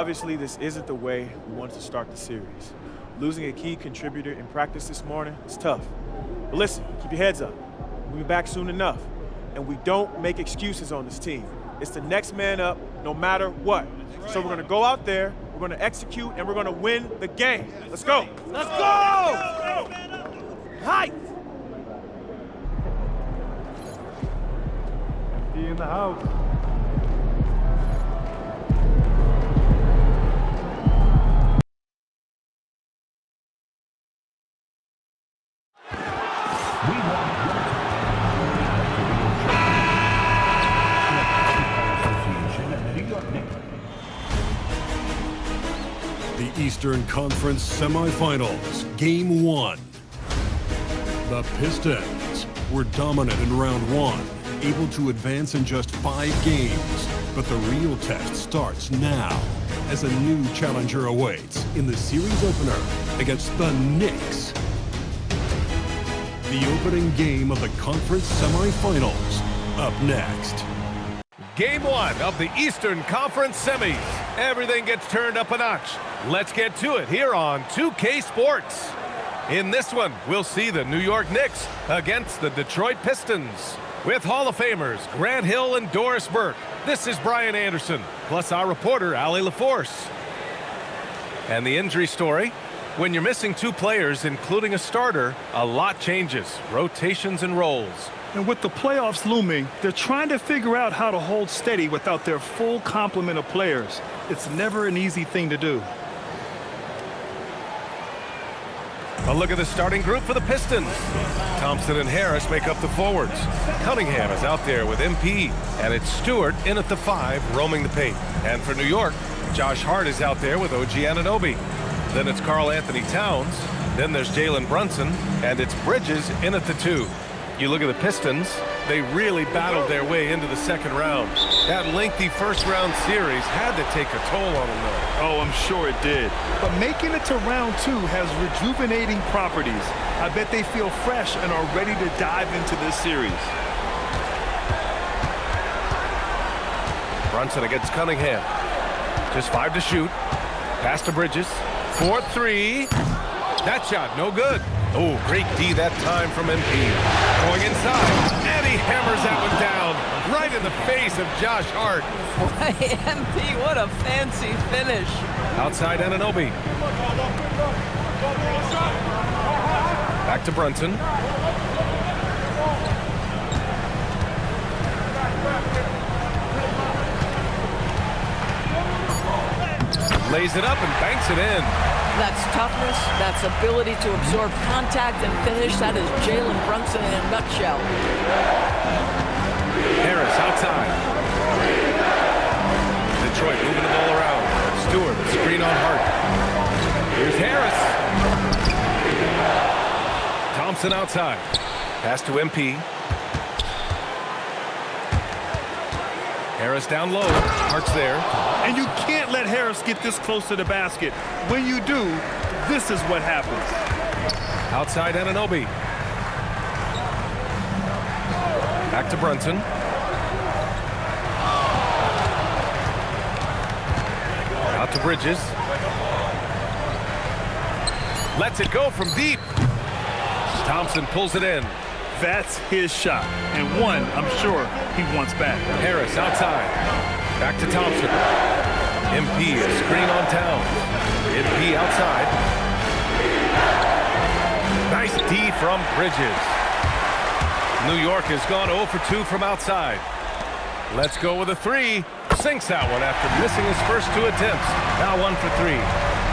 Obviously, this isn't the way we wanted to start the series. Losing a key contributor in practice this morning is tough. But listen, keep your heads up. We'll be back soon enough. And we don't make excuses on this team. It's the next man up no matter what. So we're going to go out there, we're going to execute, and we're going to win the game. Let's go. Let's go! Height! Be in the house. The Eastern Conference Semifinals, Game 1. The Pistons were dominant in round 1, able to advance in just 5 games. But the real test starts now, as a new challenger awaits in the series opener against the Knicks. The opening game of the conference semifinals, up next. Game 1 of the Eastern Conference Semis. Everything gets turned up a notch. Let's get to it here on 2K Sports. In this one, we'll see the New York Knicks against the Detroit Pistons. With Hall of Famers Grant Hill and Doris Burke, this is Brian Anderson, plus our reporter, Allie LaForce. And the injury story? When you're missing 2 players, including a starter, a lot changes, rotations and roles. And with the playoffs looming, they're trying to figure out how to hold steady without their full complement of players. It's never an easy thing to do. A look at the starting group for the Pistons. Thompson and Harris make up the forwards. Cunningham is out there with MP, and it's Stewart in at the 5, roaming the paint. And for New York, Josh Hart is out there with OG Anunoby. Then it's Karl Anthony Towns. Then there's Jalen Brunson, and it's Bridges in at the 2. You look at the Pistons, they really battled their way into the second round. That lengthy first-round series had to take a toll on them, though. Oh, I'm sure it did. But making it to round 2 has rejuvenating properties. I bet they feel fresh and are ready to dive into this series. Brunson against Cunningham. Just 5 to shoot. Pass to Bridges. 4-3. That shot, no good. Oh, great D that time from MP. Going inside, and he hammers that one down right in the face of Josh Hart. Boy, MP, what a fancy finish. Outside Anunoby. Back to Brunson. Lays it up and banks it in. That's toughness, that's ability to absorb contact and finish. That is Jalen Brunson in a nutshell. Harris outside. Detroit moving the ball around. Stewart, screen on Hart. Here's Harris. Thompson outside. Pass to MP. Harris down low. Hart's there. And you can't let Harris get this close to the basket. When you do, this is what happens. Outside Anunoby. Back to Brunson. Out to Bridges. Lets it go from deep. Thompson pulls it in. That's his shot, and one I'm sure he wants back. Harris outside. Back to Thompson. MP, a screen on Towns. MP outside. Nice D from Bridges. New York has gone 0 for 2 from outside. Let's go with a 3. Sinks that one after missing his first 2 attempts. Now 1 for 3.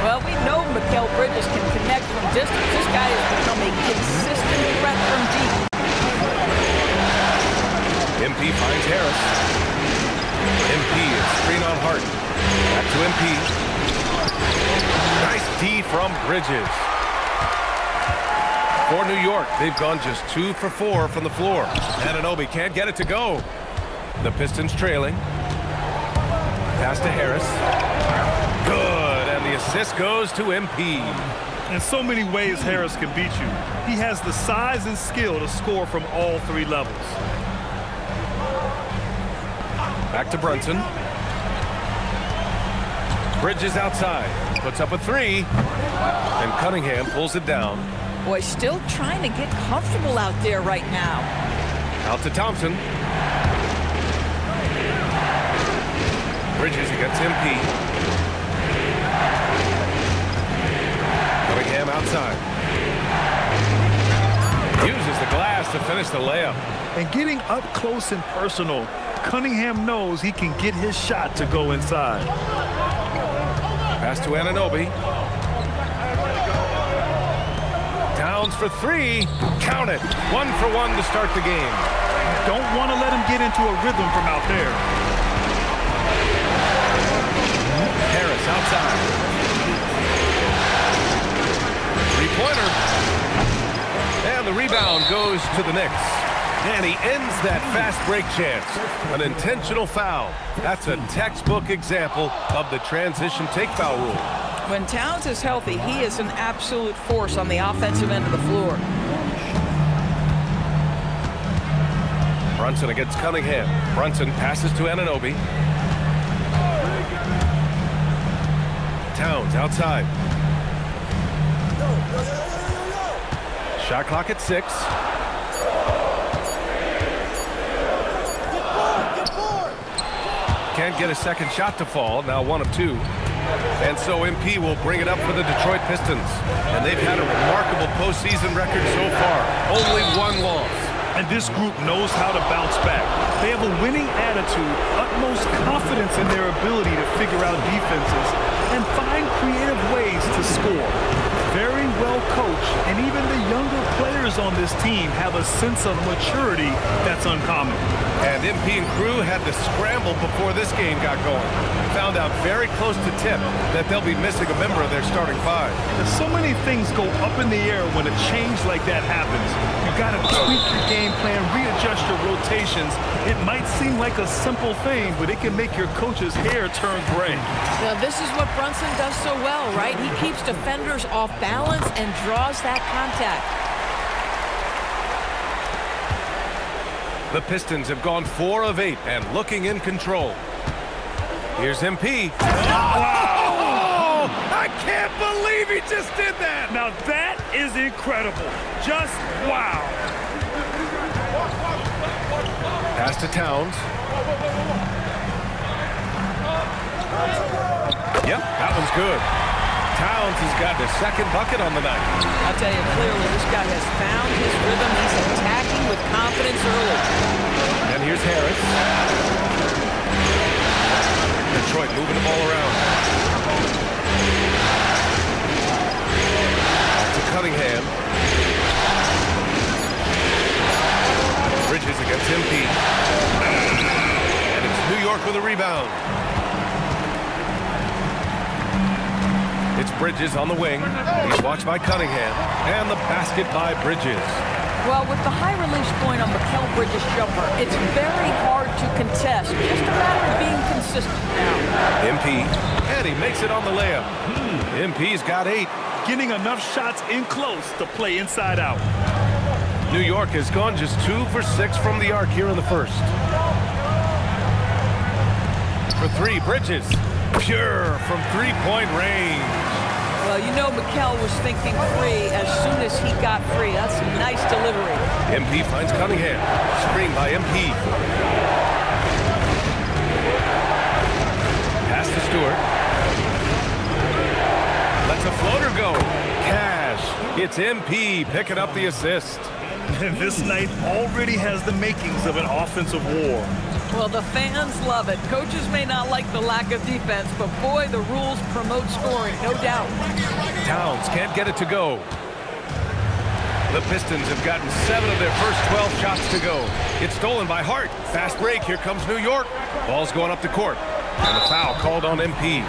Well, we know Mikal Bridges can connect from distance. This guy has become a consistent threat from deep. MP finds Harris. MP is screen on Hart. Back to MP. Nice D from Bridges. For New York, they've gone just 2 for 4 from the floor. Anunoby can't get it to go. The Pistons trailing. Pass to Harris. Good, and the assist goes to MP. In so many ways, Harris can beat you. He has the size and skill to score from all 3 levels. Back to Brunson. Bridges outside. Puts up a three. And Cunningham pulls it down. Boy, still trying to get comfortable out there right now. Out to Thompson. Bridges against MP. Cunningham outside. Uses the glass to finish the layup. And getting up close and personal, Cunningham knows he can get his shot to go inside. Pass to Anunoby. Towns for three. Count it. 1 for 1 to start the game. Don't want to let him get into a rhythm from out there. Harris outside. Three-pointer. And the rebound goes to the Knicks. And he ends that fast break chance. An intentional foul. That's a textbook example of the transition take foul rule. When Towns is healthy, he is an absolute force on the offensive end of the floor. Brunson against Cunningham. Brunson passes to Anunoby. Towns outside. Shot clock at 6. Can't get a second shot to fall. Now 1 of 2. And so MP will bring it up for the Detroit Pistons. And they've had a remarkable postseason record so far. Only 1 loss. And this group knows how to bounce back. They have a winning attitude, utmost confidence in their ability to figure out defenses, and find creative ways to score. Very well coached, and even the younger players on this team have a sense of maturity that's uncommon. And MP and crew had to scramble before this game got going. Found out very close to tip that they'll be missing a member of their starting 5. There's so many things go up in the air when a change like that happens. You got to tweak your game plan, readjust your rotations. It might seem like a simple thing, but it can make your coach's hair turn gray. Now, this is what Brunson does so well, right? He keeps defenders off balance and draws that contact. The Pistons have gone 4 of 8 and looking in control. Here's MP. Oh, I can't believe he just did that. Now that is incredible. Just wow. Pass to Towns. Yep, that one's good. Towns has got his second bucket on the night. I'll tell you clearly, this guy has found his rhythm. He's attacking with confidence early. And here's Harris. Detroit moving the ball around. To Cunningham. Bridges against MP. And it's New York with a rebound. It's Bridges on the wing. He's watched by Cunningham. And the basket by Bridges. Well, with the high release point on Mikal Bridges' jumper, it's very hard to contest. Just a matter of being consistent now. MP. And he makes it on the layup. MP's got 8. Getting enough shots in close to play inside out. New York has gone just 2 for 6 from the arc here in the first. For 3, Bridges. Pure from 3-point range. Well, you know Mikal was thinking free as soon as he got free. That's a nice delivery. MP finds Cunningham. Screen by MP. Pass to Stewart. Lets a floater go. Cash. It's MP picking up the assist. And this night already has the makings of an offensive war. Well, the fans love it. Coaches may not like the lack of defense, but boy, the rules promote scoring, no doubt. Towns can't get it to go. The Pistons have gotten 7 of their first 12 shots to go. It's stolen by Hart. Fast break. Here comes New York. Ball's going up the court. And the foul called on MP.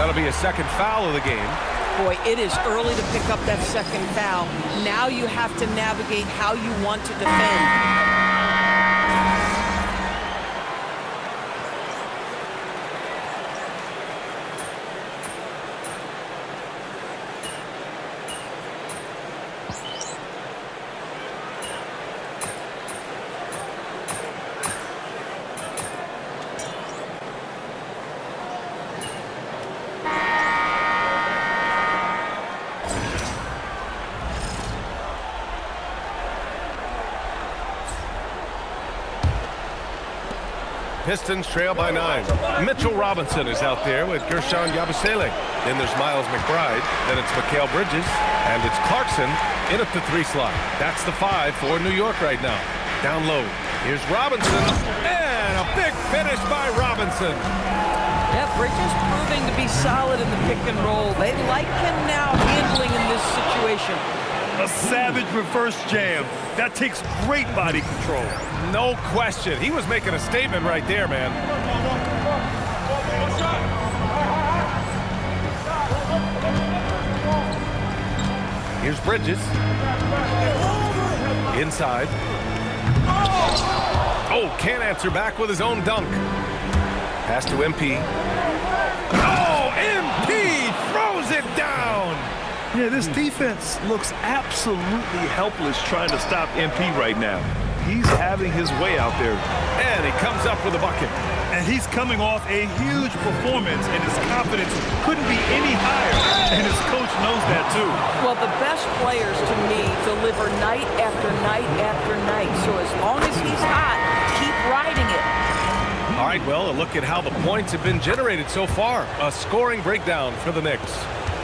That'll be a second foul of the game. Boy, it is early to pick up that second foul. Now you have to navigate how you want to defend. Pistons trail by 9. Mitchell Robinson is out there with Gershon Yabusele. Then there's Miles McBride. Then it's Mikal Bridges. And it's Clarkson in at the 3 slot. That's the 5 for New York right now. Down low. Here's Robinson. And a big finish by Robinson. Yeah, Bridges proving to be solid in the pick and roll. They like him now handling in this situation. A savage reverse jam. That takes great body control. No question. He was making a statement right there, man. Here's Bridges. Inside. Oh, can't answer back with his own dunk. Pass to MP. Oh, MP throws it down. Yeah, this defense looks absolutely helpless trying to stop MP right now. He's having his way out there. And he comes up with a bucket. And he's coming off a huge performance, and his confidence couldn't be any higher. And his coach knows that, too. Well, the best players, to me, deliver night after night after night. So as long as he's hot, keep riding it. All right, well, a look at how the points have been generated so far. A scoring breakdown for the Knicks.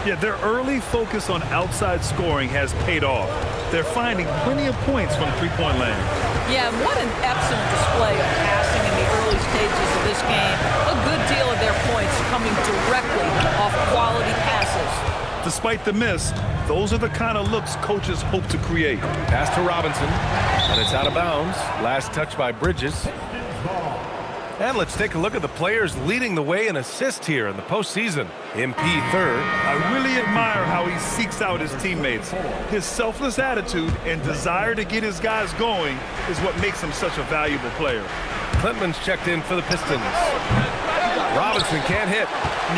Yeah, their early focus on outside scoring has paid off. They're finding plenty of points from three-point land. Yeah, what an excellent display of passing in the early stages of this game. A good deal of their points coming directly off quality passes. Despite the miss, those are the kind of looks coaches hope to create. Pass to Robinson, and it's out of bounds. Last touch by Bridges. And let's take a look at the players leading the way in assists here in the postseason. MP third. I really admire how he seeks out his teammates. His selfless attitude and desire to get his guys going is what makes him such a valuable player. Klintman's checked in for the Pistons. Robinson can't hit.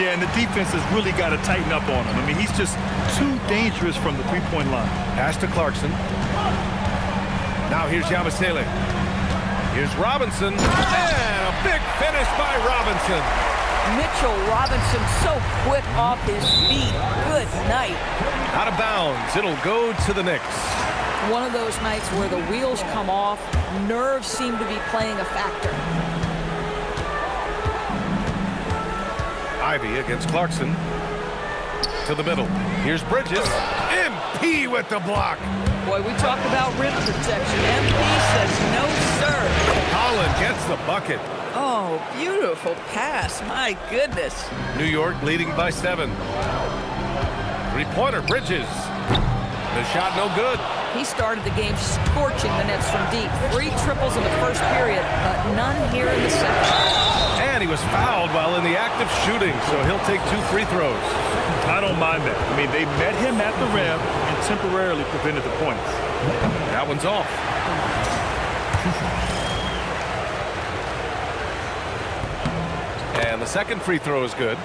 Yeah, and the defense has really got to tighten up on him. I mean, he's just too dangerous from the three-point line. Pass to Clarkson. Now here's Yabusele. Here's Robinson, and a big finish by Robinson. Mitchell Robinson so quick off his feet. Good night. Out of bounds. It'll go to the Knicks. One of those nights where the wheels come off, nerves seem to be playing a factor. Ivy against Clarkson. To the middle. Here's Bridges. MP with the block. Boy, we talk about rim protection. MP says no, sir. Holland gets the bucket. Oh, beautiful pass. My goodness. New York leading by 7. Three-pointer, Bridges. The shot no good. He started the game scorching the Nets from deep. 3 triples in the first period, but none here in the second. And he was fouled while in the act of shooting, so he'll take 2 free throws. I don't mind that. I mean, they met him at the rim and temporarily prevented the points. That one's off. And the second free throw is good.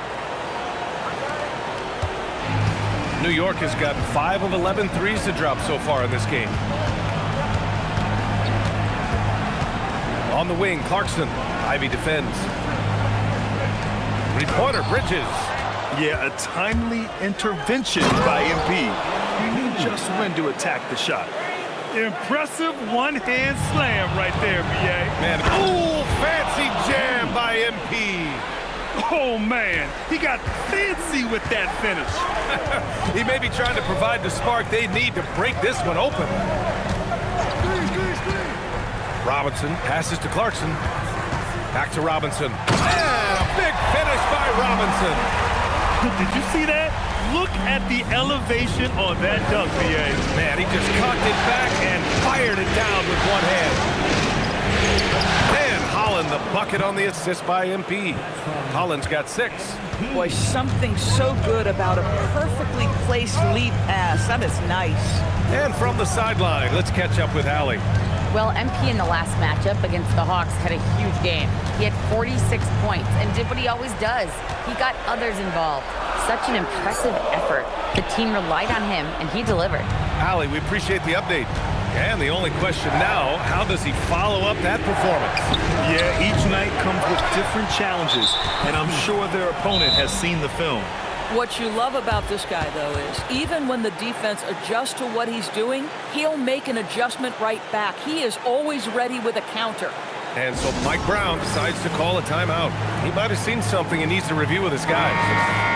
New York has got 5 of 11 threes to drop so far in this game. On the wing, Clarkson. Ivy defends. Three-pointer, Bridges. Yeah, a timely intervention by MP. He knew just when to attack the shot. Impressive one-hand slam right there, B.A. Man, ooh, fancy jam by MP. Oh, man, he got fancy with that finish. He may be trying to provide the spark they need to break this one open. Robinson passes to Clarkson. Back to Robinson. And a big finish by Robinson. Did you see that? Look at the elevation on that dunk, B.A. Man, he just cocked it back and fired it down with one hand. And Holland, the bucket on the assist by MP. Holland's got 6. Boy, something so good about a perfectly placed lead pass. That is nice. And from the sideline, let's catch up with Allie. Well, MP in the last matchup against the Hawks had a huge game. He had 46 points and did what he always does. He got others involved. Such an impressive effort. The team relied on him, and he delivered. Allie, we appreciate the update. And the only question now, how does he follow up that performance? Yeah, each night comes with different challenges, and I'm sure their opponent has seen the film. What you love about this guy, though, is even when the defense adjusts to what he's doing, he'll make an adjustment right back. He is always ready with a counter. And so Mike Brown decides to call a timeout. He might have seen something and needs to review with his guys.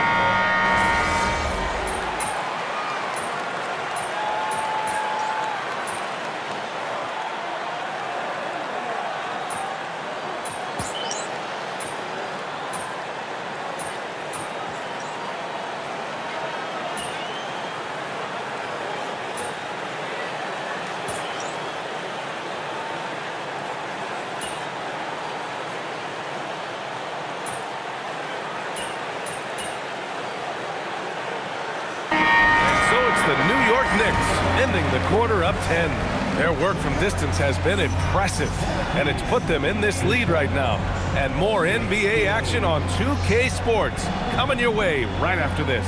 The New York Knicks ending the quarter up 10. Their work from distance has been impressive, and it's put them in this lead right now. And more NBA action on 2K Sports coming your way right after this.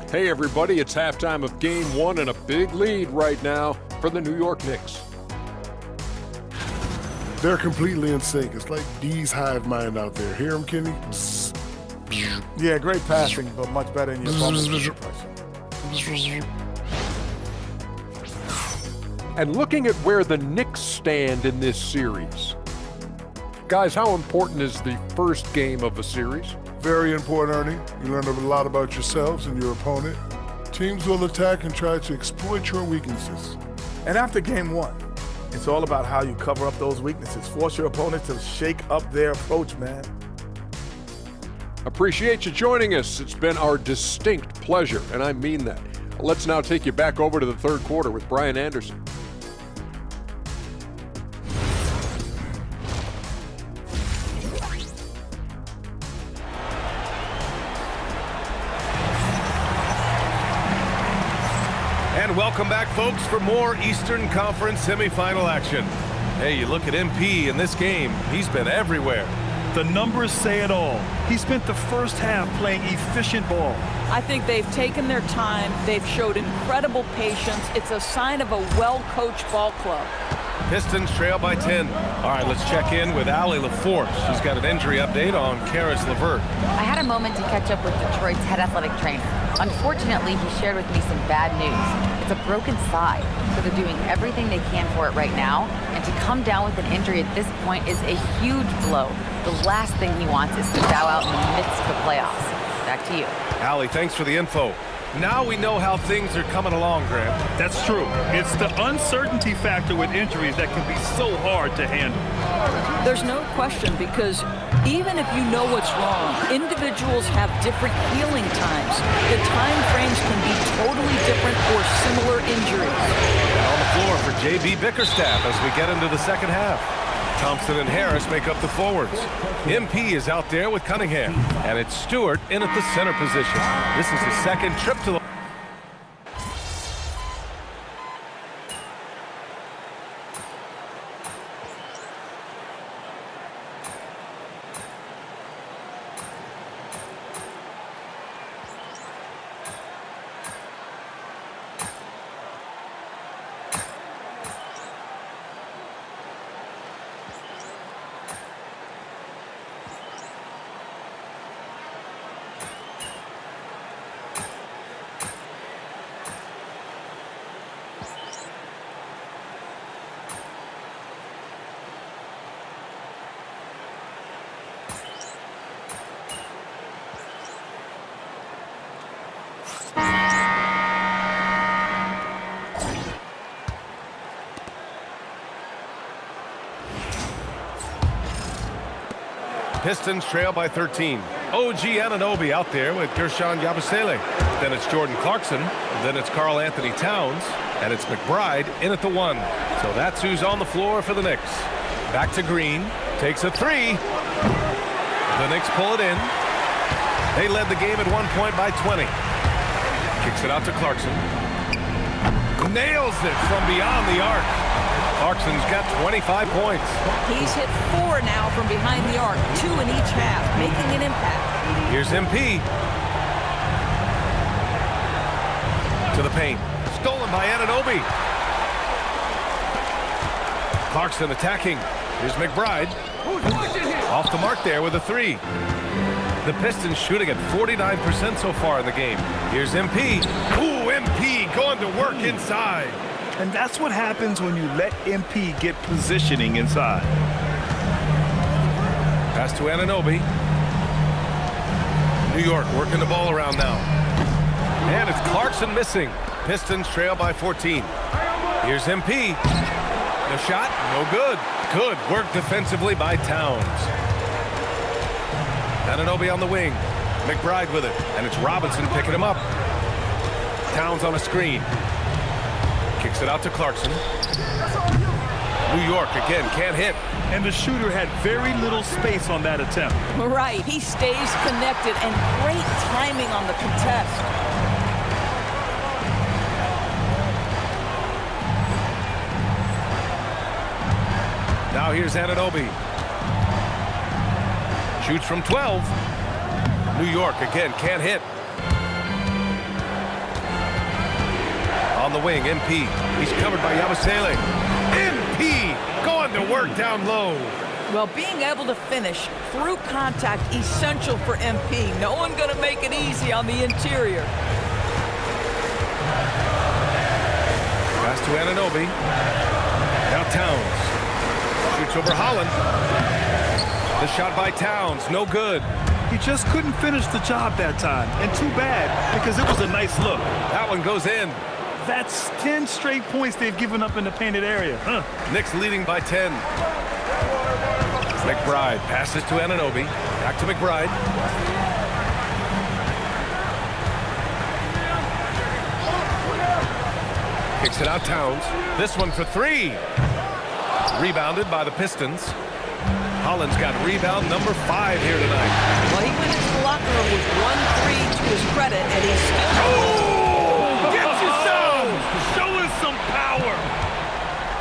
Hey everybody, it's halftime of Game 1 and a big lead right now for the New York Knicks. They're completely in sync. It's like D's hive mind out there. Hear him, Kenny? Yeah, great passing, but much better in your fumble pressure. And looking at where the Knicks stand in this series. Guys, how important is the first game of a series? Very important, Ernie. You learn a lot about yourselves and your opponent. Teams will attack and try to exploit your weaknesses. And after game one, it's all about how you cover up those weaknesses. Force your opponent to shake up their approach, man. Appreciate you joining us. It's been our distinct pleasure, and I mean that. Let's now take you back over to the third quarter with Brian Anderson. And welcome back, folks, for more Eastern Conference semifinal action. Hey, you look at MP in this game, he's been everywhere. The numbers say it all. He spent the first half playing efficient ball. I think they've taken their time. They've showed incredible patience. It's a sign of a well-coached ball club. Pistons trail by 10. All right, let's check in with Allie LaForce. She's got an injury update on Karis LeVert. I had a moment to catch up with Detroit's head athletic trainer. Unfortunately, he shared with me some bad news. It's a broken thigh, so they're doing everything they can for it right now, and to come down with an injury at this point is a huge blow. The last thing he wants is to bow out in the midst of the playoffs. Back to you. Allie, thanks for the info. Now we know how things are coming along, Grant. That's true. It's the uncertainty factor with injuries that can be so hard to handle. There's no question, because even if you know what's wrong, individuals have different healing times. The time frames can be totally different for similar injuries. On the floor for J.B. Bickerstaff as we get into the second half. Thompson and Harris make up the forwards. MP is out there with Cunningham, and it's Stewart in at the center position. This is his second trip to the... Pistons trail by 13. OG Anunoby out there with Gershon Yabusele. Then it's Jordan Clarkson. Then it's Karl Anthony Towns. And it's McBride in at the 1. So that's who's on the floor for the Knicks. Back to Green. Takes a 3. The Knicks pull it in. They led the game at one point by 20. Kicks it out to Clarkson. Nails it from beyond the arc. Clarkson's got 25 points. He's hit 4 now from behind the arc, 2 in each half, making an impact. Here's MP. To the paint. Stolen by Anunoby. Clarkson attacking. Here's McBride. Off the mark there with a three. The Pistons shooting at 49% so far in the game. Here's MP. Ooh, MP going to work inside. And that's what happens when you let MP get positioning inside. Pass to Anunoby. New York working the ball around now. And it's Clarkson missing. Pistons trail by 14. Here's MP. The shot, no good. Good work defensively by Towns. Anunoby on the wing. McBride with it. And it's Robinson picking him up. Towns on a screen. Kicks it out to Clarkson. New York again can't hit. And the shooter had very little space on that attempt. Right, he stays connected and great timing on the contest. Now here's Anunoby. Shoots from 12. New York again can't hit. On the wing, MP. He's covered by Yabusele. MP going to work down low. Well, being able to finish through contact, essential for MP. No one going to make it easy on the interior. Pass to Anunoby. Now Towns. Shoots over Holland. The shot by Towns, no good. He just couldn't finish the job that time. And too bad, because it was a nice look. That one goes in. That's 10 straight points they've given up in the painted area. Knicks leading by 10. McBride passes to Anunoby. Back to McBride. Kicks it out Towns. This one for three. Rebounded by the Pistons. Holland's got rebound number 5 here tonight. Well, he went into the locker room with 1-3 to his credit, and he's still... Oh! Gets you some! Showing some power!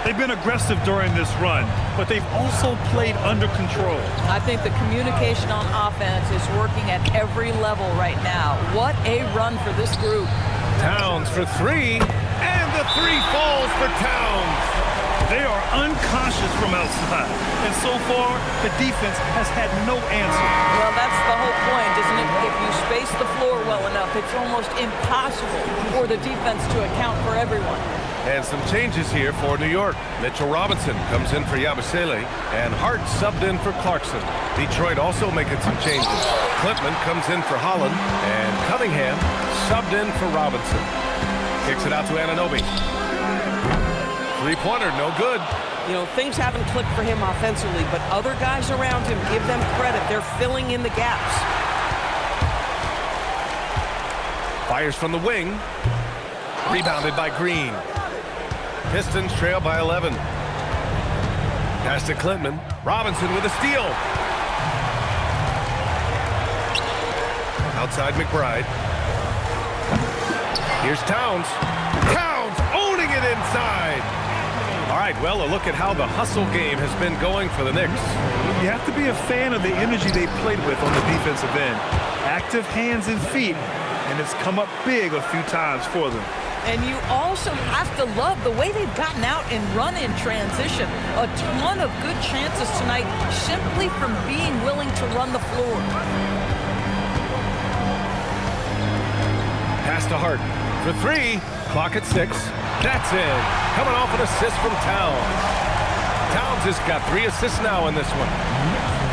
They've been aggressive during this run, but they've also played under control. I think the communication on offense is working at every level right now. What a run for this group. Towns for three, and the three falls for Towns. They are unconscious from outside, and so far, the defense has had no answer. Well, that's the whole point, isn't it? If you space the floor well enough, it's almost impossible for the defense to account for everyone. And some changes here for New York. Mitchell Robinson comes in for Yabusele, and Hart subbed in for Clarkson. Detroit also making some changes. Klintman comes in for Holland, and Cunningham subbed in for Robinson. Kicks it out to Anunoby. Three-pointer, no good. You know, things haven't clicked for him offensively, but other guys around him, give them credit. They're filling in the gaps. Fires from the wing. Rebounded by Green. Pistons trail by 11. Pass to Klintman. Robinson with a steal. Outside McBride. Here's Towns. Towns owning it inside. All right, well, a look at how the hustle game has been going for the Knicks. You have to be a fan of the energy they've played with on the defensive end. Active hands and feet, and it's come up big a few times for them. And you also have to love the way they've gotten out and run in transition. A ton of good chances tonight simply from being willing to run the floor. Pass to Hart for three. Clock at 6. That's in. Coming off an assist from Towns. Towns has got 3 assists now in this one.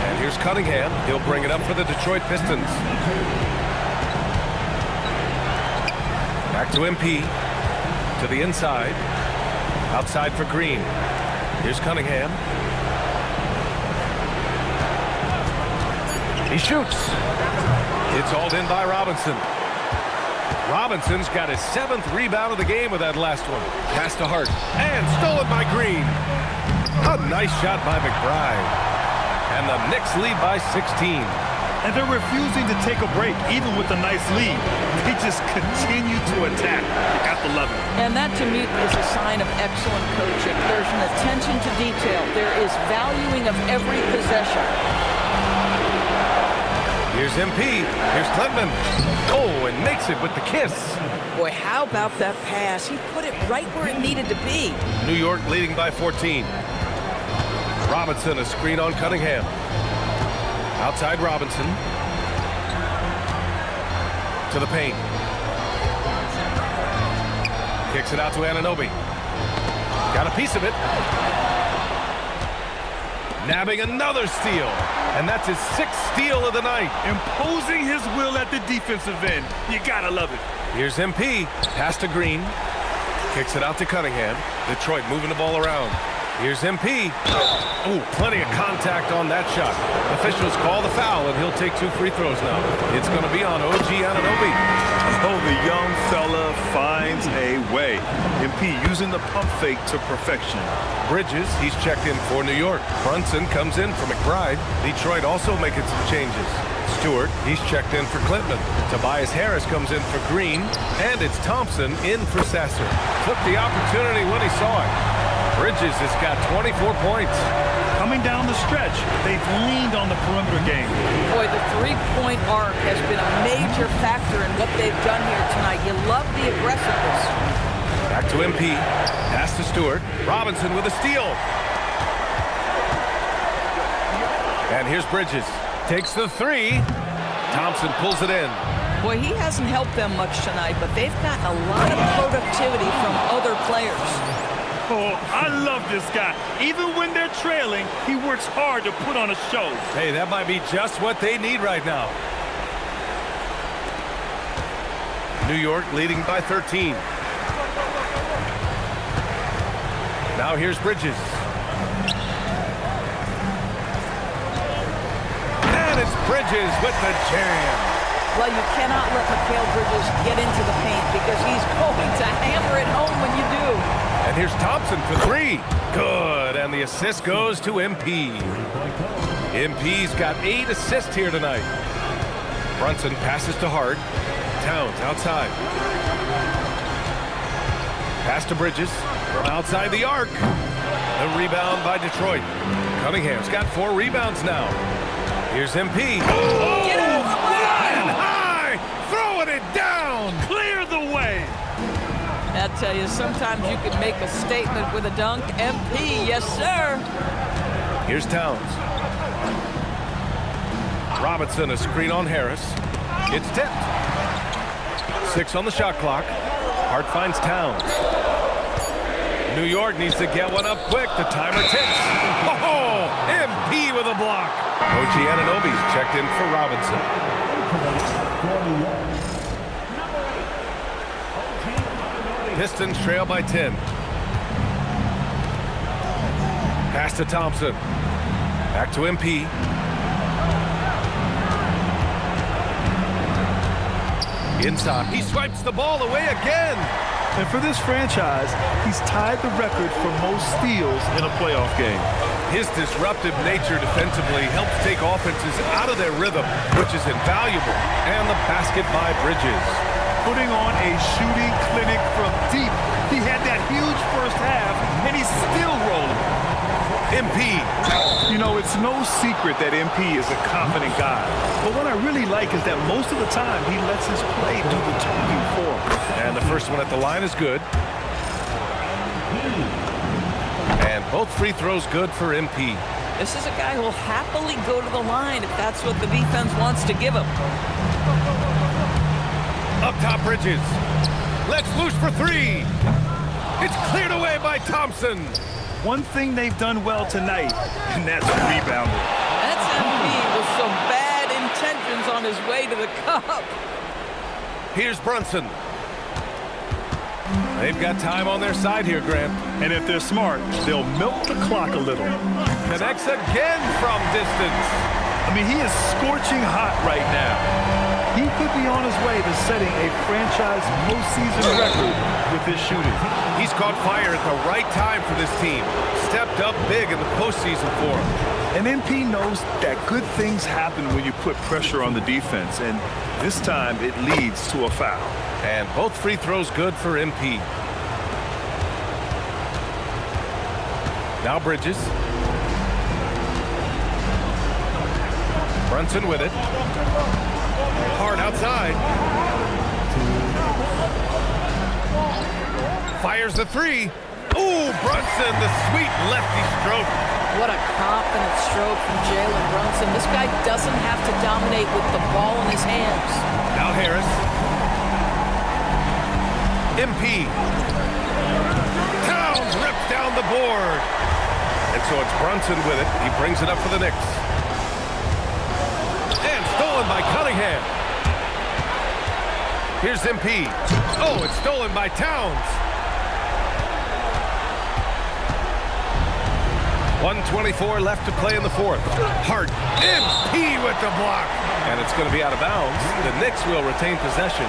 And here's Cunningham. He'll bring it up for the Detroit Pistons. Back to MP. To the inside. Outside for Green. Here's Cunningham. He shoots. It's hauled in by Robinson. Robinson's got his 7th rebound of the game with that last one. Pass to Hart. And stolen by Green. A nice shot by McBride. And the Knicks lead by 16. And they're refusing to take a break, even with a nice lead. They just continue to attack. You have to love it. And that, to me, is a sign of excellent coaching. There's an attention to detail. There is valuing of every possession. Here's MP. Here's Klintman. Oh, and makes it with the kiss. Boy, how about that pass? He put it right where it needed to be. New York leading by 14. Robinson, a screen on Cunningham. Outside Robinson. To the paint. Kicks it out to Anunoby. Got a piece of it. Nabbing another steal. And that's his 6th steal of the night. Imposing his will at the defensive end. You gotta love it. Here's MP. Pass to Green. Kicks it out to Cunningham. Detroit moving the ball around. Here's MP. Oh, plenty of contact on that shot. Officials call the foul, and he'll take 2 free throws now. It's going to be on OG Anunoby. Oh, the young fella finds a way. MP using the pump fake to perfection. Bridges, he's checked in for New York. Brunson comes in for McBride. Detroit also making some changes. Stewart, he's checked in for Clinton. Tobias Harris comes in for Green. And it's Thompson in for Sasser. Took the opportunity when he saw it. Bridges has got 24 points. Coming down the stretch, they've leaned on the perimeter game. Boy, the three-point arc has been a major factor in what they've done here tonight. You love the aggressiveness. Back to MP. Pass to Stewart. Robinson with a steal. And here's Bridges. Takes the 3. Thompson pulls it in. Boy, he hasn't helped them much tonight, but they've gotten a lot of productivity from other players. Oh, I love this guy. Even when they're trailing, he works hard to put on a show. Hey, that might be just what they need right now. New York leading by 13. Now here's Bridges. And it's Bridges with the jam. Well, you cannot let Mikal Bridges get into the paint because he's going to hammer it home when you do. And here's Thompson for 3. Good, and the assist goes to MP. MP's got 8 assists here tonight. Brunson passes to Hart. Towns outside. Pass to Bridges from outside the arc. The rebound by Detroit. Cunningham's got 4 rebounds now. Here's MP. Oh, get out! Flying high! Throwing it down! Clear the way! I tell you, sometimes you can make a statement with a dunk. MP, yes, sir. Here's Towns. Robinson, a screen on Harris. It's tipped. 6 on the shot clock. Hart finds Towns. New York needs to get one up quick. The timer ticks. Oh, MP with a block. OG Anunoby's checked in for Robinson. Pistons trail by 10. Pass to Thompson. Back to MP. Inside. He swipes the ball away again. And for this franchise, he's tied the record for most steals in a playoff game. His disruptive nature defensively helps take offenses out of their rhythm, which is invaluable. And the basket by Bridges. Putting on a shooting clinic from deep. He had that huge first half, and he's still rolling. MP. You know, it's no secret that MP is a confident guy. But what I really like is that most of the time, he lets his play do the talking for him. And the first one at the line is good. And both free throws good for MP. This is a guy who will happily go to the line if that's what the defense wants to give him. Up top, Bridges. Let's loose for 3. It's cleared away by Thompson. One thing they've done well tonight, and that's rebounding. That's MP with some bad intentions on his way to the cup. Here's Brunson. They've got time on their side here, Grant. And if they're smart, they'll milk the clock a little. Connects again from distance. I mean, he is scorching hot right now. He could be on his way to setting a franchise postseason record with his shooting. He's caught fire at the right time for this team. Stepped up big in the postseason for him. And MP knows that good things happen when you put pressure on the defense, and this time it leads to a foul. And both free throws good for MP. Now Bridges. Brunson with it. Hart outside. Fires the 3. Ooh, Brunson, the sweet lefty stroke. What a confident stroke from Jalen Brunson. This guy doesn't have to dominate with the ball in his hands. Now Harris. MP. Towns rips down the board. And so it's Brunson with it. He brings it up for the Knicks. And stolen by Cunningham. Here's MP. Oh, it's stolen by Towns. 1:24 left to play in the fourth. Hart. MP with the block. And it's going to be out of bounds. The Knicks will retain possession.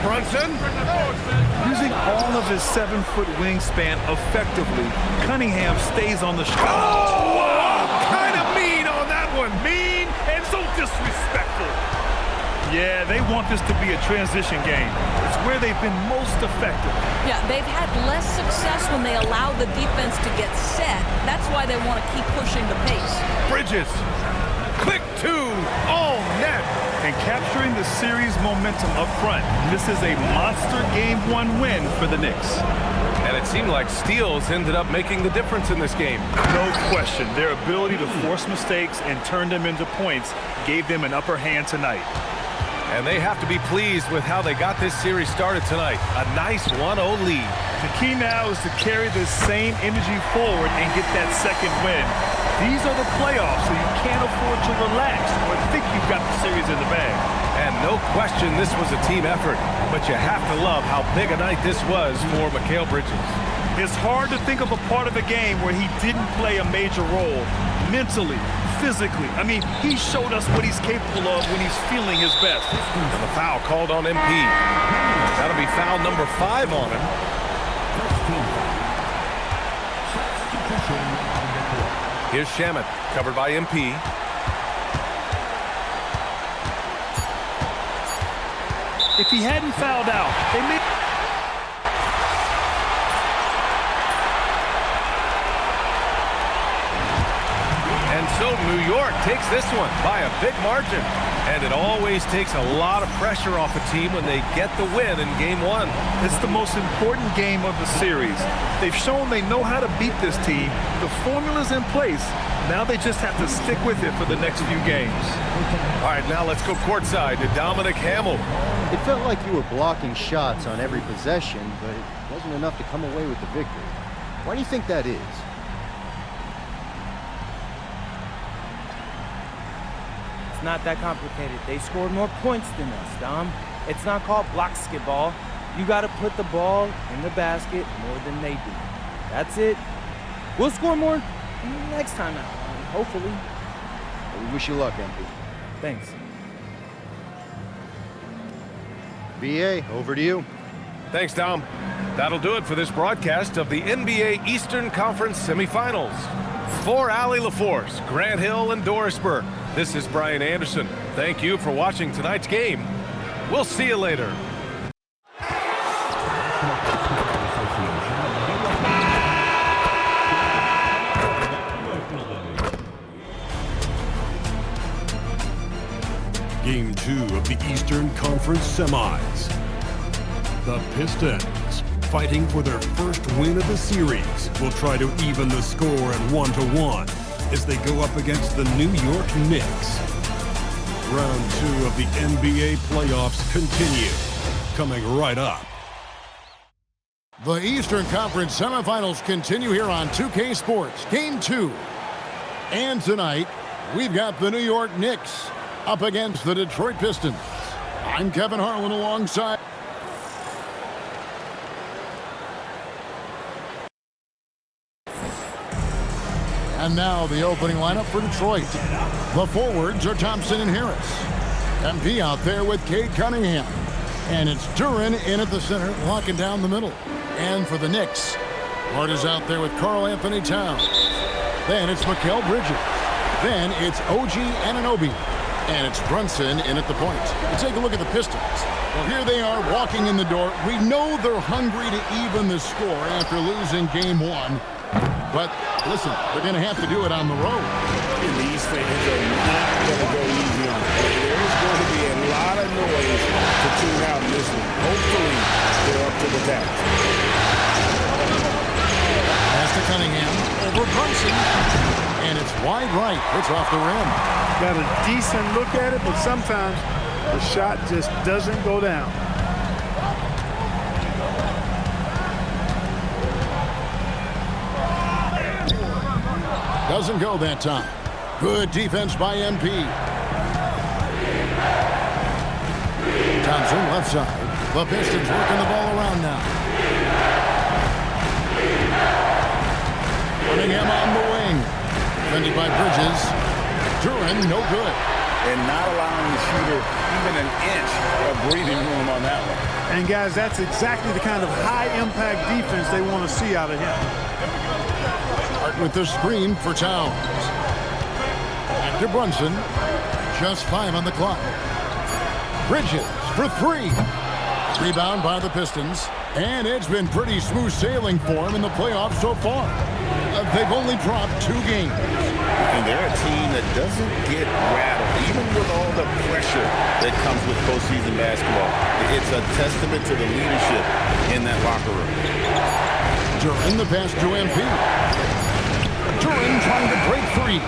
Brunson. Using all of his 7-foot wingspan effectively, Cunningham stays on the shot. Oh, wow. Kind of mean on that one. Mean and so disrespectful. Yeah, they want this to be a transition game. It's where they've been most effective. Yeah, they've had less success when they allow the defense to get set. That's why they want to keep pushing the pace. Bridges. Quick two. All net. And capturing the series momentum up front. This is a monster Game 1 win for the Knicks. And it seemed like steals ended up making the difference in this game. No question. Their ability to force mistakes and turn them into points gave them an upper hand tonight. And they have to be pleased with how they got this series started tonight. A nice 1-0 lead. The key now is to carry this same energy forward and get that second win. These are the playoffs, so you can't afford to relax or think you've got the series in the bag. And no question this was a team effort, but you have to love how big a night this was for Mikal Bridges. It's hard to think of a part of the game where he didn't play a major role. Mentally, physically. I mean, he showed us what he's capable of when he's feeling his best. And the foul called on MP. That'll be foul number 5 on him. Here's Shamet, covered by MP. If he hadn't fouled out, they may... And so New York takes this one by a big margin. And it always takes a lot of pressure off a team when they get the win in Game 1. It's the most important game of the series. They've shown they know how to beat this team. The formula's in place. Now they just have to stick with it for the next few games. All right, now let's go courtside to Dominic Hamill. It felt like you were blocking shots on every possession, but it wasn't enough to come away with the victory. Why do you think that is? It's not that complicated. They scored more points than us, Dom. It's not called basketball. You got to put the ball in the basket more than they do. That's it. We'll score more next time out, hopefully. Well, we wish you luck, MP. Thanks. BA, over to you. Thanks, Dom. That'll do it for this broadcast of the NBA Eastern Conference Semifinals. For Allie LaForce, Grant Hill, and Doris Burke, this is Brian Anderson. Thank you for watching tonight's game. We'll see you later. Game 2 of the Eastern Conference Semis. The Pistons, fighting for their first win of the series, will try to even the score at 1-1 as they go up against the New York Knicks. Round 2 of the NBA playoffs continue, coming right up. The Eastern Conference semifinals continue here on 2K Sports, Game 2. And tonight, we've got the New York Knicks up against the Detroit Pistons. I'm Kevin Harlan alongside. And now the opening lineup for Detroit. The forwards are Thompson and Harris. MP out there with Cade Cunningham. And it's Duran in at the center, locking down the middle. And for the Knicks, Hart is out there with Karl Anthony Towns. Then it's Mikal Bridges. Then it's OG Anunoby. And it's Brunson in at the point. Let's take a look at the Pistons. Well, here they are walking in the door. We know they're hungry to even the score after losing Game 1. But listen, they're going to have to do it on the road. And these fans are not going to go easy on it. There's going to be a lot of noise to tune out in this one. Hopefully, they're up to the task. Pass to Cunningham over Brunson. And it's wide right. It's off the rim. Got a decent look at it, but sometimes the shot just doesn't go down. Doesn't go that time. Good defense by MP. Thompson left side. The Pistons working the ball around now. Cunningham on the wing. Defended by Bridges. Duran, no good. And not allowing the shooter even an inch of breathing room on that one. And guys, that's exactly the kind of high-impact defense they want to see out of him. Hart with the screen for Towns. After Brunson, just 5 on the clock. Bridges for 3. Rebound by the Pistons. And it's been pretty smooth sailing for them in the playoffs so far. They've only dropped 2 games. And they're a team that doesn't get rattled, even with all the pressure that comes with postseason basketball. It's a testament to the leadership in that locker room. Duran the pass to MP. Duran trying to break free.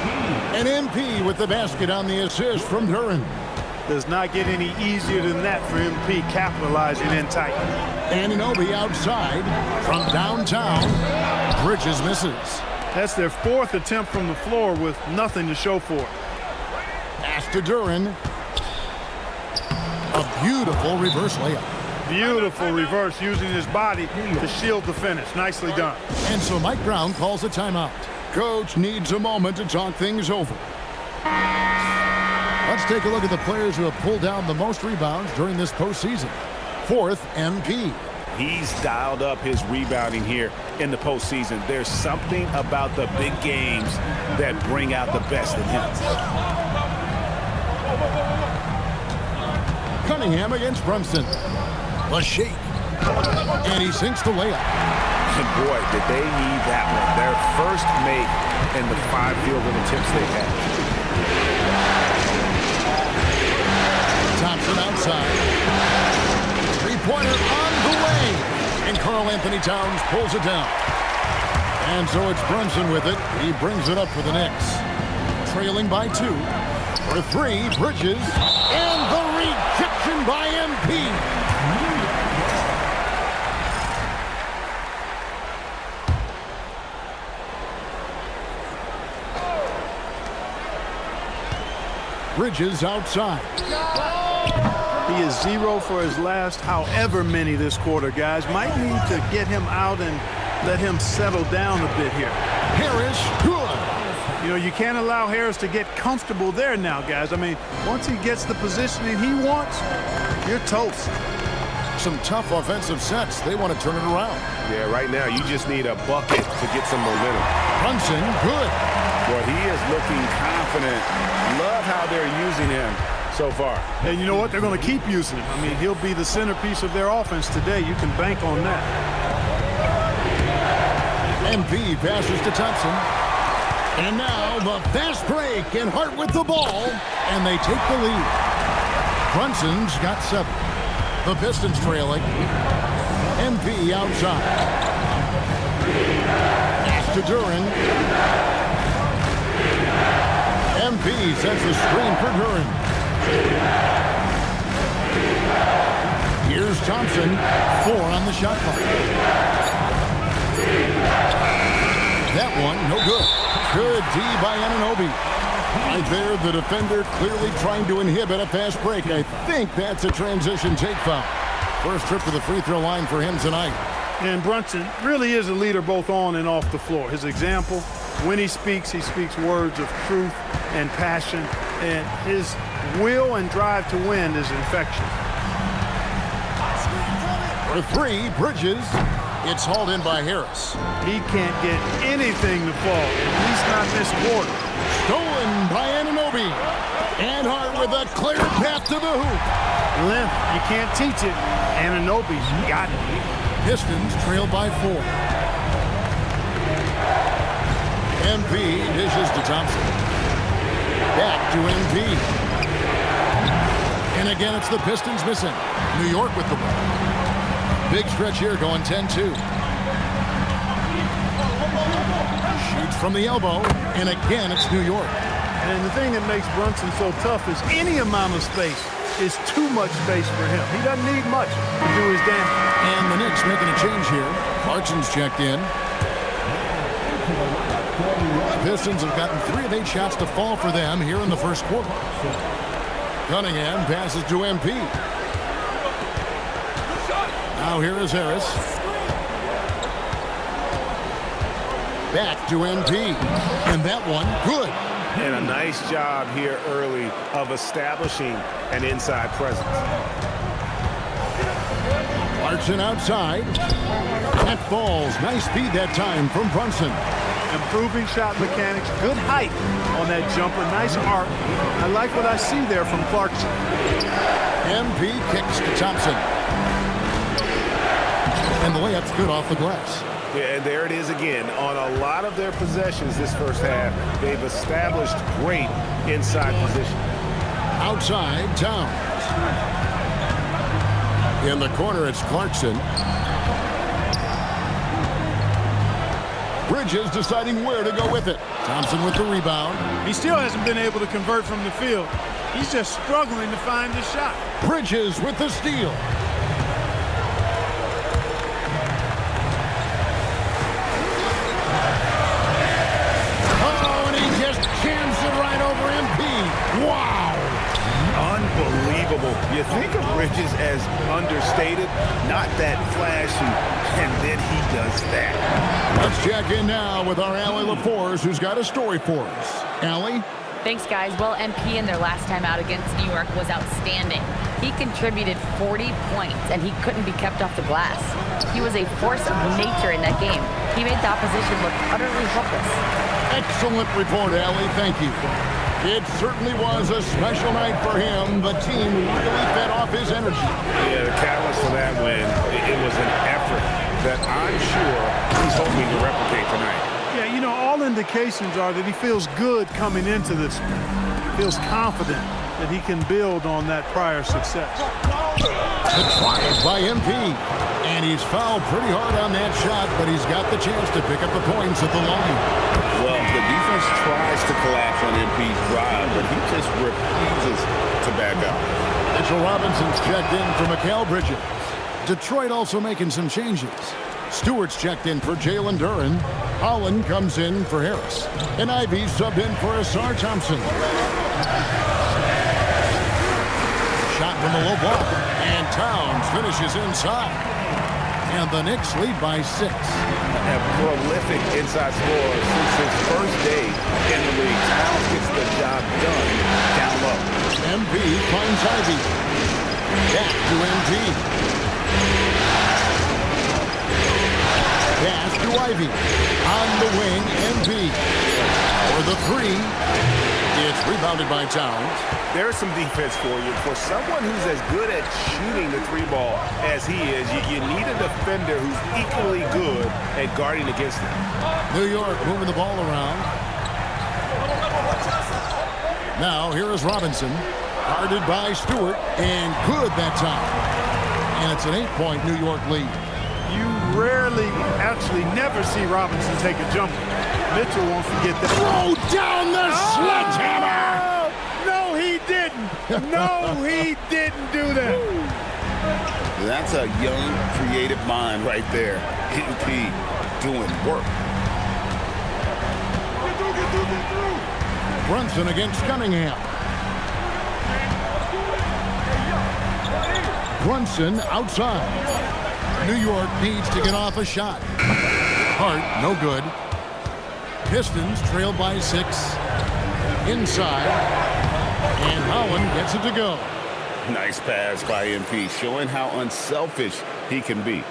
And MP with the basket on the assist from Duran. Does not get any easier than that for MP capitalizing in tight. Anunoby outside from downtown. Bridges misses. That's their 4th attempt from the floor with nothing to show for it. Pass to Duran. A beautiful reverse layup. Beautiful reverse using his body to shield the finish. Nicely done. And so Mike Brown calls a timeout. Coach needs a moment to talk things over. Let's take a look at the players who have pulled down the most rebounds during this postseason. 4th, MP. He's dialed up his rebounding here in the postseason. There's something about the big games that bring out the best in him. Cunningham against Brunson. The shake. And he sinks the layup. And boy, did they need that one. Their first make in the 5 field goal attempts they've had. Thompson outside. 3-pointer on the way. And Karl Anthony Towns pulls it down. And so it's Brunson with it. He brings it up for the Knicks. Trailing by 2. For 3, Bridges. And the rejection by MP. Bridges outside. He is 0 for his last however many this quarter, guys. Might need to get him out and let him settle down a bit here. Harris, good. You know, you can't allow Harris to get comfortable there now, guys. I mean, once he gets the positioning he wants, you're toast. Some tough offensive sets. They want to turn it around. Yeah, right now you just need a bucket to get some momentum. Brunson, good. Boy, he is looking confident. Love how they're using him so far. And you know what? They're going to keep using him. I mean, he'll be the centerpiece of their offense today. You can bank on that. MP passes to Thompson. And now the fast break, and Hart with the ball, and they take the lead. Brunson's got 7. The Pistons trailing. MP outside. Pass to Duran. MP sends the screen for Duran. Here's Thompson. 4 on the shot clock. That one, no good. Good D by Anunoby. Right there, the defender clearly trying to inhibit a fast break. I think that's a transition take foul. First trip to the free throw line for him tonight. And Brunson really is a leader both on and off the floor. His example, when he speaks words of truth and passion. And his will and drive to win is infectious. For 3, Bridges. It's hauled in by Harris. He can't get anything to fall, at least not this quarter. Stolen by Anunoby. And Hart with a clear path to the hoop. Length, you can't teach it. Anunoby's got it. Pistons trail by 4. MP dishes to Thompson. Back to MP. And again, it's the Pistons missing. New York with the ball. Big stretch here going 10-2. Shoots from the elbow, and again, it's New York. And the thing that makes Brunson so tough is any amount of space is too much space for him. He doesn't need much to do his damage. And the Knicks making a change here. Clarkson's checked in. The Pistons have gotten 3 of 8 shots to fall for them here in the first quarter. Cunningham passes to MP. Now here is Harris. Back to MP. And that one, good. And a nice job here early of establishing an inside presence. Clarkson outside. That falls. Nice speed that time from Brunson. Improving shot mechanics. Good height on that jumper. Nice arc. I like what I see there from Clarkson. MP kicks to Thompson. And the layup's good off the glass. Yeah, and there it is again. On a lot of their possessions this first half, they've established great inside position. Outside, Towns. In the corner, it's Clarkson. Bridges deciding where to go with it. Thompson with the rebound. He still hasn't been able to convert from the field. He's just struggling to find the shot. Bridges with the steal. Oh, and he just jams it right over MP. Wow. Unbelievable. You think of Bridges as understated, not that flashy, and then he does that. Let's check in now with our Allie LaForce, who's got a story for us. Allie? Thanks, guys. Well, MP in their last time out against New York was outstanding. He contributed 40 points, and he couldn't be kept off the glass. He was a force of nature in that game. He made the opposition look utterly helpless. Excellent report, Allie. Thank you. It certainly was a special night for him. The team really fed off his energy. Yeah, the catalyst for that win, it was an effort that I'm sure he's hoping to replicate tonight. Yeah, you know, all indications are that he feels good coming into this. He feels confident that he can build on that prior success. The try by MP. And he's fouled pretty hard on that shot, but he's got the chance to pick up the points at the line. Well, the defense tries to collapse on MP's drive, but he just refuses to back out. Mitchell Robinson's checked in for Mikal Bridges. Detroit also making some changes. Stewart's checked in for Jalen Duren. Holland comes in for Harris. And Ivy subbed in for Asar Thompson. Shot from the low block. And Towns finishes inside. And the Knicks lead by 6. A prolific inside scorer since his first day in the league. Towns gets the job done down low. MP finds Ivy. Back to MP. Pass to Ivy. On the wing, MP. For the 3. It's rebounded by Towns. There's some defense for you. For someone who's as good at shooting the 3 ball as he is, you need a defender who's equally good at guarding against him. New York moving the ball around. Now here is Robinson. Guarded by Stewart. And good that time. And it's an 8-point New York lead. You rarely, actually never see Robinson take a jumper. Mitchell won't forget that. Throw down the sledgehammer! No, he didn't. No, he didn't do that. That's a young, creative mind right there. MP doing work. Brunson against Cunningham. Brunson outside. New York needs to get off a shot. Hart, no good. Pistons trailed by 6. Inside. And Holland gets it to go. Nice pass by MP, showing how unselfish he can be.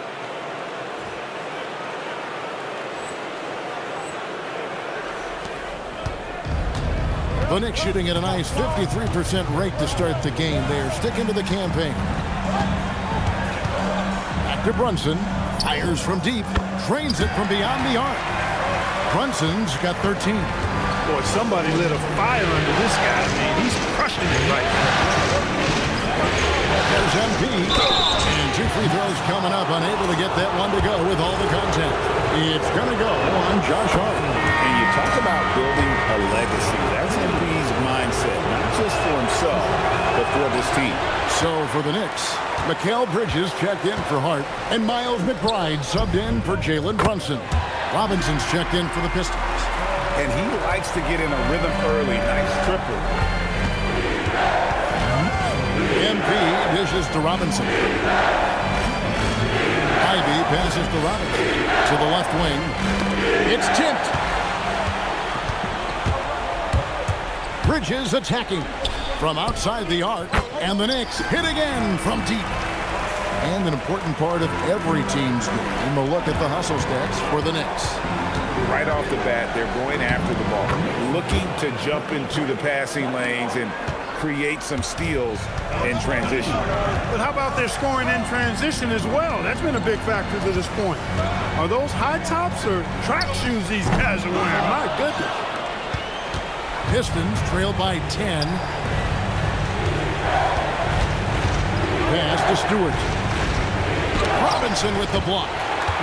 The Knicks shooting at a nice 53% rate to start the game. They're sticking to the campaign. Back to Brunson. Tires from deep. Trains it from beyond the arc. Brunson's got 13. Boy, somebody lit a fire under this guy, man. He's crushing it right now. There's MP. And 2 free throws coming up, unable to get that one to go with all the contact. It's going to go on Josh Hart. And you talk about building a legacy. That's MP's mindset, not just for himself, but for this team. So for the Knicks, Mikal Bridges checked in for Hart, and Miles McBride subbed in for Jalen Brunson. Robinson's checked in for the Pistons. And he likes to get in a rhythm early. Nice triple. MP dishes to Robinson. Ivy passes to Robinson. To the left wing. It's tipped. Bridges attacking from outside the arc. And the Knicks hit again from deep. And an important part of every team's game, a look at the hustle stats for the Knicks. Right off the bat, they're going after the ball, looking to jump into the passing lanes and create some steals in transition. But how about their scoring in transition as well? That's been a big factor to this point. Are those high tops or track shoes these guys are wearing? My goodness. Pistons trail by 10. Pass to Stewart. Robinson with the block.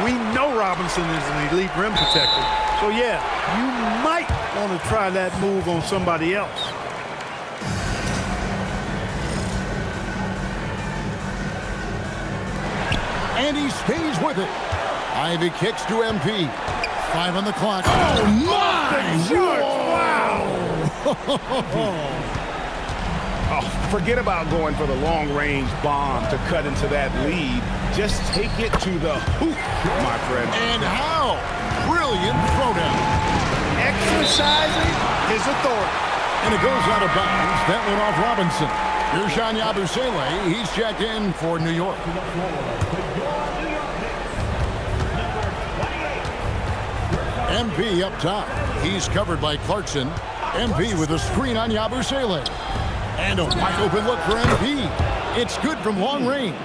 We know Robinson is an elite rim protector. So, yeah, you might want to try that move on somebody else. And he stays with it. Ivy kicks to MP. 5 on the clock. Oh, my! Wow! Oh, forget about going for the long-range bomb to cut into that lead. Just take it to the hoop, my friend. And how? Brilliant throwdown. Exercising his authority. And it goes out of bounds. That went off Robinson. Here's Jean Yabusele. He's checked in for New York. MP up top. He's covered by Clarkson. MP with a screen on Yabusele. And a wide open look for MP. It's good from long range.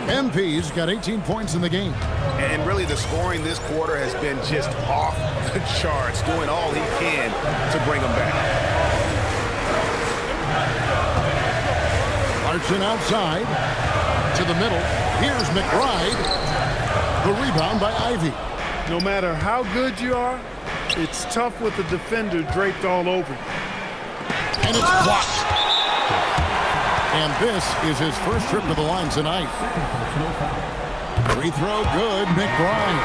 MP's got 18 points in the game. And really the scoring this quarter has been just off the charts, doing all he can to bring them back. Clarkson outside. To the middle. Here's McBride. The rebound by Ivy. No matter how good you are, it's tough with the defender draped all over you. And it's blocked. And this is his first trip to the line tonight. Free throw good, McBride.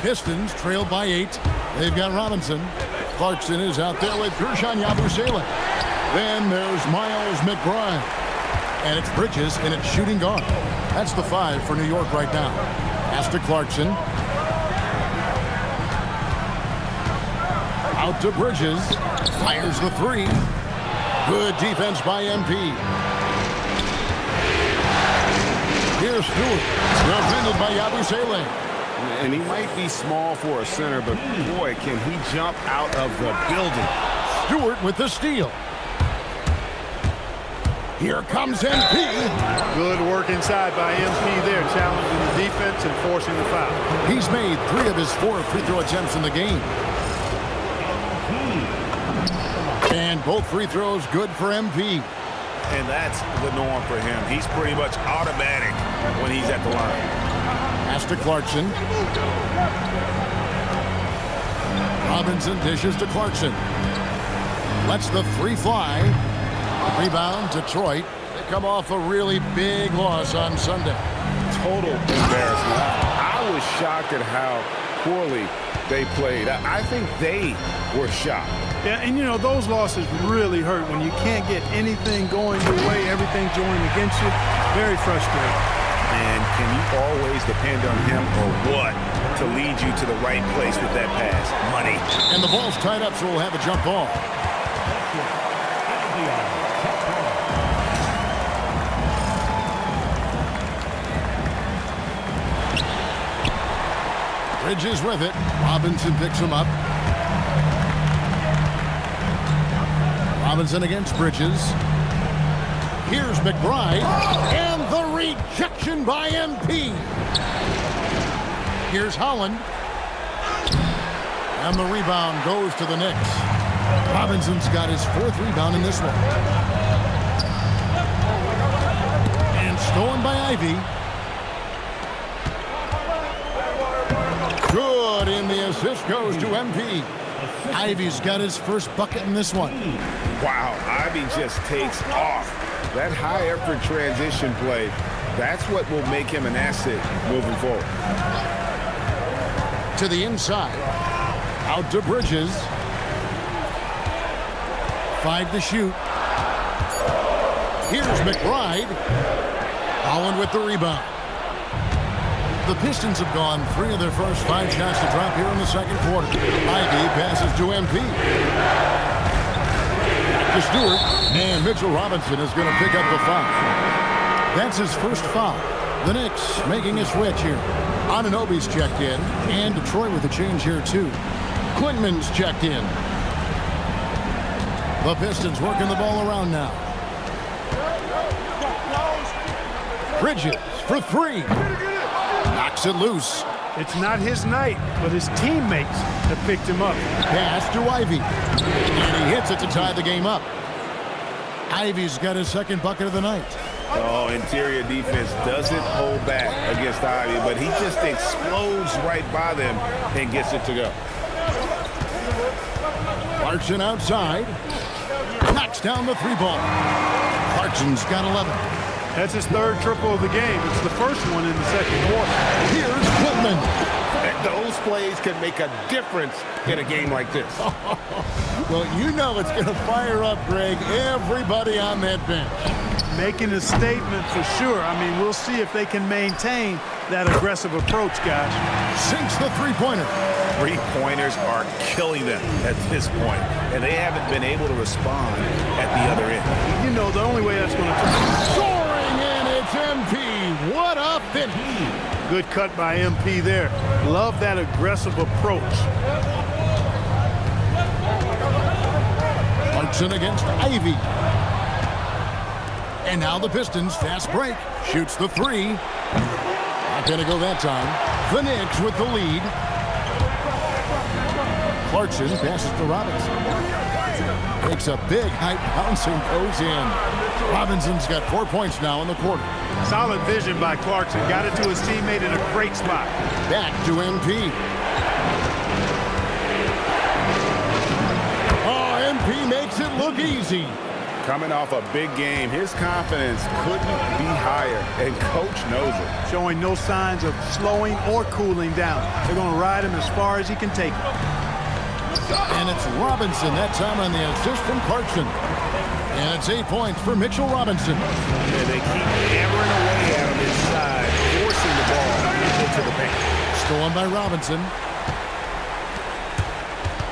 Pistons trail by 8. They've got Robinson. Clarkson is out there with Gershon Yabusele. Then there's Miles McBride. And it's Bridges, and it's shooting guard. That's the 5 for New York right now. Pass to Clarkson. Out to Bridges. Fires the 3. Good defense by MP. Here's Stewart. Defended by Yabusele. And he might be small for a center, but boy, can he jump out of the building. Stewart with the steal. Here comes MP. Good work inside by MP there, challenging the defense and forcing the foul. He's made 3 of his 4 free throw attempts in the game. And both free throws good for MP. And that's the norm for him. He's pretty much automatic when he's at the line. Pass to Clarkson. Robinson dishes to Clarkson. Lets the 3 fly. Rebound, Detroit. They come off a really big loss on Sunday. Total embarrassment. I was shocked at how poorly they played. I think they were shocked. Yeah, and you know, those losses really hurt when you can't get anything going your way, everything's going against you. Very frustrating. And can you always depend on him or what to lead you to the right place with that pass? Money. And the ball's tied up, so we'll have a jump ball. Bridges with it. Robinson picks him up. Robinson against Bridges. Here's McBride. And the rejection by MP. Here's Holland. And the rebound goes to the Knicks. Robinson's got his 4th rebound in this one. And stolen by Ivy. Good, and the assist goes to MP. Ivy's got his first bucket in this one. Wow, Ivy just takes off. That high-effort transition play, that's what will make him an asset moving forward. To the inside. Out to Bridges. 5 to shoot. Here's McBride. Holland with the rebound. The Pistons have gone 3 of their first 5 shots to drop here in the second quarter. Ivy passes to MP. To Stewart. And Mitchell Robinson is going to pick up the foul. That's his first foul. The Knicks making a switch here. Anunoby's checked in. And Detroit with a change here too. Quinman's checked in. The Pistons working the ball around now. Bridges for 3. Knocks it loose. It's not his night, but his teammates have picked him up. Pass to Ivy. And he hits it to tie the game up. Ivy's got his second bucket of the night. Oh, interior defense doesn't hold back against Ivy, but he just explodes right by them and gets it to go. Clarkson outside. Knocks down the 3-ball. Clarkson's got 11. That's his 3rd triple of the game. It's the first one in the second quarter. Here's Quinman. Those plays can make a difference in a game like this. Well, you know it's going to fire up, Greg, everybody on that bench. Making a statement for sure. I mean, we'll see if they can maintain that aggressive approach, guys. Sinks the 3-pointer. 3-pointers are killing them at this point, and they haven't been able to respond at the other end. You know, the only way that's going to turn. Soaring in, it's MP. What a finish. Good cut by MP there. Love that aggressive approach. Clarkson against Ivy. And now the Pistons, fast break. Shoots the 3. Not going to go that time. The Knicks with the lead. Clarkson passes to Robinson. Takes a big high bouncing, goes in. Robinson's got 4 points now in the quarter. Solid vision by Clarkson. Got it to his teammate in a great spot. Back to MP. Oh, MP makes it look easy. Coming off a big game, his confidence couldn't be higher, and coach knows it. Showing no signs of slowing or cooling down. They're going to ride him as far as he can take him. And it's Robinson that time on the assist from Clarkson. And it's 8 points for Mitchell Robinson. And they keep hammering away at him inside, forcing the ball into the paint. Stolen by Robinson.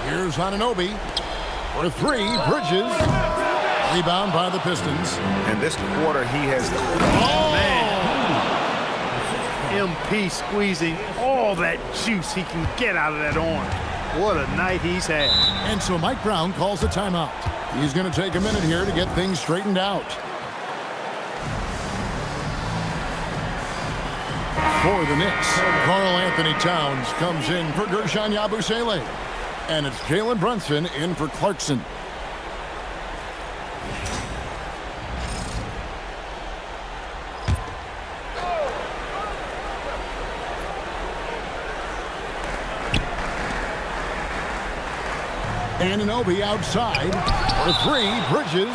Here's Anunoby for 3. Bridges. Rebound by the Pistons. And this quarter he has... Oh, man. MP squeezing all that juice he can get out of that arm. What a night he's had. And so Mike Brown calls a timeout. He's going to take a minute here to get things straightened out. For the Knicks, Karl Anthony Towns comes in for Gershon Yabusele. And it's Jalen Brunson in for Clarkson. Anunoby outside for 3. Bridges.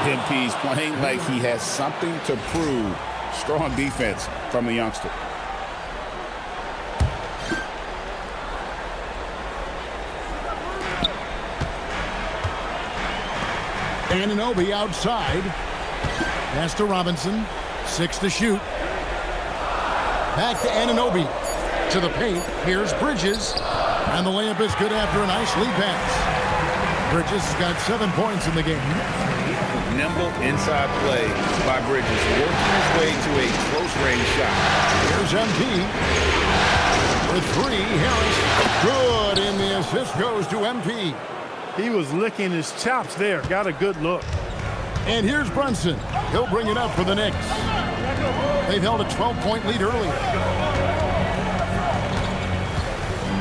MP's playing like he has something to prove. Strong defense from the youngster. Anunoby outside. Pass to Robinson. 6 to shoot. Back to Anunoby. To the paint. Here's Bridges. And the layup is good after a nice lead pass. Bridges has got 7 points in the game. Nimble inside play by Bridges, working his way to a close-range shot. Here's MP. For 3, Harris. Good, and the assist goes to MP. He was licking his chops there. Got a good look. And here's Brunson. He'll bring it up for the Knicks. They've held a 12-point lead earlier.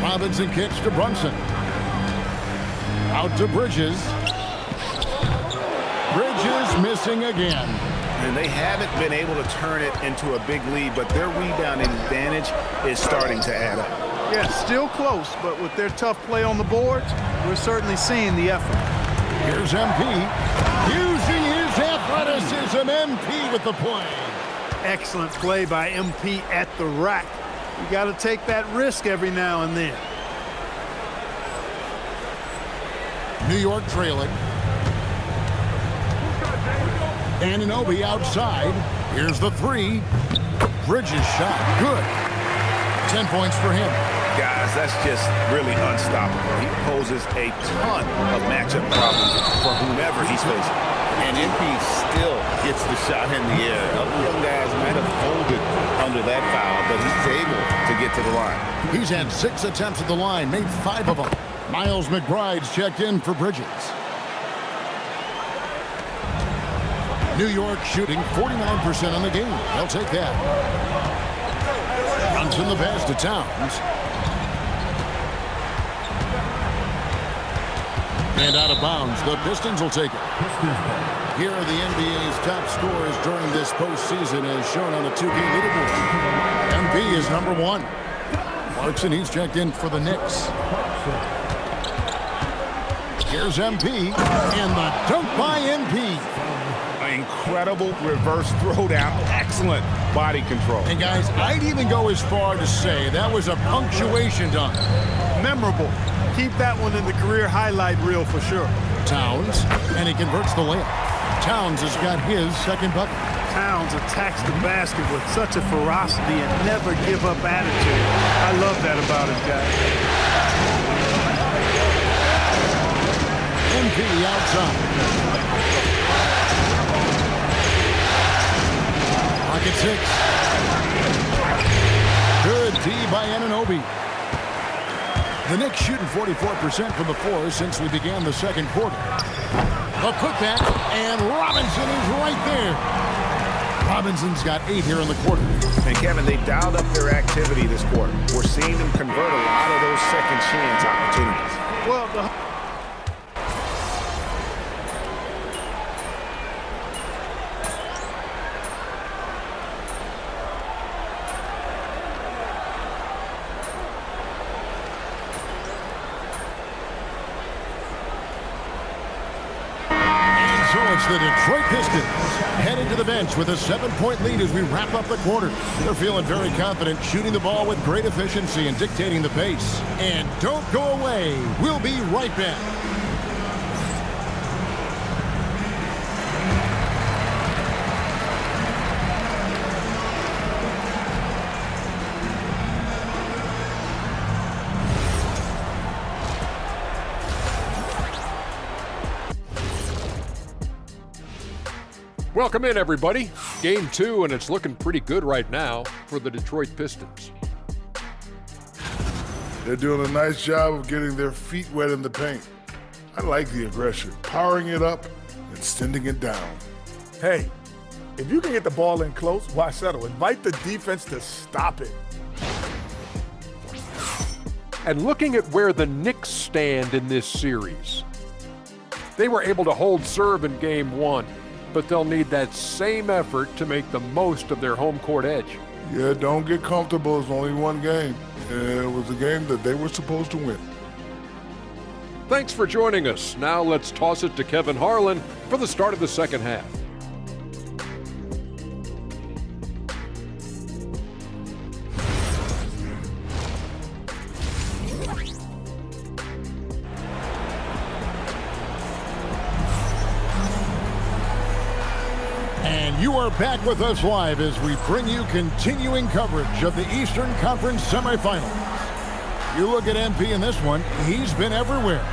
Robinson kicks to Brunson. Out to Bridges. Bridges missing again. And they haven't been able to turn it into a big lead, but their rebounding advantage is starting to add up. Yeah, still close, but with their tough play on the boards, we're certainly seeing the effort. Here's MP. Using his athleticism, MP with the play. Excellent play by MP at the rack. You got to take that risk every now and then. New York trailing. Anunoby outside. Here's the three. Bridges shot. Good. 10 points for him. Guys, that's just really unstoppable. He poses a ton of matchup problems for whomever he's facing. And MP still gets the shot in the air. Other young guys might have folded under that foul, but he's able to get to the line. He's had 6 attempts at the line, made 5 of them. Miles McBride's checked in for Bridges. New York shooting 49% on the game. They'll take that. Runs in the pass to Towns. And out of bounds. The Pistons will take it. Here are the NBA's top scorers during this postseason as shown on the 2K leaderboard. MP is number 1. Clarkson, he's checked in for the Knicks. Here's MP. And the dunk by MP. Incredible reverse throwdown. Excellent body control. And guys, I'd even go as far to say that was a punctuation dunk. Memorable. Keep that one in the career highlight reel for sure. Towns, and he converts the layup. Towns has got his second bucket. Towns attacks the basket with such a ferocity and never give up attitude. I love that about him, guys. MP outside. Pocket 6. Good D by Anunoby. The Knicks shooting 44% from the floor since we began the second quarter. The putback, and Robinson is right there. Robinson's got 8 here in the quarter. And Kevin, they dialed up their activity this quarter. We're seeing them convert a lot of those second chance opportunities. Well, The Detroit Pistons headed to the bench with a 7-point lead as we wrap up the quarter. They're feeling very confident, shooting the ball with great efficiency and dictating the pace. And don't go away. We'll be right back. Welcome in, everybody. Game 2, and it's looking pretty good right now for the Detroit Pistons. They're doing a nice job of getting their feet wet in the paint. I like the aggression, powering it up and sending it down. Hey, if you can get the ball in close, why settle? Invite the defense to stop it. And looking at where the Knicks stand in this series, they were able to hold serve in Game 1. But they'll need that same effort to make the most of their home court edge. Yeah, don't get comfortable. It's only one game. And it was a game that they were supposed to win. Thanks for joining us. Now let's toss it to Kevin Harlan for the start of the second half. You are back with us live as we bring you continuing coverage of the Eastern Conference semifinals. You look at MP in this one, he's been everywhere.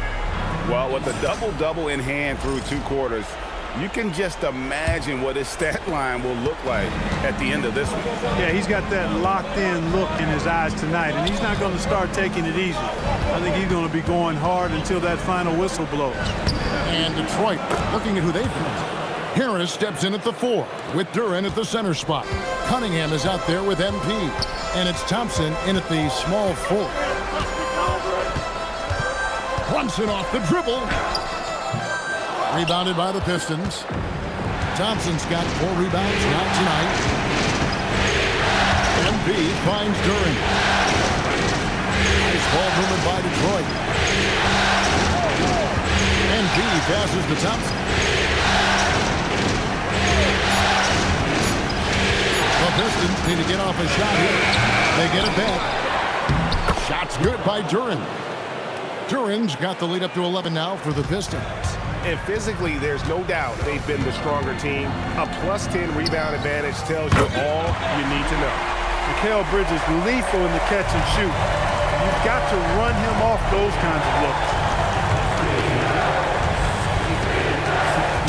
Well, with a double-double in hand through 2 quarters, you can just imagine what his stat line will look like at the end of this one. Yeah, he's got that locked-in look in his eyes tonight, and he's not going to start taking it easy. I think he's going to be going hard until that final whistle blows. And Detroit, looking at who they've got. Harris steps in at the 4 with Duren at the center spot. Cunningham is out there with MP. And it's Thompson in at the small 4. Brunson off the dribble. Rebounded by the Pistons. Thompson's got 4 rebounds, not tonight. MP finds Duren. Nice ball movement by Detroit. MP passes to Thompson. The Pistons need to get off a shot here. They get it back. Shot's good by Duren. Duren's got the lead up to 11 now for the Pistons. And physically, there's no doubt they've been the stronger team. A +10 rebound advantage tells you all you need to know. Mikal Bridges lethal in the catch and shoot. You've got to run him off those kinds of looks.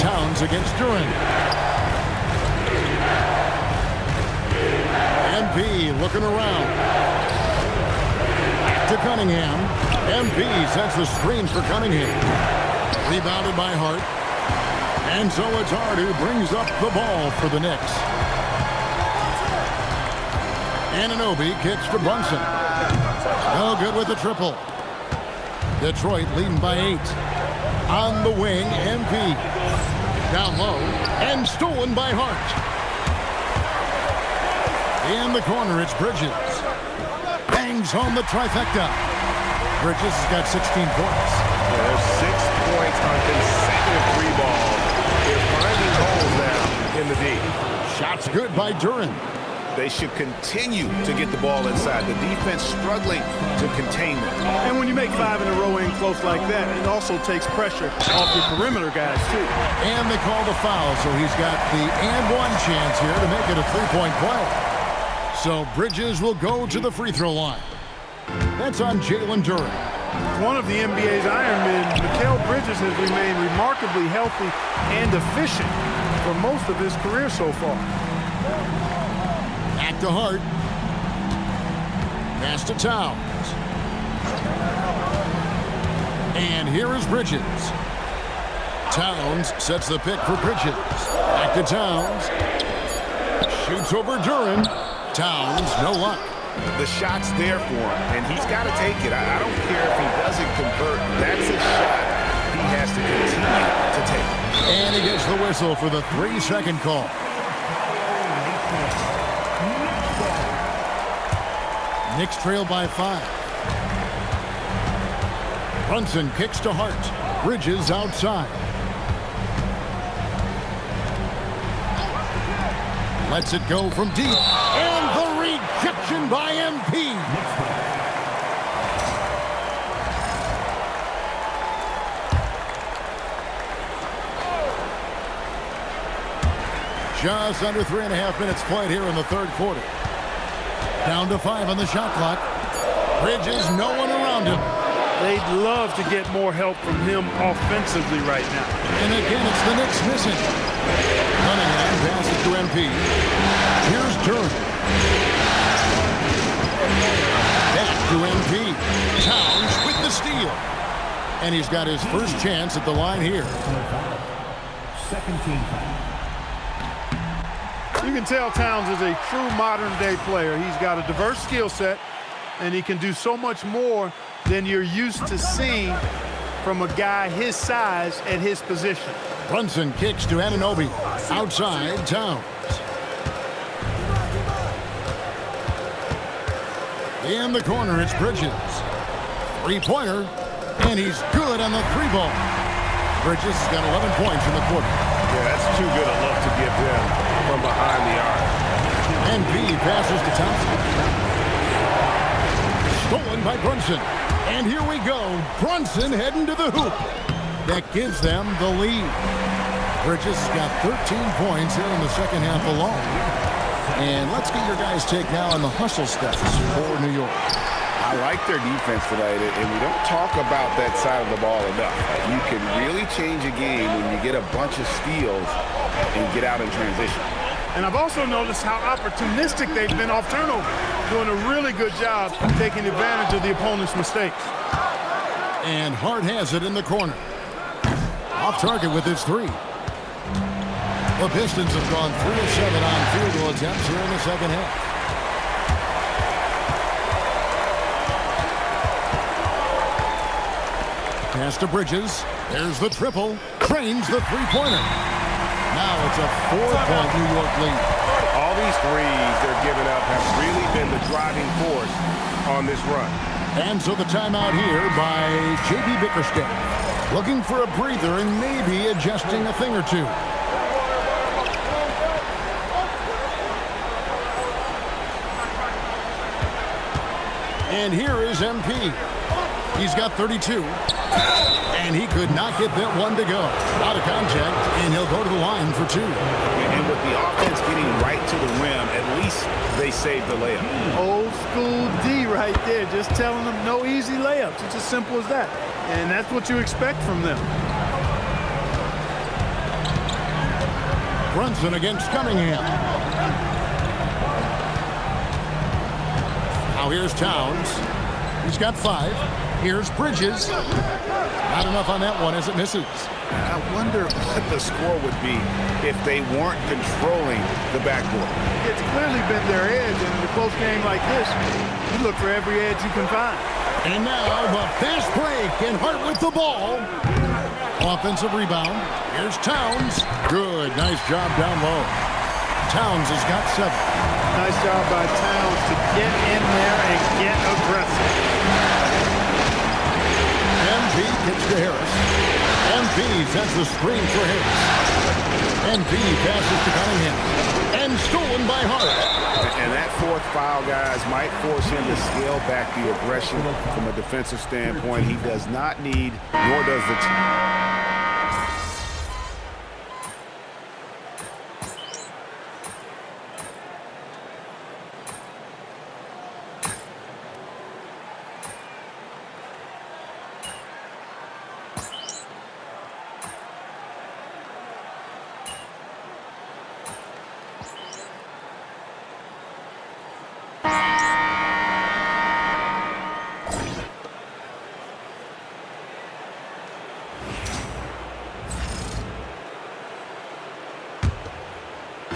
Towns against Duren. MP looking around. To Cunningham. MP sets the screen for Cunningham. Rebounded by Hart. And so it's Hart who brings up the ball for the Knicks. Anunoby kicks to Brunson. No good with the triple. Detroit leading by 8. On the wing, MP. Down low. And stolen by Hart. In the corner, it's Bridges. Bangs home the trifecta. Bridges has got 16 points. There's 6 points on consecutive 3 balls. They're finding holes now in the D. Shots good by Duren. They should continue to get the ball inside. The defense struggling to contain them. And when you make 5 in a row in close like that, it also takes pressure off your perimeter guys, too. And they call the foul, so he's got the and-one chance here to make it a 3-point play. So Bridges will go to the free throw line. That's on Jalen Duren. One of the NBA's Iron Men, Mikal Bridges has remained remarkably healthy and efficient for most of his career so far. Back to Hart. Pass to Towns. And here is Bridges. Towns sets the pick for Bridges. Back to Towns. Shoots over Duren. Towns, no luck. The shot's there for him, and he's got to take it. I don't care if he doesn't convert. That's a shot he has to continue to take. And he gets the whistle for the 3-second call. Knicks trail by 5. Brunson kicks to Hart. Bridges outside. Lets it go from deep. And the rejection by MP. Just under 3.5 minutes played here in the third quarter. Down to 5 on the shot clock. Bridges, no one around him. They'd love to get more help from him offensively right now. And again, it's the Knicks missing. Cunningham passes to MP. Here's Duren. Back to MP. Towns with the steal. And he's got his first chance at the line here. Second team foul. You can tell Towns is a true modern-day player. He's got a diverse skill set, and he can do so much more than you're used to seeing from a guy his size at his position. Brunson kicks to Anunoby. Outside, Towns. In the corner, it's Bridges. Three-pointer, and he's good on the 3-ball. Bridges has got 11 points in the quarter. Yeah, that's too good a look to give them from behind the arc. And B passes to Thompson. Stolen by Brunson. And here we go. Brunson heading to the hoop. That gives them the lead. Bridges has got 13 points here in the second half alone. And let's get your guys' take now on the hustle steps for New York. I like their defense tonight, and we don't talk about that side of the ball enough. You can really change a game when you get a bunch of steals and get out in transition. And I've also noticed how opportunistic they've been off turnover, doing a really good job taking advantage of the opponent's mistakes. And Hart has it in the corner. Off target with his 3. The Pistons have gone 3 of 7 on field goal attempts here in the second half. Pass to Bridges. There's the triple. Cranes the three-pointer. Now it's a 4-point New York lead. All these threes they're giving up have really been the driving force on this run. And so the timeout here by J.B. Bickerstaff. Looking for a breather and maybe adjusting a thing or two. And here is MP. He's got 32. And he could not get that one to go. Out of contact, and he'll go to the line for 2. And with the offense getting right to the rim, at least they saved the layup. Old school D right there, just telling them no easy layups. It's as simple as that. And that's what you expect from them. Brunson against Cunningham. Now here's Towns. He's got 5. Here's Bridges. Not enough on that one as it misses. I wonder what the score would be if they weren't controlling the backboard. It's clearly been their edge, and in a close game like this, you look for every edge you can find. And now the fast break, and Hart with the ball. Offensive rebound. Here's Towns. Good. Nice job down low. Towns has got 7. Nice job by Towns to get in there and get aggressive. MP gets to Harris. MP sends the screen for Harris. MP passes to Cunningham. And stolen by Hart. And that 4th foul, guys, might force him to scale back the aggression from a defensive standpoint. He does not need, nor does the team.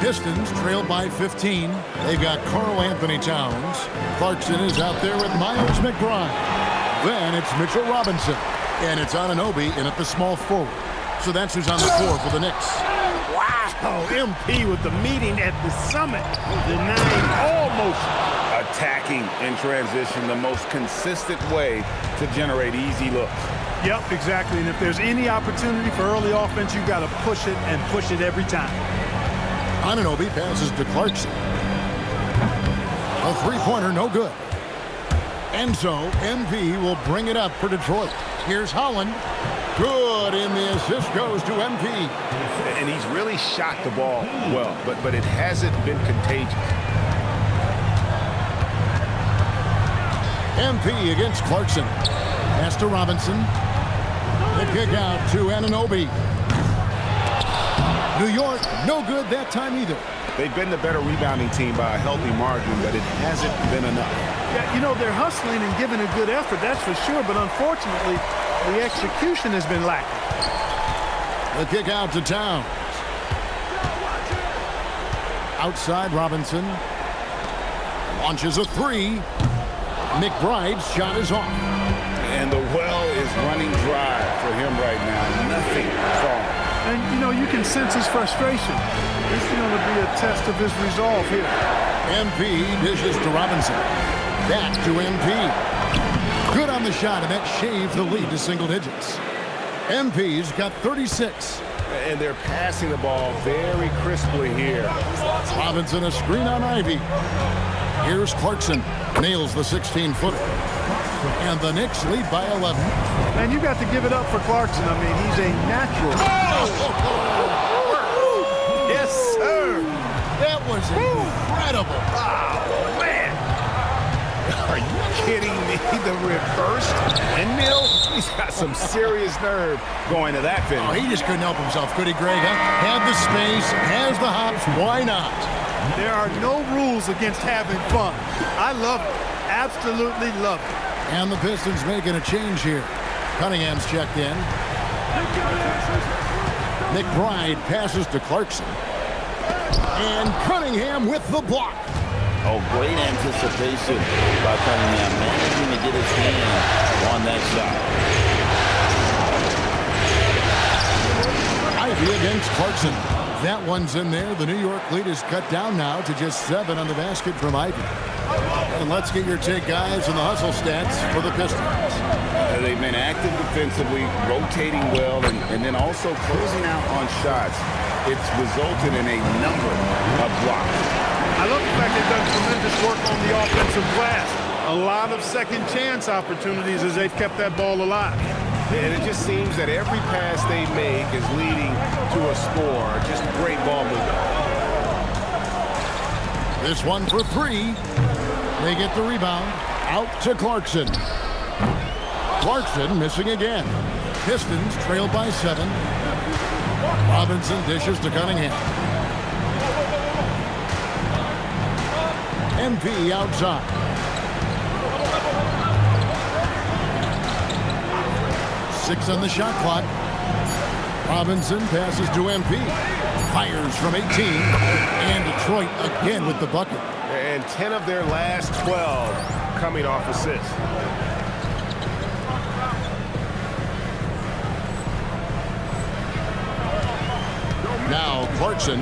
Pistons trail by 15. They've got Karl Anthony Towns. Clarkson is out there with Miles McBride. Then it's Mitchell Robinson. And it's Anunoby in at the small forward. So that's who's on the floor for the Knicks. Wow, MP with the meeting at the summit. Denying all motion. Attacking in transition, the most consistent way to generate easy looks. Yep, exactly. And if there's any opportunity for early offense, you've got to push it and push it every time. Anunoby passes to Clarkson. A three-pointer, no good. And so, MP will bring it up for Detroit. Here's Holland. Good, and the assist goes to MP. And he's really shot the ball well, but it hasn't been contagious. MP against Clarkson. Pass to Robinson. The kick out to Anunoby. New York, no good that time either. They've been the better rebounding team by a healthy margin, but it hasn't been enough. Yeah, you know, they're hustling and giving a good effort, that's for sure, but unfortunately, the execution has been lacking. The kick out to Towns. Outside Robinson. Launches a 3. McBride's shot is off. And the well is running dry for him right now. Nothing falling. And, you know, you can sense his frustration. This is going to be a test of his resolve here. MP dishes to Robinson. Back to MP. Good on the shot, and that shaves the lead to single digits. MP's got 36. And they're passing the ball very crisply here. Robinson a screen on Ivy. Here's Clarkson. Nails the 16-footer. And the Knicks lead by 11. And you got to give it up for Clarkson. I mean, he's a natural. Yes, sir. That was incredible. Oh, man. Are you kidding me? The reverse windmill? He's got some serious nerve going to that finish. Oh, he just couldn't help himself, could he, Greg? Huh? Had the space, has the hops. Why not? There are no rules against having fun. I love it. Absolutely love it. And the Pistons making a change here. Cunningham's checked in. McBride passes to Clarkson. And Cunningham with the block. Oh, great anticipation by Cunningham, managing to get his hand on that shot. Ivy against Clarkson. That one's in there. The New York lead is cut down now to just 7 on the basket from Ivy. And let's get your take, guys, on the hustle stats for the Pistons. They've been active defensively, rotating well, and then also closing out on shots. It's resulted in a number of blocks. I love the fact they've done tremendous work on the offensive glass. A lot of second chance opportunities as they've kept that ball alive. And it just seems that every pass they make is leading to a score. Just great ball movement. This one for 3. They get the rebound. Out to Clarkson. Clarkson missing again. Pistons trail by 7. Robinson dishes to Cunningham. MP outside. Six on the shot clock. Robinson passes to MP. Fires from 18. And Detroit again with the bucket. And 10 of their last 12 coming off assists. Now Clarkson.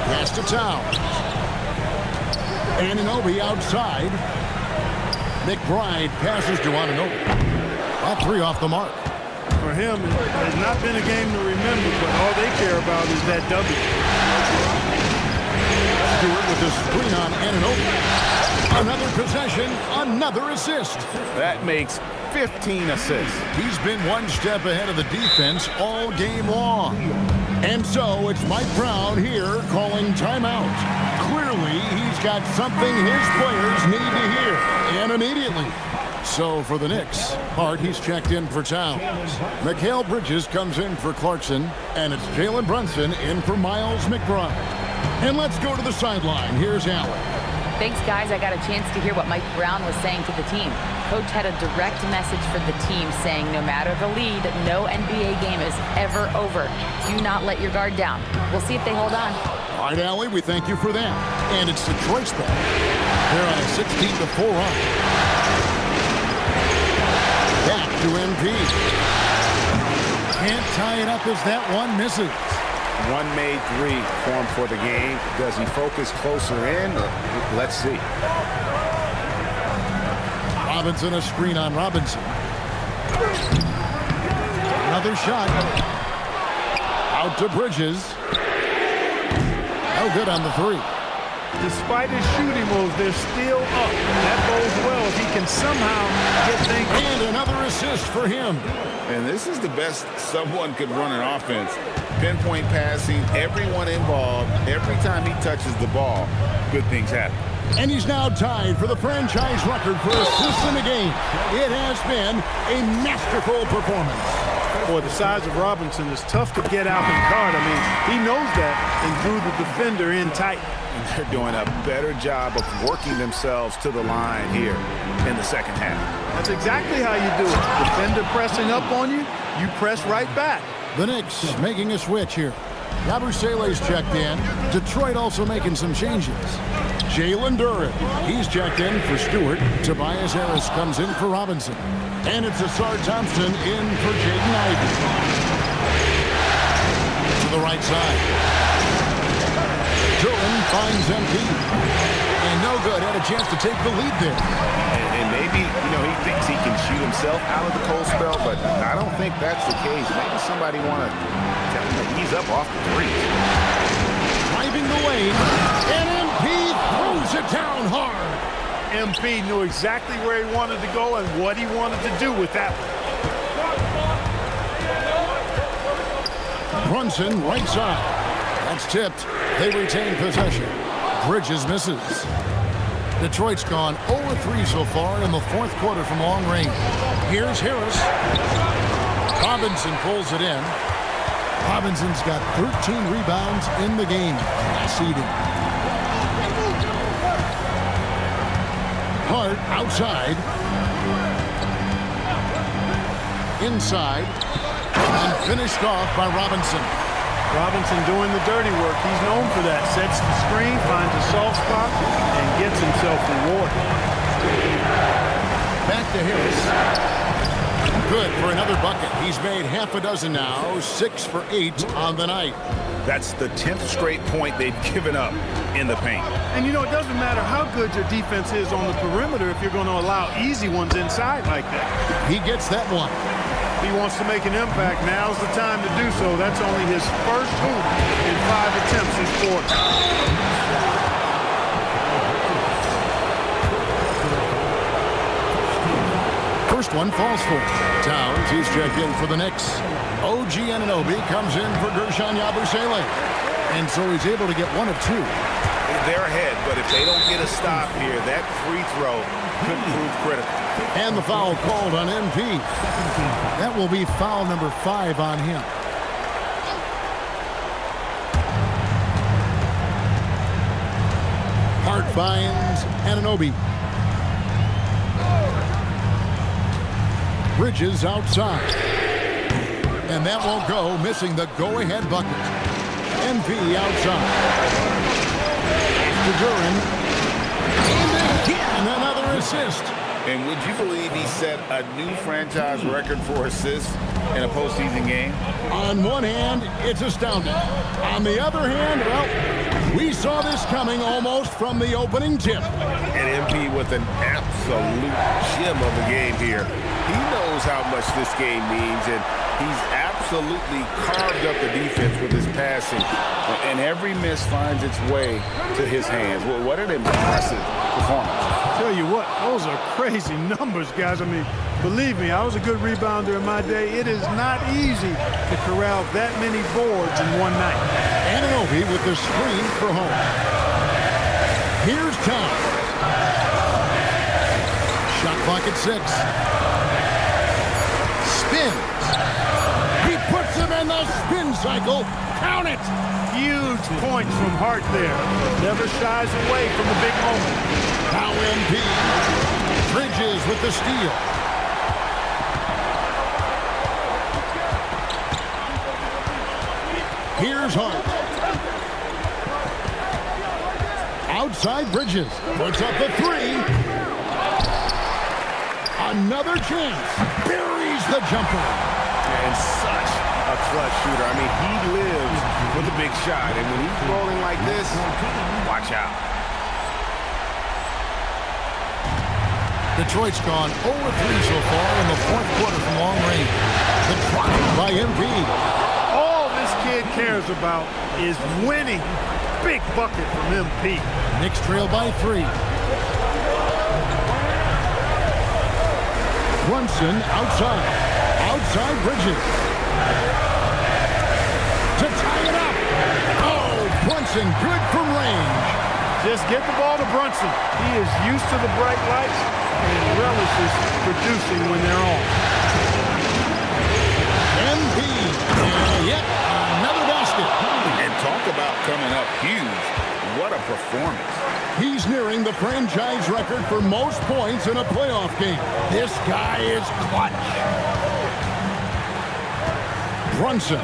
Pass to Towns. Anunoby outside. McBride passes to Anunoby. That 3 off the mark. For him, it has not been a game to remember, but all they care about is that W. Stewart with the screen on Anunoby. Another possession, another assist. That makes 15 assists. He's been one step ahead of the defense all game long. And so it's Mike Brown here calling timeout. Clearly, he's got something his players need to hear, and immediately. So for the Knicks, Hart, he's checked in for Towns. Mikal Bridges comes in for Clarkson, and it's Jalen Brunson in for Miles McBride. And let's go to the sideline. Here's Allen. Thanks, guys. I got a chance to hear what Mike Brown was saying to the team. Coach had a direct message for the team saying no matter the lead, no NBA game is ever over. Do not let your guard down. We'll see if they hold on. All right, Allie, we thank you for that. And it's Detroit's ball. They're on a 16-4 run. Back to MP. Can't tie it up as that one misses. One made 3 for him for the game. Does he focus closer in? Let's see. Robinson, a screen on Robinson. Another shot. Out to Bridges. No good on the 3. Despite his shooting moves, they're still up. That bodes well if he can somehow get things. And another assist for him. And this is the best someone could run an offense. Pinpoint passing, everyone involved. Every time he touches the ball, good things happen. And he's now tied for the franchise record for assists in the game. It has been a masterful performance. Boy, the size of Robinson is tough to get out and guard. I mean, he knows that and drew the defender in tight. And they're doing a better job of working themselves to the line here in the second half. That's exactly how you do it. Defender pressing up on you, you press right back. The Knicks making a switch here. Yabusele's checked in. Detroit also making some changes. Jalen Duren, he's checked in for Stewart. Tobias Harris comes in for Robinson. And it's Asar Thompson in for Jaden Ivey. To the right side. Duren finds MP. And no good, had a chance to take the lead there. And maybe, he thinks he can shoot himself out of the cold spell, but I don't think that's the case. Maybe somebody want to tell him to ease up off the 3. Driving the lane, and MP throws it down hard. MP knew exactly where he wanted to go and what he wanted to do with that one. Brunson, right side. That's tipped. They retain possession. Bridges misses. Detroit's gone 0-3 so far in the 4th quarter from long range. Here's Harris. Robinson pulls it in. Robinson's got 13 rebounds in the game. Seeding. Hart outside. Inside. And Finished off by Robinson. Robinson doing the dirty work. He's known for that. Sets the screen, finds a soft spot, and gets himself rewarded. Back to Harris. Good for another bucket. He's made half a dozen now, 6 for 8 on the night. That's the 10th straight point they've given up in the paint. And you know, it doesn't matter how good your defense is on the perimeter if you're going to allow easy ones inside like that. He gets that one. He wants to make an impact. Now's the time to do so. That's only his first hoop in 5 attempts this quarter. First one falls for Towns. He's checked in for the Knicks. OG Anunoby comes in for Gershon Yabusele. And so he's able to get 1 of 2. They're ahead, but if they don't get a stop here, that free throw could prove critical. And the foul called on MP. That will be foul number 5 on him. Hart finds Anunoby. Bridges outside. And that won't go, missing the go-ahead bucket. MP outside. To Duran. And again, another assist. And would you believe he set a new franchise record for assists in a postseason game? On one hand, it's astounding. On the other hand, well, we saw this coming almost from the opening tip. And MP with an absolute gem of a game here. He knows how much this game means, and he's absolutely carved up the defense with his passing. And every miss finds its way to his hands. Well, what an impressive performance. Tell you what, those are crazy numbers, guys. I mean, believe me, I was a good rebounder in my day. It is not easy to corral that many boards in one night. Anunoby with the screen for home. Here's Towns. Shot clock at 6. Spins. He puts him in the spin cycle. Count it. Huge points from Hart there. Never shies away from the big moment. Now MP. Bridges with the steal. Here's Hart. Outside Bridges. Puts up the 3. Another chance. Buries the jumper. And such a clutch shooter. I mean, he lives with a big shot. And when he's rolling like this, watch out. Detroit's gone 0-3 so far in the 4th quarter from long range. The drive by MP. All this kid cares about is winning. Big bucket from MP. Knicks trail by 3. Brunson outside. Outside Bridges. To tie it up. Oh, Brunson good from range. Just get the ball to Brunson. He is used to the bright lights and relishes producing when they're on. MP. And yet another basket. And talk about coming up huge. What a performance. He's nearing the franchise record for most points in a playoff game. This guy is clutch. Brunson.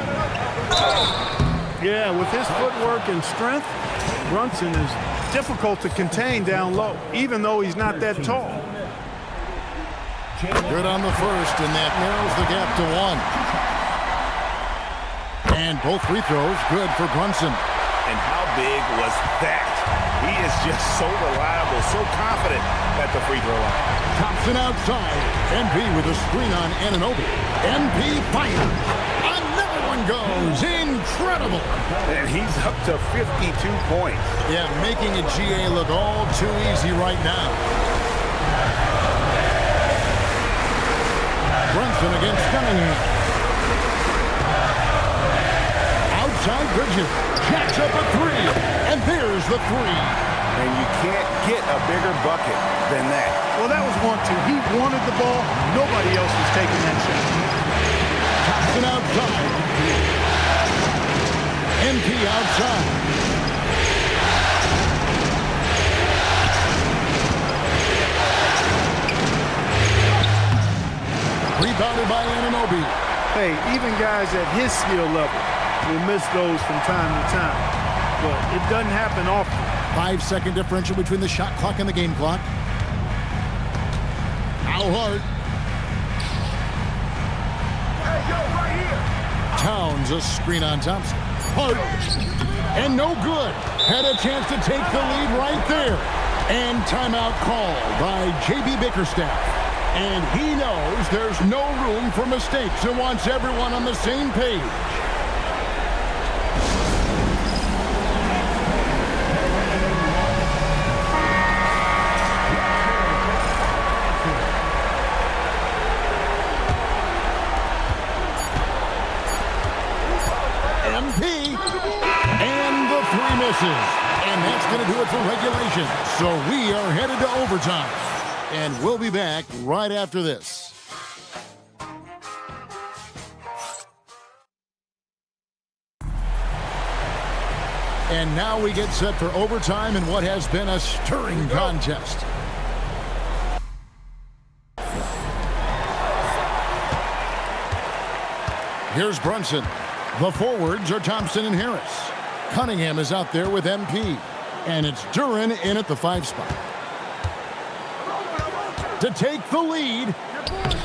Yeah, with his footwork and strength, Brunson is difficult to contain down low, even though he's not that tall. Good on the first, and that narrows the gap to 1. And both free throws good for Brunson. And how big was that? He is just so reliable, so confident at the free throw line. Thompson outside. MP with a screen on Anunoby. MP fires. Another one goes. Incredible. And he's up to 52 points. Yeah, making a GA look all too easy right now. Brunson against Cunningham. Outside Bridges. Jacks up a 3. And there's the 3. And you can't get a bigger bucket than that. Well, that was 1-2. He wanted the ball. Nobody else was taking that shot. Thompson outside. MP outside. Rebounded by Anunoby. Hey, even guys at his skill level will miss those from time to time. But it doesn't happen often. 5-second differential between the shot clock and the game clock. Now Hart. Towns, a screen on Thompson. Hart. And no good. Had a chance to take the lead right there. And timeout called by J.B. Bickerstaff. And he knows there's no room for mistakes and wants everyone on the same page. And that's going to do it for regulation. So we are headed to overtime. And we'll be back right after this. And now we get set for overtime in what has been a stirring contest. Here's Brunson. The forwards are Thompson and Harris. Cunningham is out there with MP. And it's Duran in at the 5 spot. To take the lead.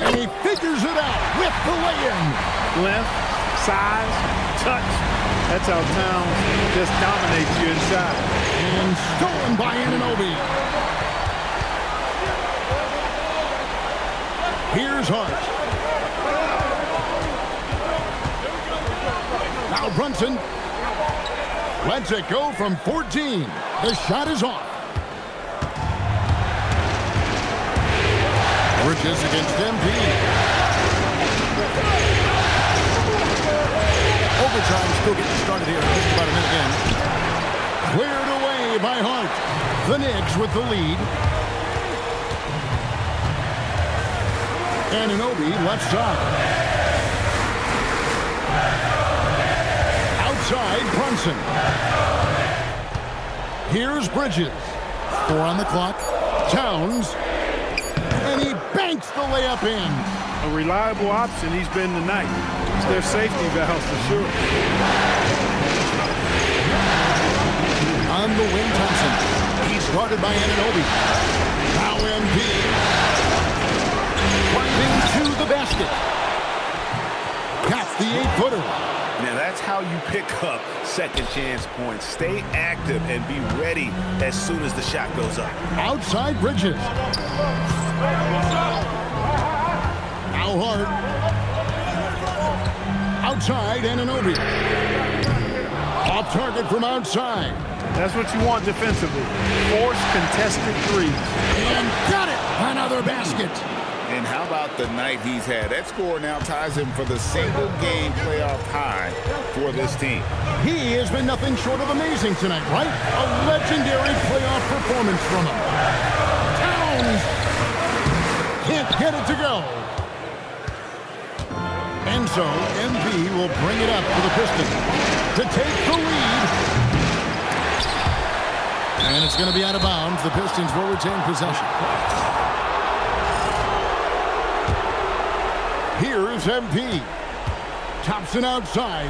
And he figures it out with the lay-in. Length, size, touch. That's how Towns just dominates you inside. And stolen by Anunoby. Here's Hart. Now Brunson. Lets it go from 14. The shot is off. Bridges against MP. Overtime still getting started here in just about a minute in. Cleared away by Hart. The Knicks with the lead. Anunoby left side. Outside Brunson. Here's Bridges. 4 on the clock. Towns. And he banks the layup in. A reliable option he's been tonight. It's their safety valve for sure. On the wing, Thompson. He's guarded by Anunoby. Now MP. Driving to the basket. Got the 8-footer. Now that's how you pick up second chance points. Stay active and be ready as soon as the shot goes up. Outside Bridges. Now Hart. Outside Anunoby. Off target from outside. That's what you want defensively. Force contested threes. And got it. Another basket. And how about the night he's had? That score now ties him for the single-game playoff high for this team. He has been nothing short of amazing tonight, right? A legendary playoff performance from him. Towns can't get it to go. And so MP will bring it up for the Pistons to take the lead. And it's going to be out of bounds. The Pistons will retain possession. Here's MP. Thompson outside.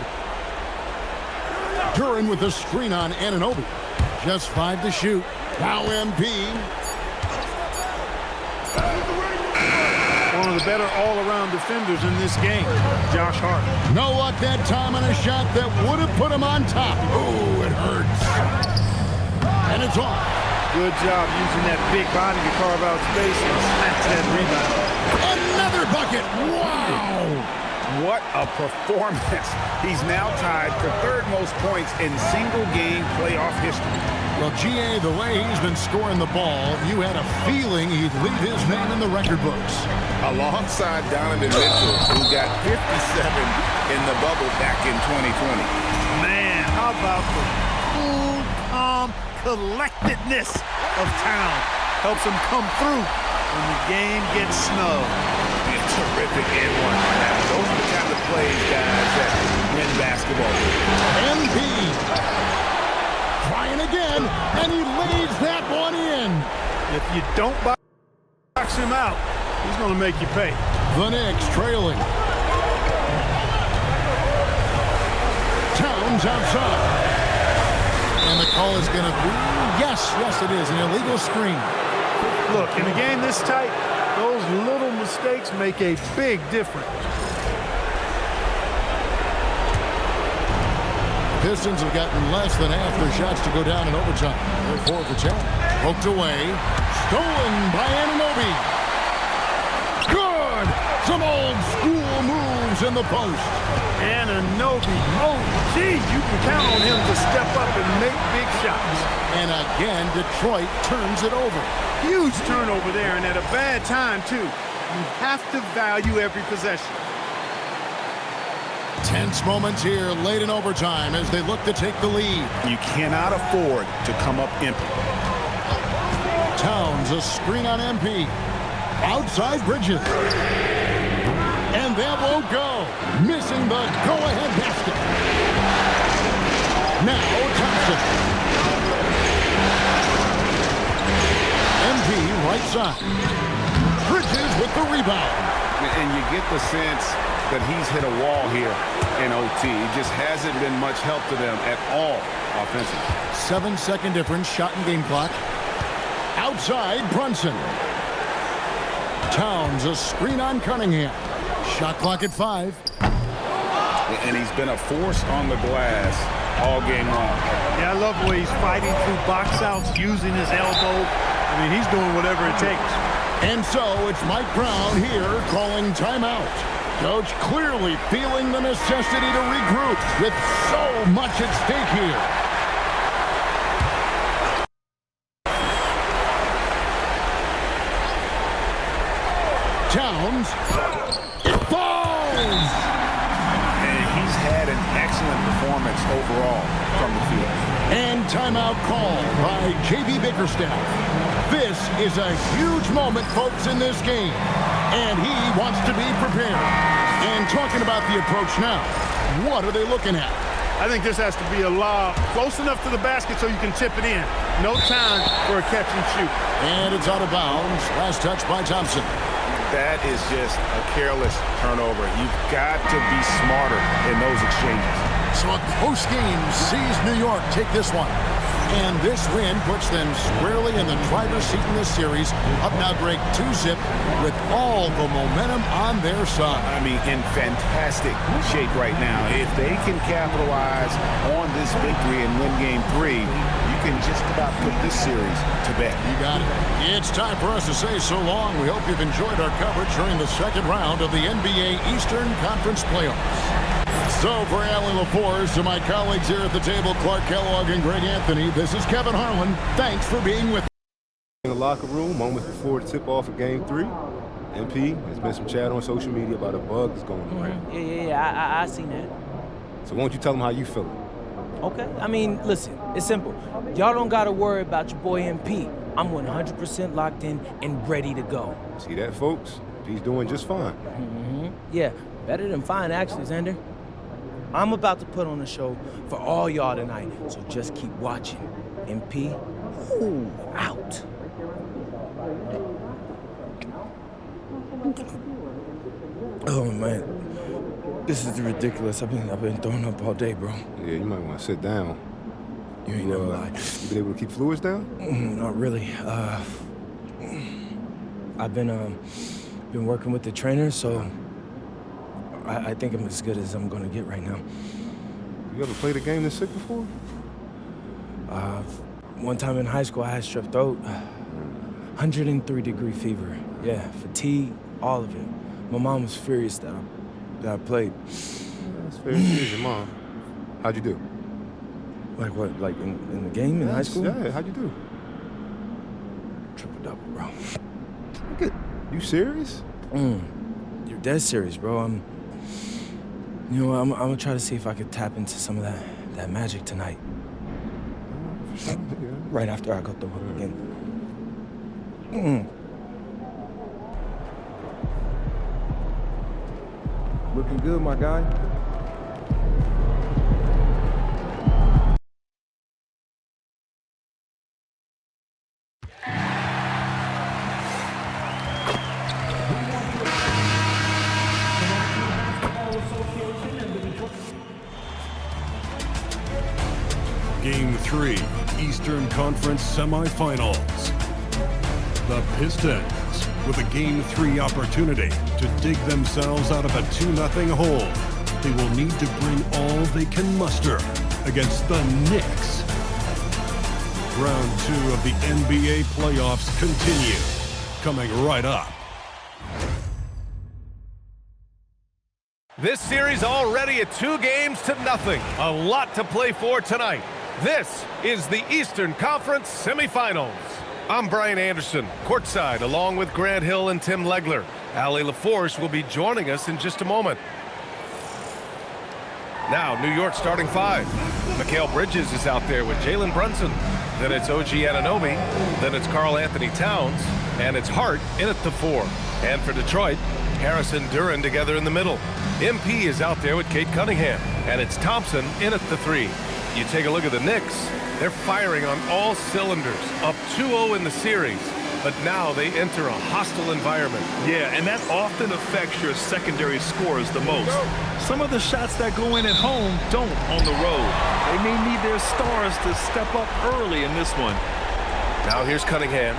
Duran with the screen on Anunoby. Just 5 to shoot. Now MP. One of the better all-around defenders in this game, Josh Hart. No luck that time on a shot that would have put him on top. Oh, it hurts. And it's off. Good job using that big body to carve out space and snatch that rebound. Another bucket. Wow. What a performance. He's now tied for 3rd most points in single-game playoff history. Well, GA, the way he's been scoring the ball, you had a feeling he'd leave his name in the record books. Alongside Donovan Mitchell, who got 57 in the bubble back in 2020. Man, how about the cool, calm collectedness of Town. Helps him come through when the game gets snug. Terrific and one. Those are the kind of plays, guys, that win basketball. MP trying again, and he lays that one in. If you don't box him out, he's going to make you pay. The Knicks trailing. Towns outside. And the call is going to be, yes, it is, an illegal screen. Look, in a game this tight, those little mistakes make a big difference. Pistons have gotten less than half their shots to go down in overtime. They're 4 for 10. Poked away. Stolen by Anunoby. Good! Some old school moves in the post. Anunoby, oh, gee, you can count on him to step up and make big shots. And again, Detroit turns it over. Huge turnover there, and at a bad time, too. You have to value every possession. Tense moments here late in overtime as they look to take the lead. You cannot afford to come up empty. Towns, a screen on MP. Outside Bridges. And that won't go. Missing the go-ahead basket. Now Thompson. MP right side. Bridges with the rebound. And you get the sense that he's hit a wall here in OT. It just hasn't been much help to them at all offensively. 7-second difference, shot and game clock. Outside Brunson. Towns, a screen on Cunningham. Shot clock at 5. And he's been a force on the glass all game long. Yeah, I love the way he's fighting through box outs, using his elbow. I mean, he's doing whatever it takes. And so it's Mike Brown here calling timeout. Coach clearly feeling the necessity to regroup with so much at stake here. Towns. It falls! And he's had an excellent performance overall from the field. And timeout called by J.B. Bickerstaff. This is a huge moment, folks, in this game. And he wants to be prepared. And talking about the approach now, what are they looking at? I think this has to be a lob close enough to the basket so you can tip it in. No time for a catch and shoot. And it's out of bounds. Last touch by Thompson. That is just a careless turnover. You've got to be smarter in those exchanges. So a close game sees New York take this one. And this win puts them squarely in the driver's seat in this series. Up now, Greg, 2-zip with all the momentum on their side. I mean, in fantastic shape right now. If they can capitalize on this victory and win Game 3, you can just about put this series to bed. You got it. It's time for us to say so long. We hope you've enjoyed our coverage during the second round of the NBA Eastern Conference Playoffs. So for Alan LaForce and my colleagues here at the table, Clark Kellogg and Greg Anthony, this is Kevin Harlan. Thanks for being with us. In the locker room, moments before the tip-off of Game 3, MP, there's been some chat on social media about a bug that's going around. Yeah, I seen that. So why don't you tell them how you feel? Okay, I mean, listen, it's simple. Y'all don't got to worry about your boy MP. I'm 100% locked in and ready to go. See that, folks? He's doing just fine. Yeah, better than fine, actually, Xander. I'm about to put on a show for all y'all tonight, so just keep watching. MP, ooh, out. Oh, man. This is ridiculous. I've been throwing up all day, bro. Yeah, you might want to sit down. You ain't never lied. You been able to keep fluids down? Not really. I've been working with the trainer, so I think I'm as good as I'm going to get right now. You ever played a game this sick before? One time in high school, I had strep throat. 103-degree fever. Yeah, fatigue, all of it. My mom was furious that I played. That's fair. Here's your mom. How'd you do? Like what? Like in the game in high school? Yeah, how'd you do? Triple-double, bro. Look at you. Serious? You're dead serious, bro. You know, I'm gonna try to see if I could tap into some of that magic tonight. Right after I go through it again. Looking good, my guy. Game 3, Eastern Conference Semifinals. The Pistons, with a Game 3 opportunity to dig themselves out of a 2-0 hole. They will need to bring all they can muster against the Knicks. Round 2 of the NBA playoffs continue, coming right up. This series already at 2-0. A lot to play for tonight. This is the Eastern Conference Semifinals. I'm Brian Anderson, courtside, along with Grant Hill and Tim Legler. Allie LaForce will be joining us in just a moment. Now, New York starting 5. Mikal Bridges is out there with Jalen Brunson. Then it's OG Anunoby. Then it's Karl Anthony Towns. And it's Hart in at the 4. And for Detroit, Harris and Duren together in the middle. MP is out there with Kate Cunningham. And it's Thompson in at the 3. You take a look at the Knicks. They're firing on all cylinders. Up 2-0 in the series. But now they enter a hostile environment. Yeah, and that often affects your secondary scores the most. Some of the shots that go in at home don't on the road. They may need their stars to step up early in this one. Now here's Cunningham.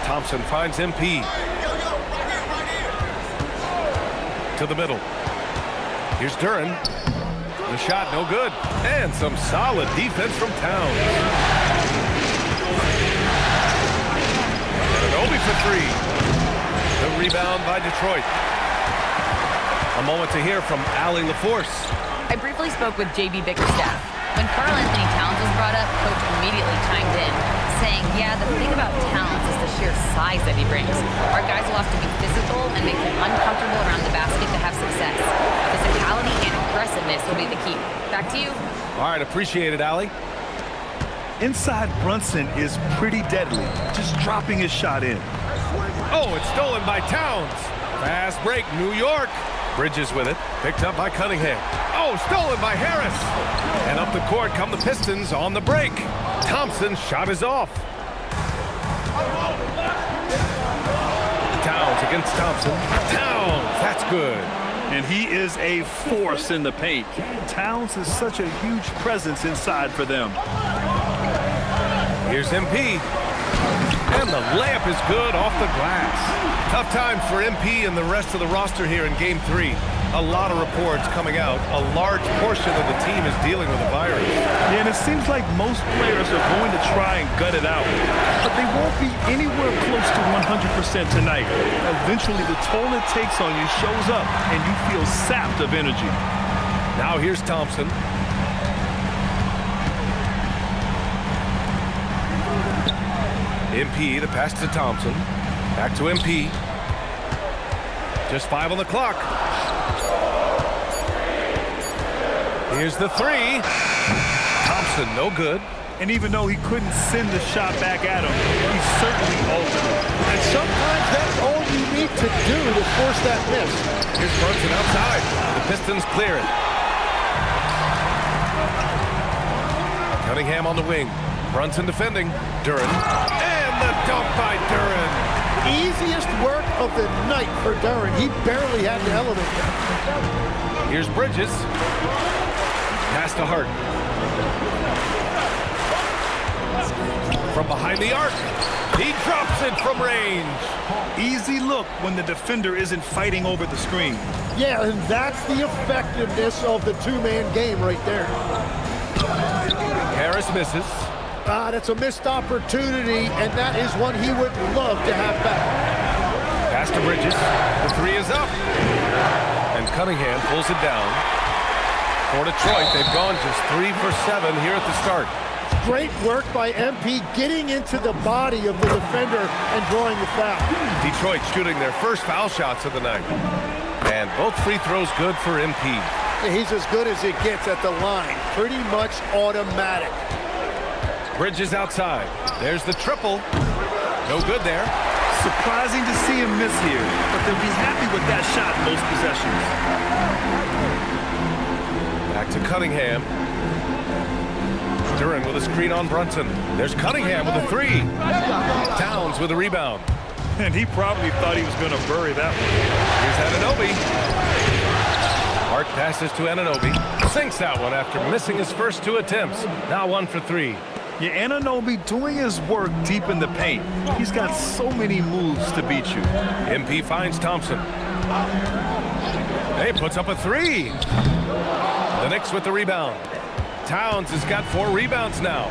Thompson finds MP. To the middle. Here's Duren. The shot no good. And some solid defense from Towns. Anunoby for 3. The rebound by Detroit. A moment to hear from Allie LaForce. I briefly spoke with J.B. Bickerstaff. When Karl Anthony Towns was brought up, Coach immediately chimed in, saying, yeah, the thing about Towns is the sheer size that he brings. Our guys will have to be physical and make him uncomfortable around the basket to have success. Physicality and aggressiveness will be the key. Back to you. All right, appreciate it, Allie. Inside Brunson is pretty deadly, just dropping his shot in. Oh, it's stolen by Towns. Fast break, New York. Bridges with it, picked up by Cunningham. Oh, stolen by Harris. And up the court come the Pistons on the break. Thompson's shot is off. Towns against Thompson. Towns, that's good. And he is a force in the paint. Towns is such a huge presence inside for them. Here's MP. And the layup is good off the glass. Tough times for MP and the rest of the roster here in Game 3. A lot of reports coming out. A large portion of the team is dealing with a virus. Yeah, and it seems like most players are going to try and gut it out. But they won't be anywhere close to 100% tonight. Eventually, the toll it takes on you shows up, and you feel sapped of energy. Now here's Thompson. MP, the pass to Thompson. Back to MP. Just 5 on the clock. Here's the 3. Thompson, no good. And even though he couldn't send the shot back at him, he certainly altered it. And sometimes that's all you need to do to force that miss. Here's Brunson outside. The Pistons clear it. Cunningham on the wing. Brunson defending. Duren. And the dunk by Duren. Easiest work of the night for Duren. He barely had to elevate that. Here's Bridges. Pass to Hart. From behind the arc. He drops it from range. Easy look when the defender isn't fighting over the screen. Yeah, and that's the effectiveness of the two-man game right there. Harris misses. That's a missed opportunity, and that is one he would love to have back. Pass to Bridges. The 3 is up. And Cunningham pulls it down. For Detroit, they've gone just 3 for 7 here at the start. Great work by MP getting into the body of the defender and drawing the foul. Detroit shooting their first foul shots of the night. And both free throws good for MP. He's as good as it gets at the line. Pretty much automatic. Bridges outside. There's the triple. No good there. Surprising to see him miss here, but they'll be happy with that shot most possessions. Back to Cunningham. Duren with a screen on Brunson. There's Cunningham with a 3. Towns with a rebound. And he probably thought he was going to bury that one. Here's Anunoby. Hart passes to Anunoby. Sinks that one after missing his first 2 attempts. Now 1 for 3. Yeah, Anunoby doing his work deep in the paint. He's got so many moves to beat you. MP finds Thompson. He puts up a 3. The Knicks with the rebound. Towns has got 4 rebounds now.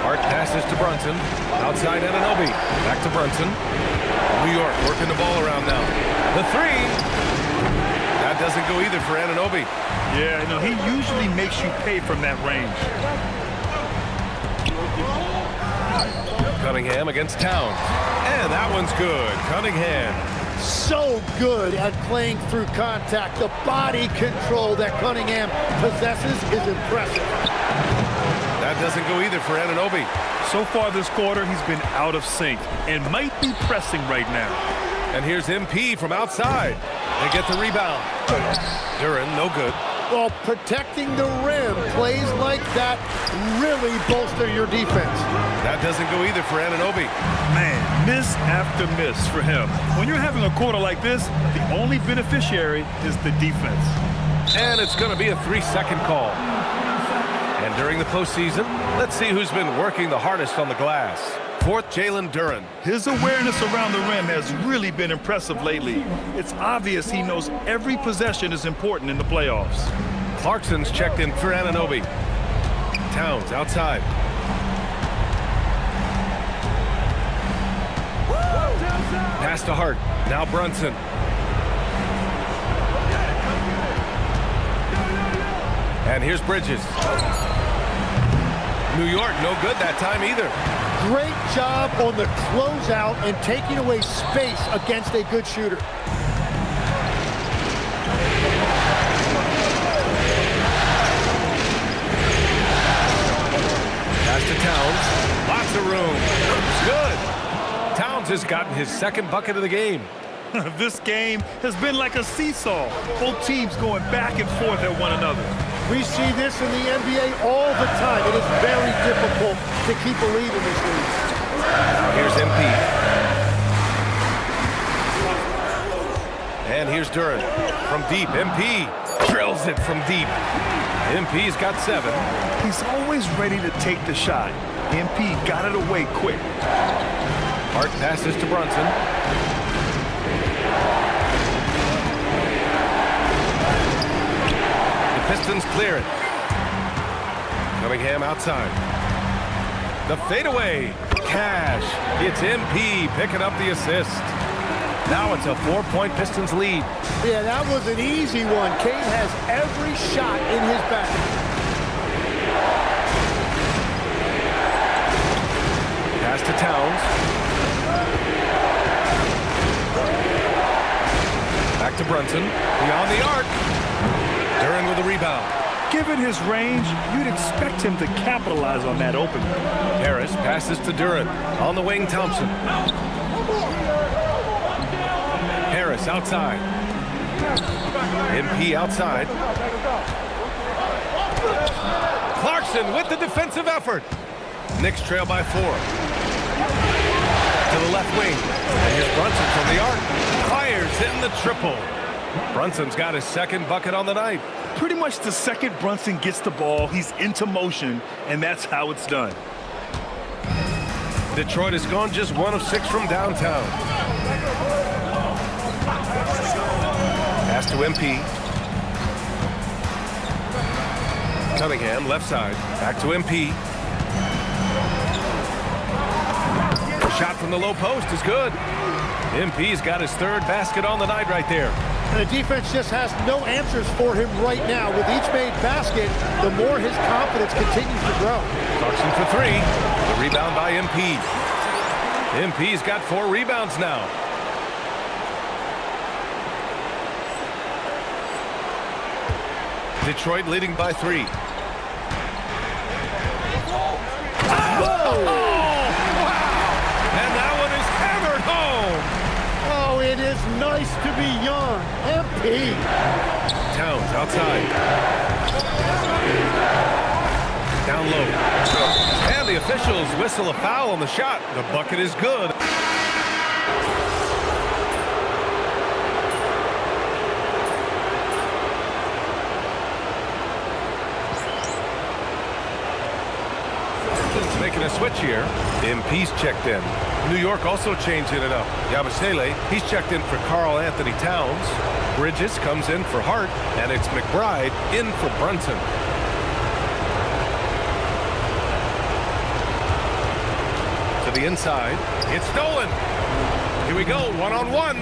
Hart passes to Brunson. Outside Anunoby. Back to Brunson. New York working the ball around now. The 3. That doesn't go either for Anunoby. Yeah, no, he usually makes you pay from that range. Cunningham against Towns. And that one's good. Cunningham. So good at playing through contact. The body control that Cunningham possesses is impressive. That doesn't go either for Anunoby. So far this quarter, he's been out of sync and might be pressing right now. And here's MP from outside. They get the rebound. Duren, no good. Well, protecting the rim, plays like that really bolster your defense. That doesn't go either for Anunoby. Man, miss after miss for him. When you're having a quarter like this, the only beneficiary is the defense. And it's going to be a 3-second call. And during the postseason, let's see who's been working the hardest on the glass. 4th, Jalen Duren. His awareness around the rim has really been impressive lately. It's obvious he knows every possession is important in the playoffs. Clarkson's checked in for Anunoby. Towns outside. Pass to Hart. Now Brunson. And here's Bridges. New York, no good that time either. Great job on the closeout and taking away space against a good shooter. Pass to Towns. Lots of room. It's good. Towns has gotten his 2nd bucket of the game. This game has been like a seesaw. Both teams going back and forth at one another. We see this in the NBA all the time. It is very difficult to keep a lead in this league. Now here's MP. And here's Duren from deep. MP drills it from deep. MP's got 7. He's always ready to take the shot. MP got it away quick. Hart passes to Brunson. Pistons clear it. Cunningham outside. The fadeaway. Cash. It's MP picking up the assist. Now it's a 4-point Pistons lead. Yeah, that was an easy one. Cade has every shot in his bag. Pass to Towns. Back to Brunson. Beyond the arc. Duren with a rebound. Given his range, you'd expect him to capitalize on that opening. Harris passes to Duren. On the wing, Thompson. Harris outside. MP outside. Clarkson with the defensive effort. Knicks trail by 4. To the left wing. And here's Brunson from the arc. Fires, hitting the triple. Brunson's got his 2nd bucket on the night. Pretty much the second Brunson gets the ball, he's into motion, and that's how it's done. Detroit has gone just 1 of 6 from downtown. Pass to MP. Cunningham, left side. Back to MP. The shot from the low post is good. MP's got his 3rd basket on the night right there. And the defense just has no answers for him right now. With each made basket, the more his confidence continues to grow. Clarkson for 3. The rebound by MP. MP's got 4 rebounds now. Detroit leading by 3. Whoa! And that one is hammered home. Oh, it is nice to be young. MP. Towns outside. Down low. And the officials whistle a foul on the shot. The bucket is good. making a switch here. MP's checked in. New York also changing it up. Yabusele, he's checked in for Karl Anthony Towns. Bridges comes in for Hart, and it's McBride in for Brunson. To the inside, it's stolen. Here we go, one-on-one.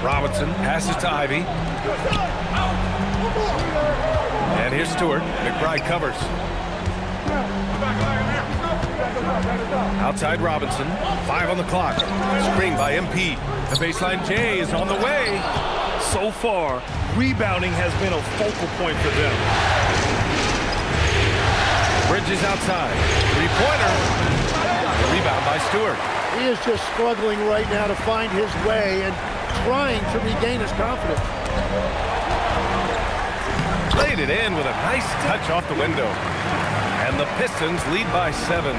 Robinson passes to Ivy. And here's Stewart. McBride covers. Outside Robinson. 5 on the clock. Screen by MP. The baseline J is on the way. So far, rebounding has been a focal point for them. Bridges outside. Three-pointer. Rebound by Stewart. He is just struggling right now to find his way and trying to regain his confidence. Laid it in with a nice touch off the window. And the Pistons lead by 7.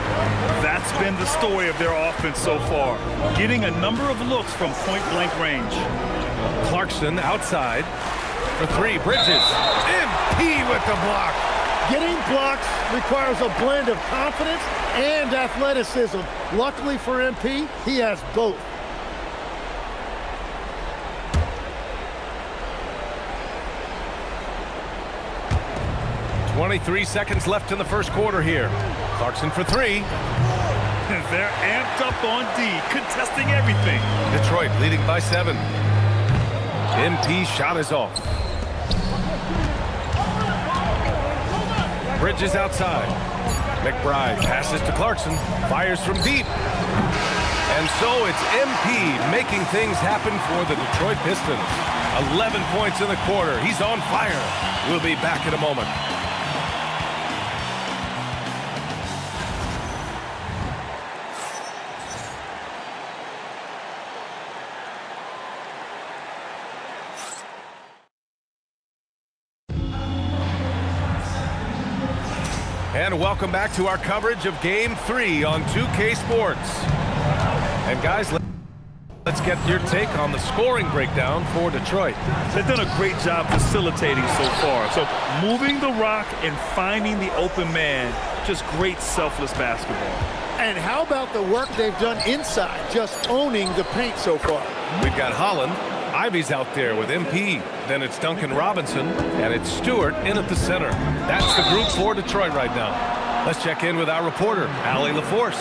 That's been the story of their offense so far, getting a number of looks from point-blank range. Clarkson outside for 3. Bridges. MP with the block. Getting blocks requires a blend of confidence and athleticism. Luckily for MP, he has both. .23 seconds left in the first quarter here. Clarkson for 3. They're amped up on D, contesting everything. Detroit leading by 7. MP shot is off. Bridges outside. McBride passes to Clarkson. Fires from deep. And so it's MP making things happen for the Detroit Pistons. 11 points in the quarter. He's on fire. We'll be back in a moment. And welcome back to our coverage of Game 3 on 2K Sports. And guys, let's get your take on the scoring breakdown for Detroit. They've done a great job facilitating so far. So moving the rock and finding the open man, just great selfless basketball. And how about the work they've done inside, just owning the paint so far? We've got Holland. Ivy's out there with MP. Then it's Duncan Robinson, and it's Stewart in at the center. That's the group for Detroit right now. Let's check in with our reporter, Allie LaForce.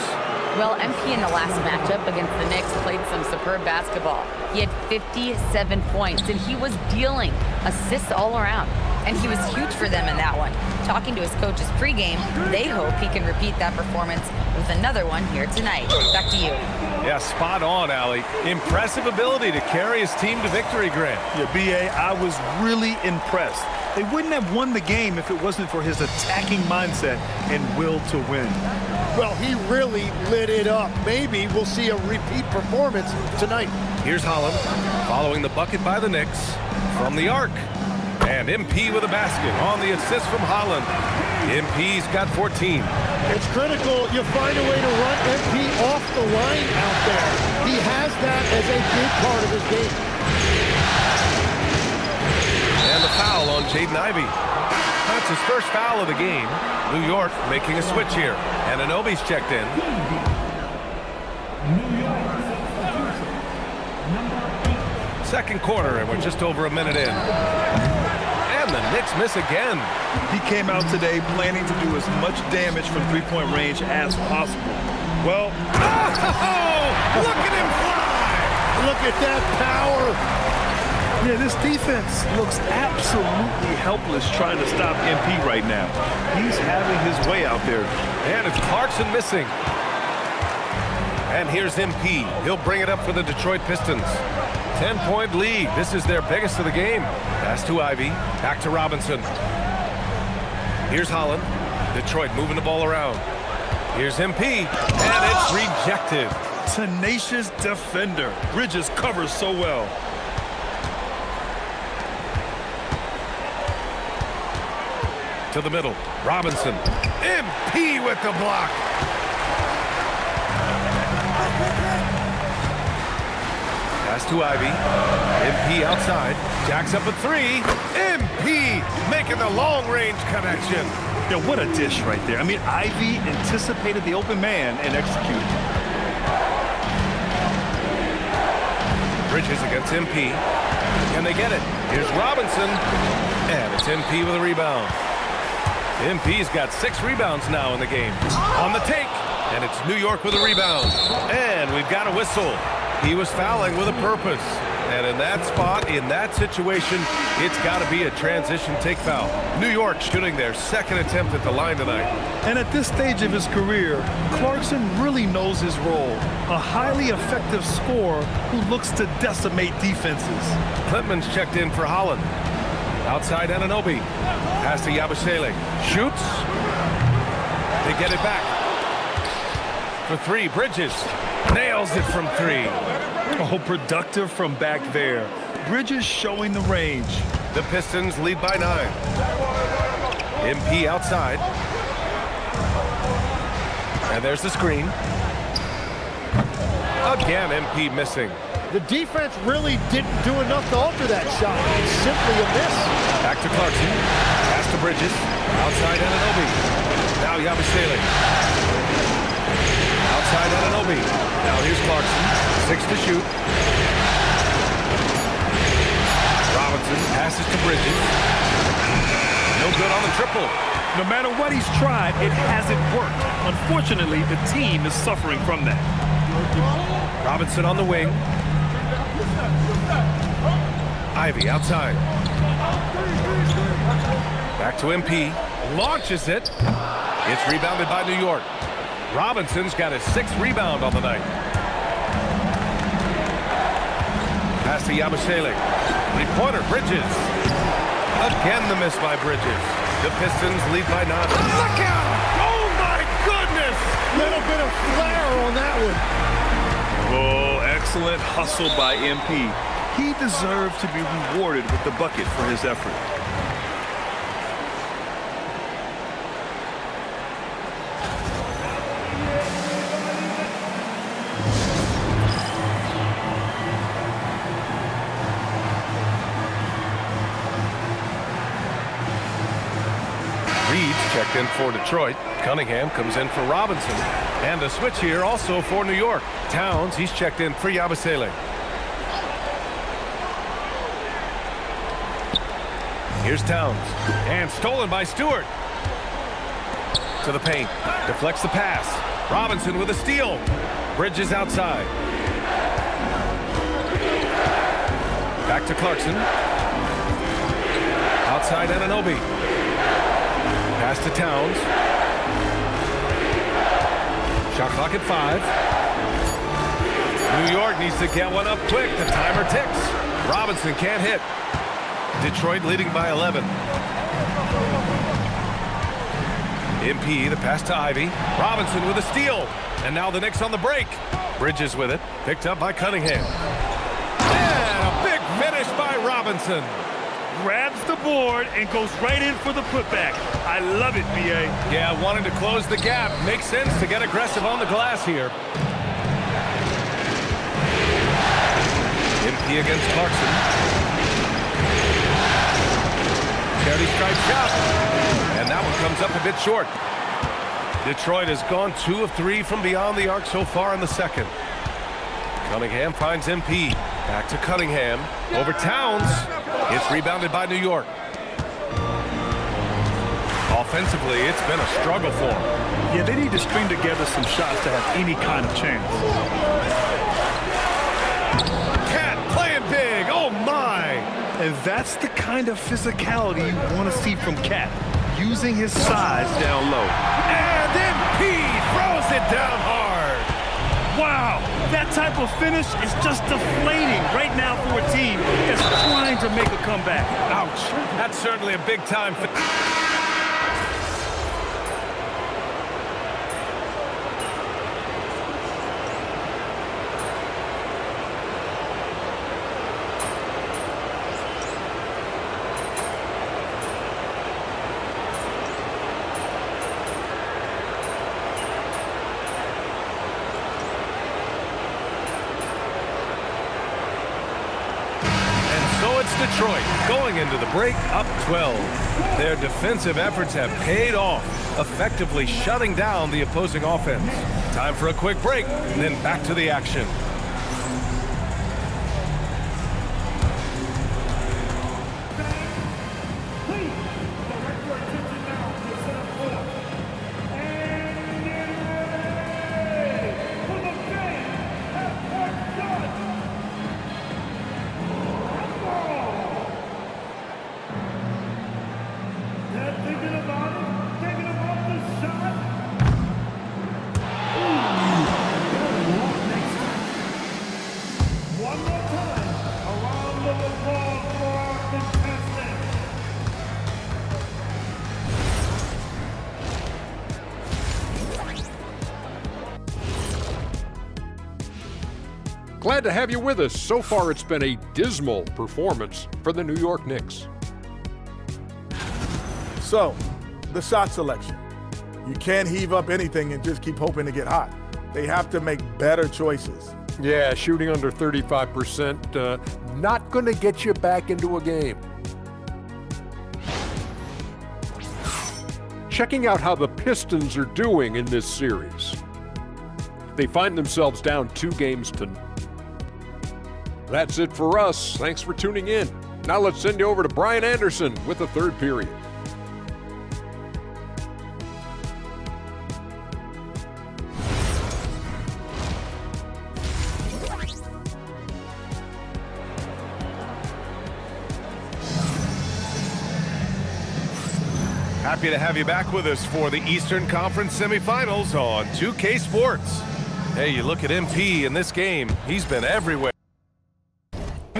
Well, MP in the last matchup against the Knicks played some superb basketball. He had 57 points, and he was dealing assists all around. And he was huge for them in that one. Talking to his coaches pregame, they hope he can repeat that performance with another one here tonight. Back to you. Yeah, spot on, Allie. Impressive ability to carry his team to victory, Grant. Yeah, B.A., I was really impressed. They wouldn't have won the game if it wasn't for his attacking mindset and will to win. Well, he really lit it up. Maybe we'll see a repeat performance tonight. Here's Holland following the bucket by the Knicks from the arc. And MP with a basket on the assist from Holland. MP's got 14. It's critical you find a way to run MP off the line out there. He has that as a big part of his game. And the foul on Jaden Ivey. That's his first foul of the game. New York making a switch here. And Anunoby's checked in. Second quarter, and we're just over a minute in. And the Knicks miss again. He came out today planning to do as much damage from three-point range as possible. Well, look at him fly! Look at that power! Yeah, this defense looks absolutely helpless trying to stop MP right now. He's having his way out there. And it's Clarkson missing. And here's MP. He'll bring it up for the Detroit Pistons. 10-point lead. This is their biggest of the game. Pass to Ivy. Back to Robinson. Here's Holland. Detroit moving the ball around. Here's MP. And it's rejected. Tenacious defender. Bridges covers so well. To the middle. Robinson. MP with the block. Pass to Ivy. MP outside. Jacks up a 3. MP making the long-range connection. Yeah, what a dish right there. I mean, Ivy anticipated the open man and executed. Bridges against MP. Can they get it? Here's Robinson. And it's MP with a rebound. MP's got 6 rebounds now in the game. On the take. And it's New York with a rebound. And we've got a whistle. He was fouling with a purpose. And in that spot, in that situation, it's got to be a transition take foul. New York shooting their second attempt at the line tonight. And at this stage of his career, Clarkson really knows his role. A highly effective scorer who looks to decimate defenses. Klintman's checked in for Holland. Outside Anunoby. Pass to Yabusele. Shoots. They get it back. For 3, Bridges. Nails it from 3. Oh, productive from back there. Bridges showing the range. The Pistons lead by 9. MP outside. And there's the screen. Again, MP missing. The defense really didn't do enough to alter that shot. It's simply a miss. Back to Clarkson. Pass to Bridges. Outside Anunoby. Now Yabusele. Outside Anunoby. Now here's Clarkson. 6 to shoot. Robinson passes to Bridges. No good on the triple. No matter what he's tried, it hasn't worked. Unfortunately, the team is suffering from that. Robinson on the wing. Ivy outside. Back to MP. Launches it. It's rebounded by New York. Robinson's got his 6th rebound on the night. Pass to Yabusele. 3-pointer, Bridges. Again the miss by Bridges. The Pistons lead by 9. Look out! Oh my goodness! Little bit of flair on that one. Oh, excellent hustle by MP. He deserved to be rewarded with the bucket for his effort. Reed's checked in for Detroit. Cunningham comes in for Robinson. And a switch here also for New York. Towns, he's checked in for Yabusele. Here's Towns. And stolen by Stewart. To the paint. Deflects the pass. Robinson with a steal. Bridges outside. Back to Clarkson. Outside Anunoby. Pass to Towns. Shot clock at 5. New York needs to get one up quick. The timer ticks. Robinson can't hit. Detroit leading by 11. MP, the pass to Ivy. Robinson with a steal. And now the Knicks on the break. Bridges with it. Picked up by Cunningham. And a big finish by Robinson. Grabs the board and goes right in for the putback. I love it, B.A. Yeah, wanting to close the gap. Makes sense to get aggressive on the glass here. MP against Clarkson. Charity stripe shot. And that one comes up a bit short. Detroit has gone 2 of 3 from beyond the arc so far in the second. Cunningham finds MP. Back to Cunningham. Over Towns. It's rebounded by New York. Offensively, it's been a struggle for them. Yeah, they need to string together some shots to have any kind of chance. Cat playing big. Oh, my. And that's the kind of physicality you want to see from Cat, using his size down low. And MP throws it down hard. Wow, that type of finish is just deflating right now for a team that's trying to make a comeback. Ouch. That's certainly a big time. So So it's Detroit going into the break up 12. Their defensive efforts have paid off, effectively shutting down the opposing offense. Time for a quick break, then back to the action. Glad to have you with us. So far, it's been a dismal performance for the New York Knicks. So, the shot selection. You can't heave up anything and just keep hoping to get hot. They have to make better choices. Yeah, shooting under 35%, not going to get you back into a game. Checking out how the Pistons are doing in this series. They find themselves down 2 games to none. That's it for us. Thanks for tuning in. Now let's send you over to Brian Anderson with the third period. Happy to have you back with us for the Eastern Conference semifinals on 2K Sports. Hey, you look at MP in this game, he's been everywhere.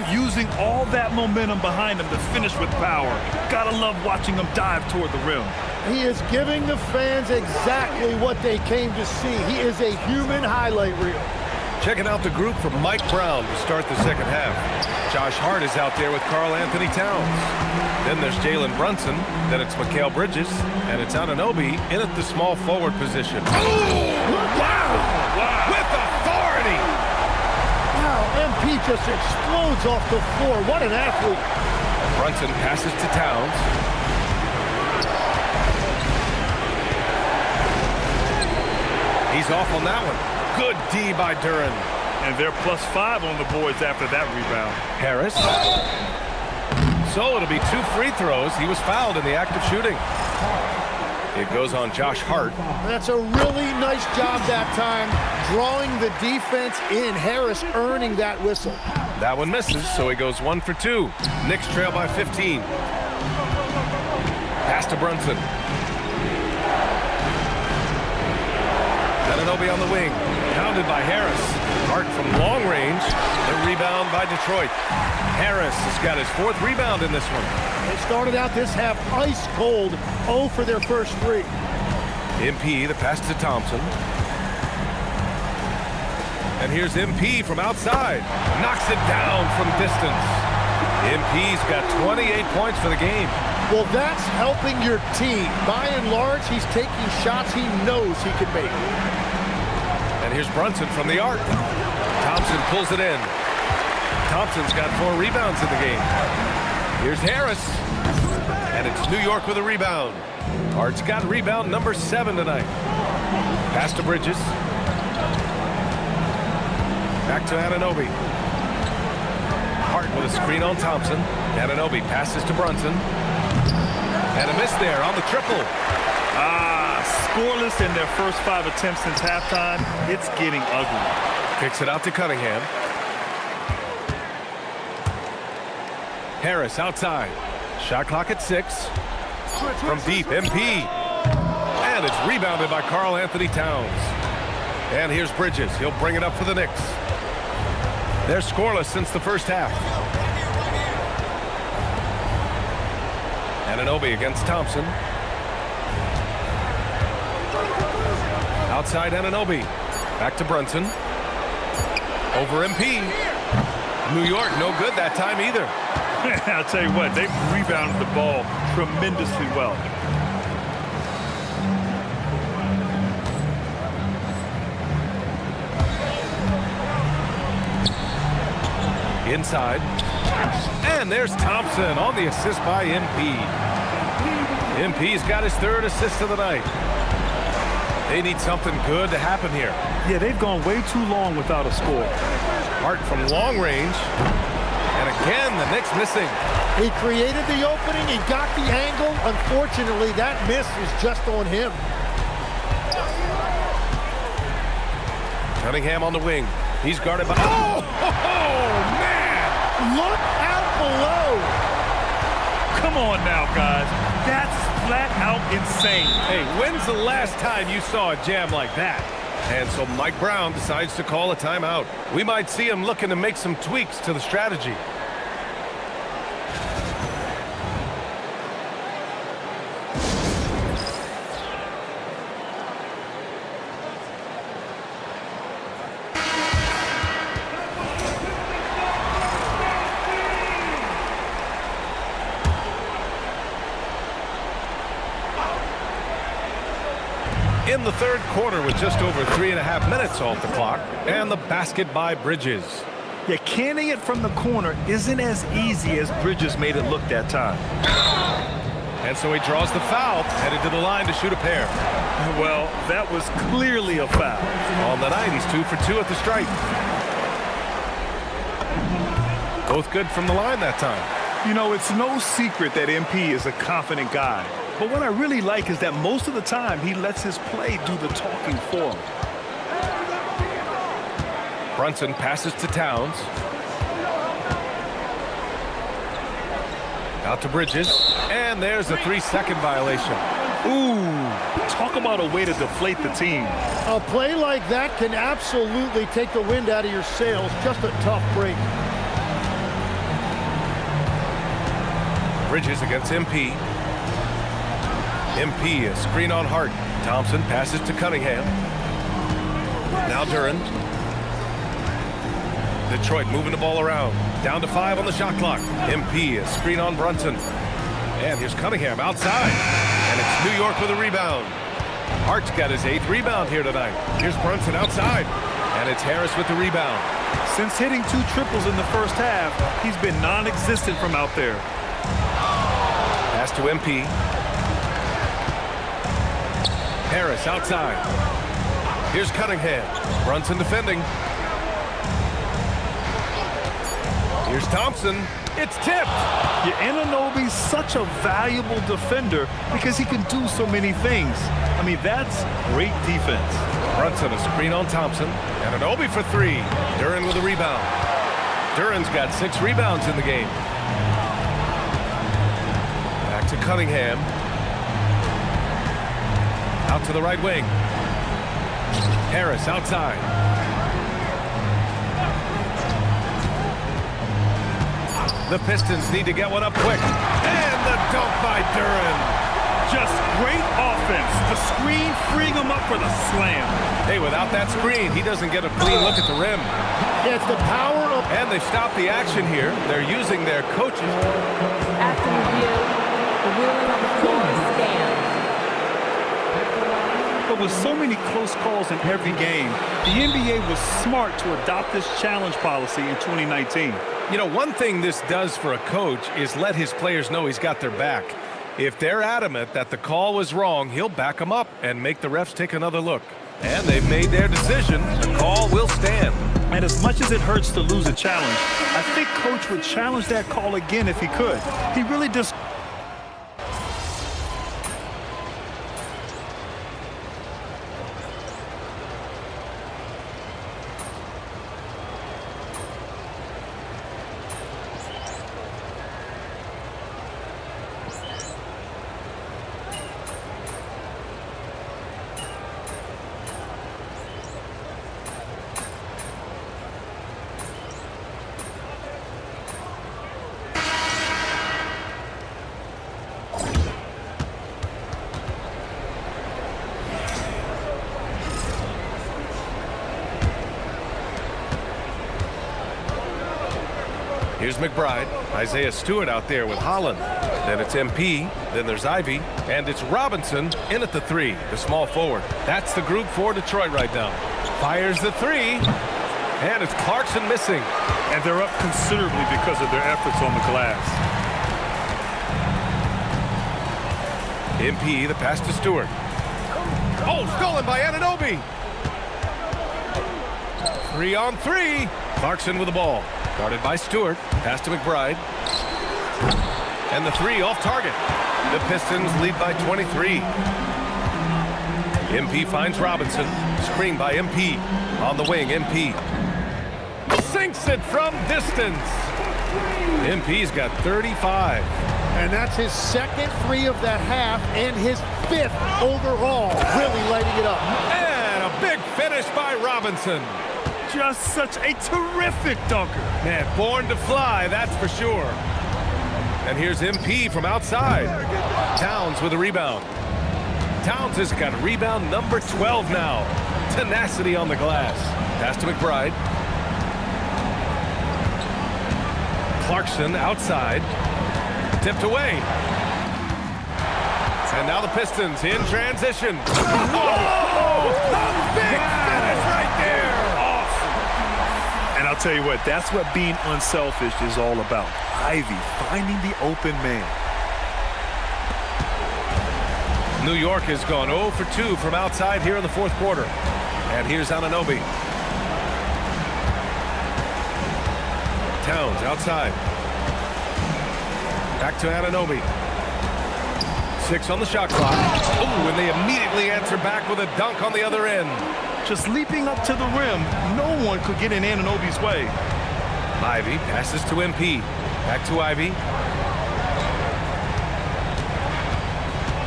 Using all that momentum behind him to finish with power. Gotta love watching him dive toward the rim. He is giving the fans exactly what they came to see. He is a human highlight reel. Checking out the group from Mike Brown to start the second half. Josh Hart is out there with Karl Anthony Towns. Then there's Jalen Brunson. Then it's Mikal Bridges. And it's Anunoby in at the small forward position. Wow! With authority! Wow, MP just explodes off the floor. What an athlete. Brunson passes to Towns. He's off on that one. Good D by Duren. And they're +5 on the boards after that rebound. Harris. So it'll be 2 free throws. He was fouled in the act of shooting. It goes on Josh Hart. That's a really nice job that time, drawing the defense in. Harris earning that whistle. That one misses, so he goes 1 for 2. Knicks trail by 15. Pass to Brunson. Anunoby on the wing. Pounded by Harris. Hart from long range. The rebound by Detroit. Harris has got his 4th rebound in this one. They started out this half ice cold. 0 for their first 3. MP, the pass to Thompson. And here's MP from outside. Knocks it down from distance. MP's got 28 points for the game. Well, that's helping your team. By and large, he's taking shots he knows he can make. And here's Brunson from the arc. Thompson pulls it in. Thompson's got 4 rebounds in the game. Here's Harris. And it's New York with a rebound. Hart's got rebound number 7 tonight. Pass to Bridges. Back to Anunoby. Hart with a screen on Thompson. Anunoby passes to Brunson. And a miss there on the triple. Scoreless in their first 5 attempts since halftime. It's getting ugly. Kicks it out to Cunningham. Harris outside. Shot clock at 6. From deep, MP. And it's rebounded by Karl Anthony Towns. And here's Bridges. He'll bring it up for the Knicks. They're scoreless since the first half. Anunoby against Thompson. Outside Anunoby. Back to Brunson. Over MP. New York no good that time either. I'll tell you what, they've rebounded the ball tremendously well. Inside. And there's Thompson on the assist by MP. MP's got his third assist of the night. They need something good to happen here. Yeah, they've gone way too long without a score. Hart from long range. And again, the Knicks missing. He created the opening. He got the angle. Unfortunately, that miss is just on him. Cunningham on the wing. He's guarded by... Oh, man! Look out below! Come on now, guys. That's flat out insane. Hey, when's the last time you saw a jam like that? And so Mike Brown decides to call a timeout. We might see him looking to make some tweaks to the strategy. In the third quarter with just over 3.5 minutes off the clock, and the basket by Bridges. Yeah, canning it from the corner isn't as easy as Bridges made it look that time. And so he draws the foul, headed to the line to shoot a pair. Well, that was clearly a foul. On the night, he's 2 for 2 at the stripe. Both good from the line that time. You know, it's no secret that MP is a confident guy. But what I really like is that most of the time he lets his play do the talking for him. Brunson passes to Towns. Out to Bridges. And there's a 3-second violation. Ooh, talk about a way to deflate the team. A play like that can absolutely take the wind out of your sails. Just a tough break. Bridges against MP. MP, a screen on Hart. Thompson passes to Cunningham. Now Duren. Detroit moving the ball around. Down to 5 on the shot clock. MP, a screen on Brunson. And here's Cunningham outside. And it's New York with a rebound. Hart's got his 8th rebound here tonight. Here's Brunson outside. And it's Harris with the rebound. Since hitting 2 triples in the first half, he's been non-existent from out there. Pass to MP. Harris outside. Here's Cunningham. Brunson defending. Here's Thompson. It's tipped. Yeah, Anunoby's such a valuable defender because he can do so many things. I mean, that's great defense. Brunson, a screen on Thompson. Anunoby for 3. Duren with a rebound. Duren's got 6 rebounds in the game. Back to Cunningham. Out to the right wing. Harris outside. The Pistons need to get one up quick. And the dunk by Duren. Just great offense. The screen freeing him up for the slam. Hey, without that screen, he doesn't get a clean look at the rim. Yeah, it's the power of... And they've stopped the action here. They're using their coaches. After review, the ruling on the floor stands. But with so many close calls in every game, the NBA was smart to adopt this challenge policy in 2019. You know, one thing this does for a coach is let his players know he's got their back. If they're adamant that the call was wrong, he'll back them up and make the refs take another look. And they've made their decision. The call will stand. And as much as it hurts to lose a challenge, I think Coach would challenge that call again if he could. He really just... Here's McBride. Isaiah Stewart out there with Holland. Then it's MP. Then there's Ivy. And it's Robinson in at the 3, the small forward. That's the group for Detroit right now. Fires the 3. And it's Clarkson missing. And they're up considerably because of their efforts on the glass. MP, the pass to Stewart. Oh, stolen by Anunoby. 3-on-3. Clarkson with the ball. Guarded by Stewart. Pass to McBride. And the three off target. The Pistons lead by 23. MP finds Robinson. Screen by MP. On the wing, MP. Sinks it from distance. MP's got 35. And that's his second three of the half and his 5th overall. Really lighting it up. And a big finish by Robinson. Just such a terrific dunker. Man, born to fly, that's for sure. And here's MP from outside. Towns with a rebound. Towns has got rebound number 12 now. Tenacity on the glass. Pass to McBride. Clarkson outside. Tipped away. And now the Pistons in transition. Oh! A big finish right there. Awesome. And I'll tell you what, that's what being unselfish is all about. Ivy finding the open man. New York has gone 0 for 2 from outside here in the fourth quarter. And here's Anunoby. Towns outside. Back to Anunoby. 6 on the shot clock. Ooh, and they immediately answer back with a dunk on the other end. Just leaping up to the rim, no one could get in Anunoby's way. Ivy passes to MP. Back to Ivy.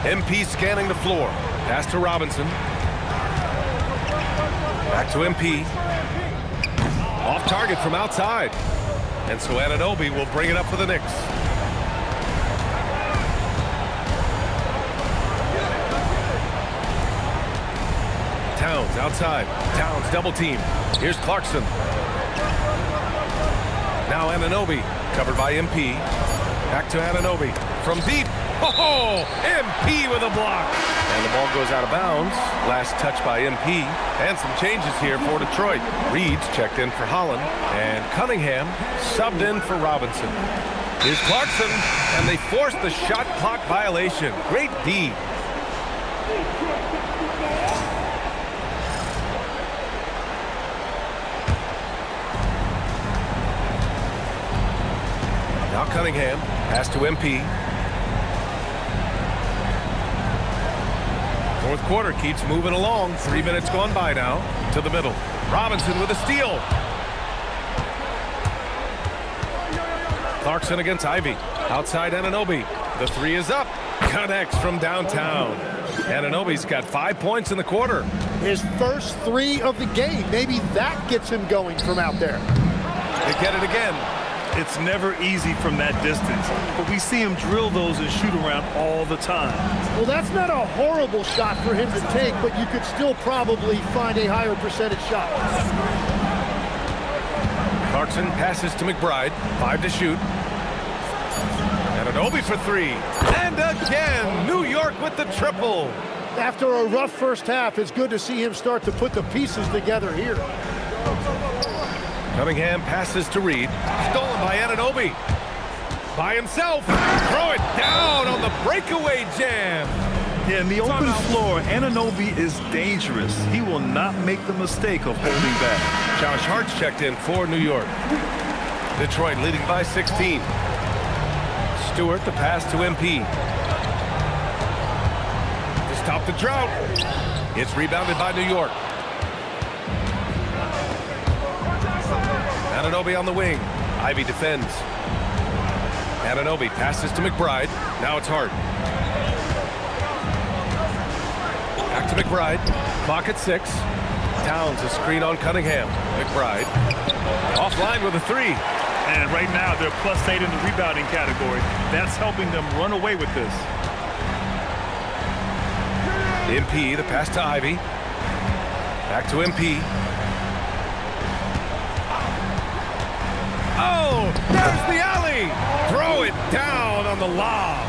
MP scanning the floor. Pass to Robinson. Back to MP. Off target from outside. And so Anunoby will bring it up for the Knicks. Towns outside. Towns double team. Here's Clarkson. Now Anunoby, covered by MP. Back to Anunoby. From deep. Oh, MP with a block. And the ball goes out of bounds. Last touch by MP. And some changes here for Detroit. Reed's checked in for Holland. And Cunningham subbed in for Robinson. Here's Clarkson. And they forced the shot clock violation. Great D. Now Cunningham, pass to MP. Fourth quarter keeps moving along. 3 minutes gone by now. To the middle. Robinson with a steal. Clarkson against Ivy. Outside Anunoby. The three is up. Connects from downtown. Anunoby's got 5 points in the quarter. His first 3 of the game. Maybe that gets him going from out there. They get it again. It's never easy from that distance, but we see him drill those and shoot around all the time. Well, that's not a horrible shot for him to take, but you could still probably find a higher percentage shot. Clarkson passes to McBride. 5 to shoot. Anunoby for 3. And again, New York with the triple. After a rough first half, it's good to see him start to put the pieces together here. Cunningham passes to Reed. Stolen by Anunoby. By himself. Throw it down on the breakaway jam. Yeah, in the open floor, Anunoby is dangerous. He will not make the mistake of holding back. Josh Hart's checked in for New York. Detroit leading by 16. Stewart the pass to MP. To stop the drought. It's rebounded by New York. Anunoby on the wing. Ivy defends. Anunoby passes to McBride. Now it's Hart. Back to McBride. Clock at 6. Towns a screen on Cunningham. McBride. Offline with a 3. And right now they're +8 in the rebounding category. That's helping them run away with this. MP, the pass to Ivy. Back to MP. Oh, there's the alley. Throw it down on the lob.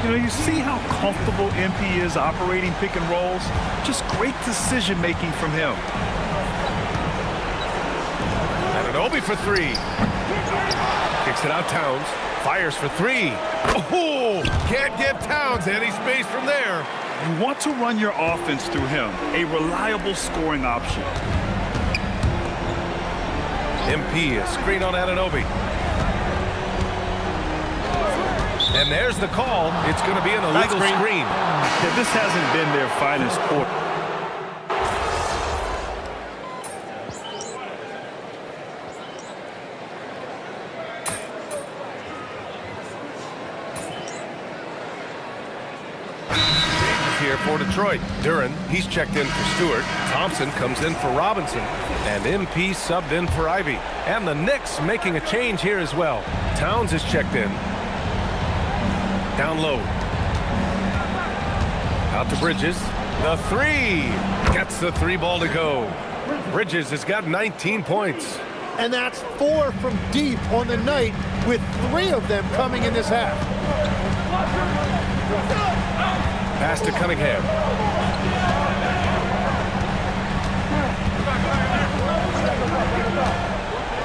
You know, you see how comfortable MP is operating pick and rolls? Just great decision-making from him. Anunoby for 3. Kicks it out Towns. Fires for three. Oh, can't get Towns any space from there. You want to run your offense through him, a reliable scoring option. MP, a screen on Anunoby. And there's the call. It's going to be an illegal screen. Yeah, this hasn't been their finest quarter. Here for Detroit. Duren, he's checked in for Stewart. Thompson comes in for Robinson. And MP subbed in for Ivy. And the Knicks making a change here as well. Towns is checked in. Down low. Out to Bridges. The three. Gets the three ball to go. Bridges has got 19 points. And that's 4 from deep on the night, with 3 of them coming in this half. Pass to Cunningham.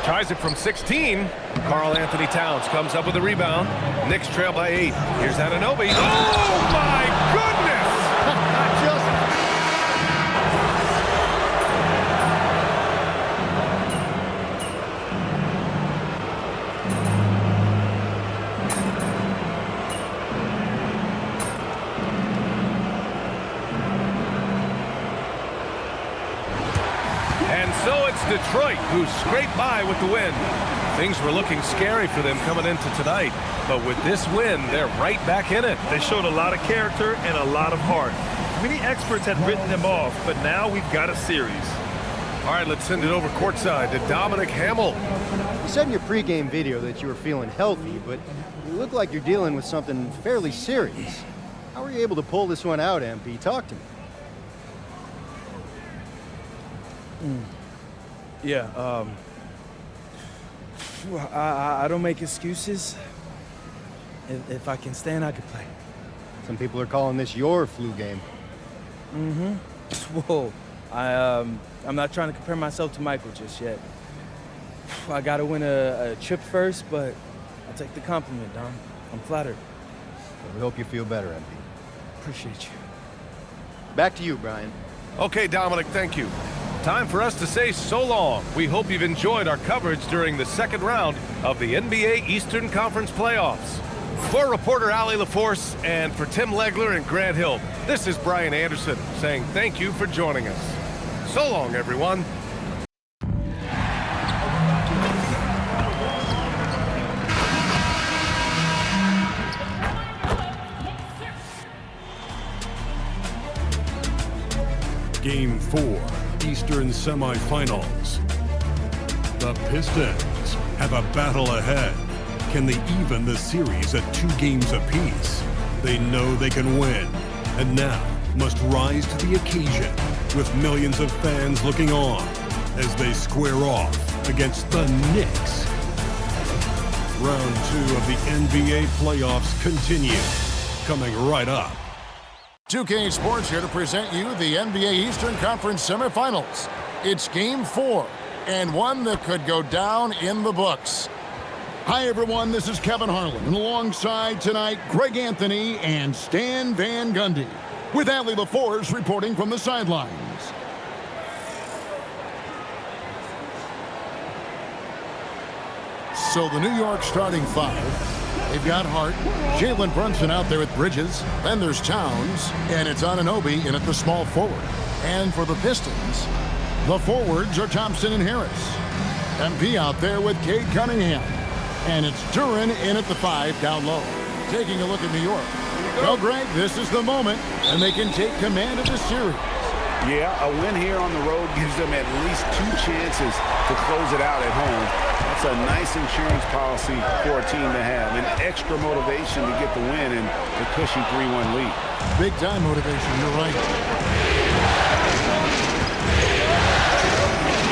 Tries it from 16. Karl Anthony Towns comes up with a rebound. Knicks trail by 8. Here's Anunoby. Oh, my goodness! Not just... So it's Detroit who scraped by with the win. Things were looking scary for them coming into tonight, but with this win, they're right back in it. They showed a lot of character and a lot of heart. Many experts had written them off, but now we've got a series. All right, let's send it over courtside to Dominic Hamill. You said in your pregame video that you were feeling healthy, but you look like you're dealing with something fairly serious. How were you able to pull this one out, MP? Talk to me. Yeah, I don't make excuses. If I can stand, I can play. Some people are calling this your flu game. Whoa, I'm not trying to compare myself to Michael just yet. I gotta win a chip first, but I'll take the compliment, Dom. I'm flattered. Well, we hope you feel better, MP. Appreciate you. Back to you, Brian. Okay, Dominic, thank you. Time for us to say so long. We hope you've enjoyed our coverage during the second round of the NBA Eastern Conference Playoffs. For reporter Allie LaForce and for Tim Legler and Grant Hill, this is Brian Anderson saying thank you for joining us. So long, everyone. Game 4, Eastern semifinals. The Pistons have a battle ahead. Can they even the series at 2 games apiece? They know they can win, and now must rise to the occasion with millions of fans looking on as they square off against the Knicks. Round 2 of the NBA playoffs continue, coming right up. 2K Sports here to present you the NBA Eastern Conference semifinals. It's Game 4, and one that could go down in the books. Hi, everyone. This is Kevin Harlan, and alongside tonight, Greg Anthony and Stan Van Gundy, with Allie LaForce reporting from the sidelines. So the New York starting 5, they've got Hart, Jalen Brunson out there with Bridges, then there's Towns, and it's Anunoby in at the small forward. And for the Pistons, the forwards are Thompson and Harris. MP out there with Cade Cunningham. And it's Duren in at the 5 down low. Taking a look at New York. Well, Greg, this is the moment, and they can take command of the series. Yeah, a win here on the road gives them at least 2 chances to close it out at home. That's a nice insurance policy for a team to have. An extra motivation to get the win and the cushy 3-1 lead. Big time motivation, you're right.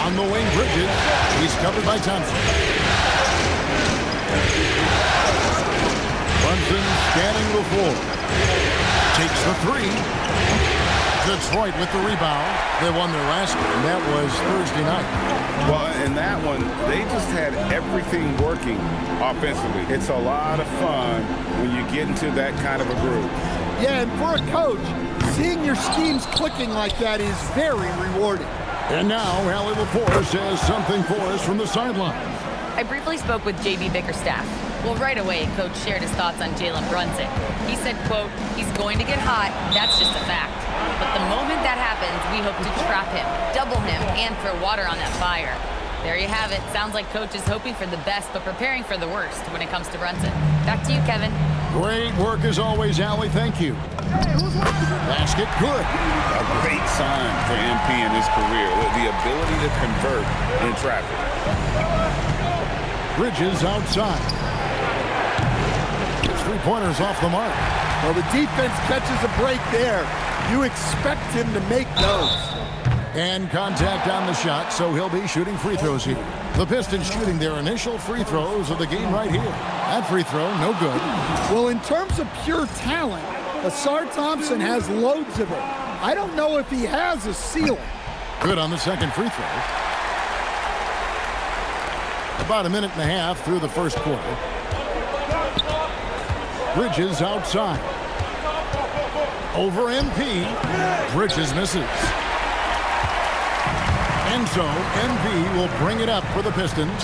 On the wing, Bridges. He's covered by Thompson. Brunson scanning the floor. Takes the 3. Detroit with the rebound. They won their last game. That was Thursday night. Well, in that one, they just had everything working offensively. It's a lot of fun when you get into that kind of a group. Yeah, and for a coach, seeing your schemes clicking like that is very rewarding. And now, Allie LaForce has something for us from the sideline. I briefly spoke with J.B. Bickerstaff. Well, right away, Coach shared his thoughts on Jalen Brunson. He said, quote, he's going to get hot, that's just a fact. But the moment that happens, we hope to trap him, double him, and throw water on that fire. There you have it. Sounds like Coach is hoping for the best, but preparing for the worst when it comes to Brunson. Back to you, Kevin. Great work as always, Allie. Thank you. Basket good. A great sign for MP in his career, with the ability to convert in traffic. Bridges outside. His three-pointers off the mark. Well, the defense catches a break there. You expect him to make those. And contact on the shot, so he'll be shooting free throws here. The Pistons shooting their initial free throws of the game right here. That free throw, no good. Well, in terms of pure talent, Asar Thompson has loads of it. I don't know if he has a ceiling. Good on the second free throw. About a minute and a half through the first quarter. Bridges outside. Over MP. Bridges misses. And so MP will bring it up for the Pistons.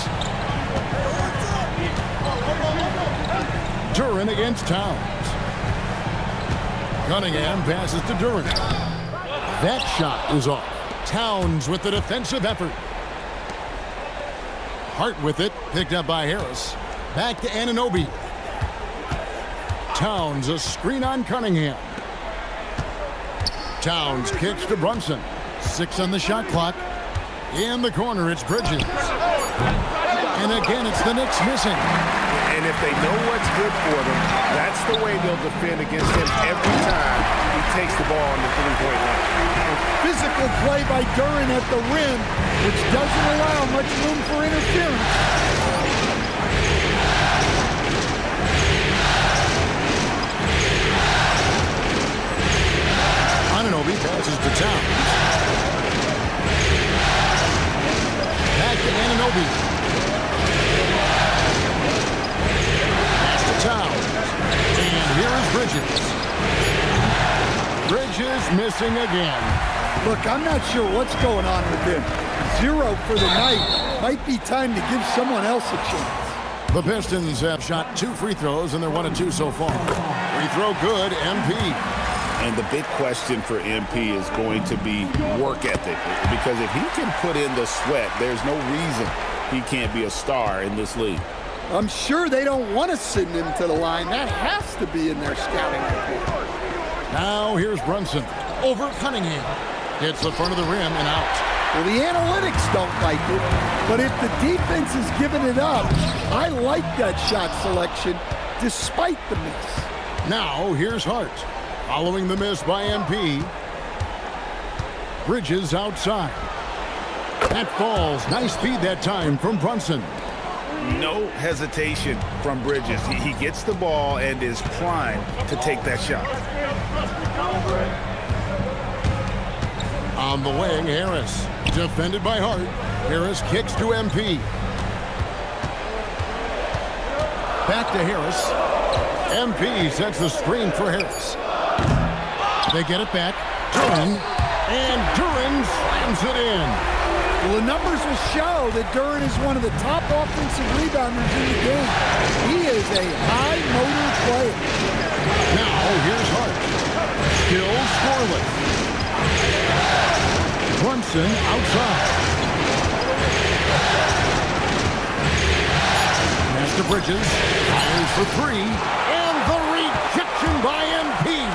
Duren against Towns. Cunningham passes to Duren. That shot is off. Towns with the defensive effort. Hart with it, picked up by Harris. Back to Anunoby. Towns, a screen on Cunningham. Towns kicks to Brunson. 6 on the shot clock. In the corner, it's Bridges. And again, it's the Knicks missing. And if they know what's good for them, that's the way they'll defend against him every time he takes the ball on the three-point line. Physical play by Duren at the rim, which doesn't allow much room for interference. Anunoby passes to Towns. Back to Anunoby. Pass to Towns. And here is Bridges. Bridges missing again. Look, I'm not sure what's going on with him. 0 for the night. Might be time to give someone else a chance. The Pistons have shot 2 free throws, and they're 1 of 2 so far. Free throw good, MP. And the big question for MP is going to be work ethic. Because if he can put in the sweat, there's no reason he can't be a star in this league. I'm sure they don't want to send him to the line. That has to be in their scouting report. Now here's Brunson. Over Cunningham. Hits the front of the rim and out. Well, the analytics don't like it, but if the defense is giving it up, I like that shot selection despite the miss. Now here's Hart. Following the miss by MP. Bridges outside. That falls. Nice speed that time from Brunson. No hesitation from Bridges. He gets the ball and is primed to take that shot. On the wing, Harris. Defended by Hart. Harris kicks to MP. Back to Harris. MP sets the screen for Harris. They get it back. Duren. And Duren slams it in. Well, the numbers will show that Duren is one of the top offensive rebounders in the game. He is a high-motor player. Now, here's Hart. Still scoreless. Brunson outside. Pass to Bridges. Fires for 3. And the rejection by MP.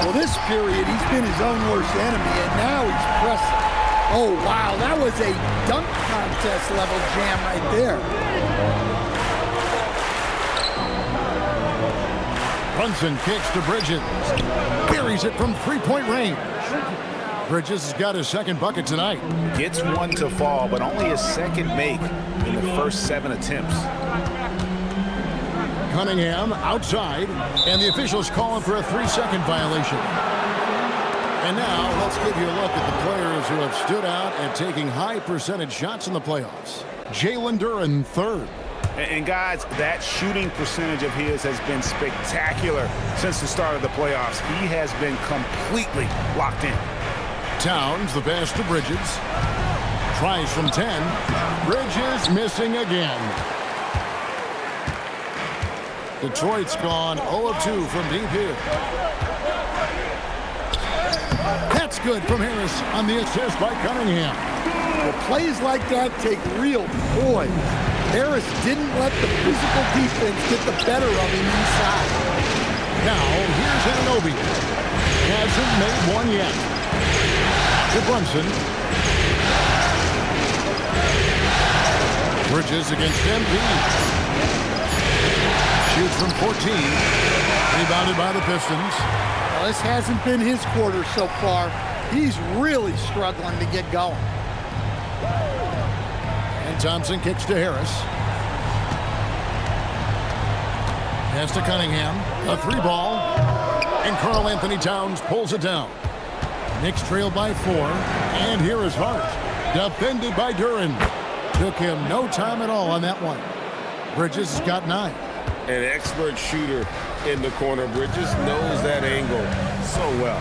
Well, this period, he's been his own worst enemy, and now he's pressing. Oh, wow, that was a dunk contest level jam right there. Brunson kicks to Bridges. Buries it from three-point range. Bridges has got his second bucket tonight. Gets one to fall, but only his second make in the first 7 attempts. Cunningham outside, and the officials calling for a 3-second violation. And now let's give you a look at the players who have stood out and taking high percentage shots in the playoffs. Jalen Duren, third. And guys, that shooting percentage of his has been spectacular since the start of the playoffs. He has been completely locked in. Towns, the pass to Bridges. Tries from 10. Bridges missing again. Detroit's gone 0 of 2 from deep here. That's good from Harris on the assist by Cunningham. Well, plays like that take real poise. Harris didn't let the physical defense get the better of him inside. Now, here's Anunoby. Hasn't made one yet. To Brunson. Bridges against MP. Shoots from 14. Rebounded by the Pistons. Well, this hasn't been his quarter so far. He's really struggling to get going. And Thompson kicks to Harris. Pass to Cunningham. A 3-ball. And Karl Anthony Towns pulls it down. Knicks trail by 4. And here is Hart. Defended by Duren. Took him no time at all on that one. Bridges has got 9. An expert shooter in the corner. Bridges knows that angle so well.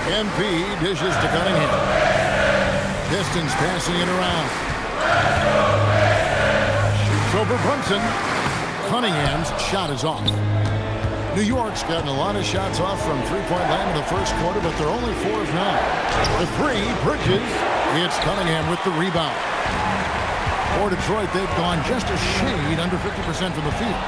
MP dishes to Cunningham. Pistons passing it around. Shoots over Brunson. Cunningham's shot is off. New York's gotten a lot of shots off from three-point land in the first quarter, but they're only 4 of 9. The 3, Bridges. It's Cunningham with the rebound. For Detroit, they've gone just a shade under 50% from the field.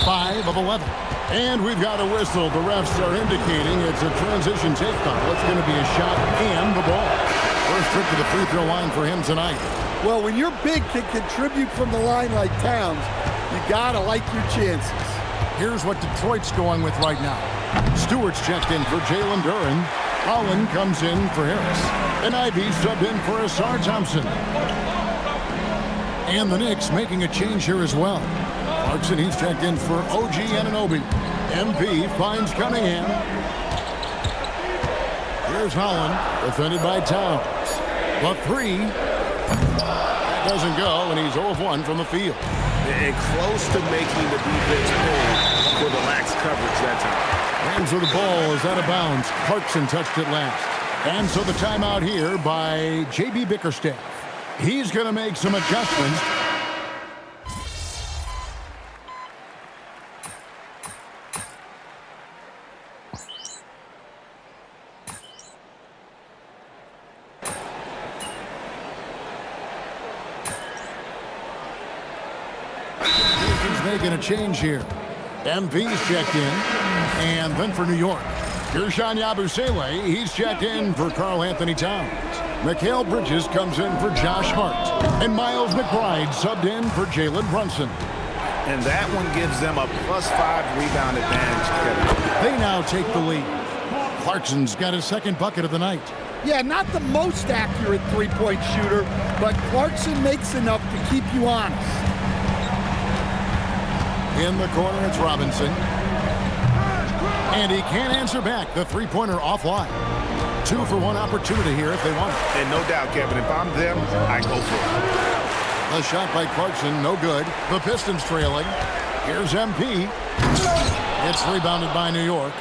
5 of 11. And we've got a whistle. The refs are indicating it's a transition take foul. It's going to be a shot and the ball. First trip to the free throw line for him tonight. Well, when your big can contribute from the line like Towns, you got to like your chances. Here's what Detroit's going with right now. Stewart's checked in for Jalen Duren. Holland comes in for Harris. And Ivy subbed in for Asar Thompson. And the Knicks making a change here as well. Clarkson, he's checked in for OG Anunoby. MP finds Cunningham. Here's Holland, defended by Towns. The 3. That doesn't go, and he's 0 of 1 from the field. And close to making the defense pull for the lax coverage that time. And so the ball is out of bounds. Clarkson touched it last. And so the timeout here by J.B. Bickerstaff. He's going to make some adjustments. He's making a change here. MV's checked in. And then for New York, Gershon Yabusele, he's checked in for Karl Anthony Towns. Mikal Bridges comes in for Josh Hart. And Miles McBride subbed in for Jalen Brunson. And that one gives them a +5 rebound advantage, Kevin. They now take the lead. Clarkson's got his second bucket of the night. Yeah, not the most accurate three-point shooter, but Clarkson makes enough to keep you honest. In the corner, it's Robinson. And he can't answer back. The three-pointer offline. 2 for 1 opportunity here if they want it. And no doubt, Kevin, if I'm them, I go for it. A shot by Clarkson, no good. The Pistons trailing. Here's MP. It's rebounded by New York.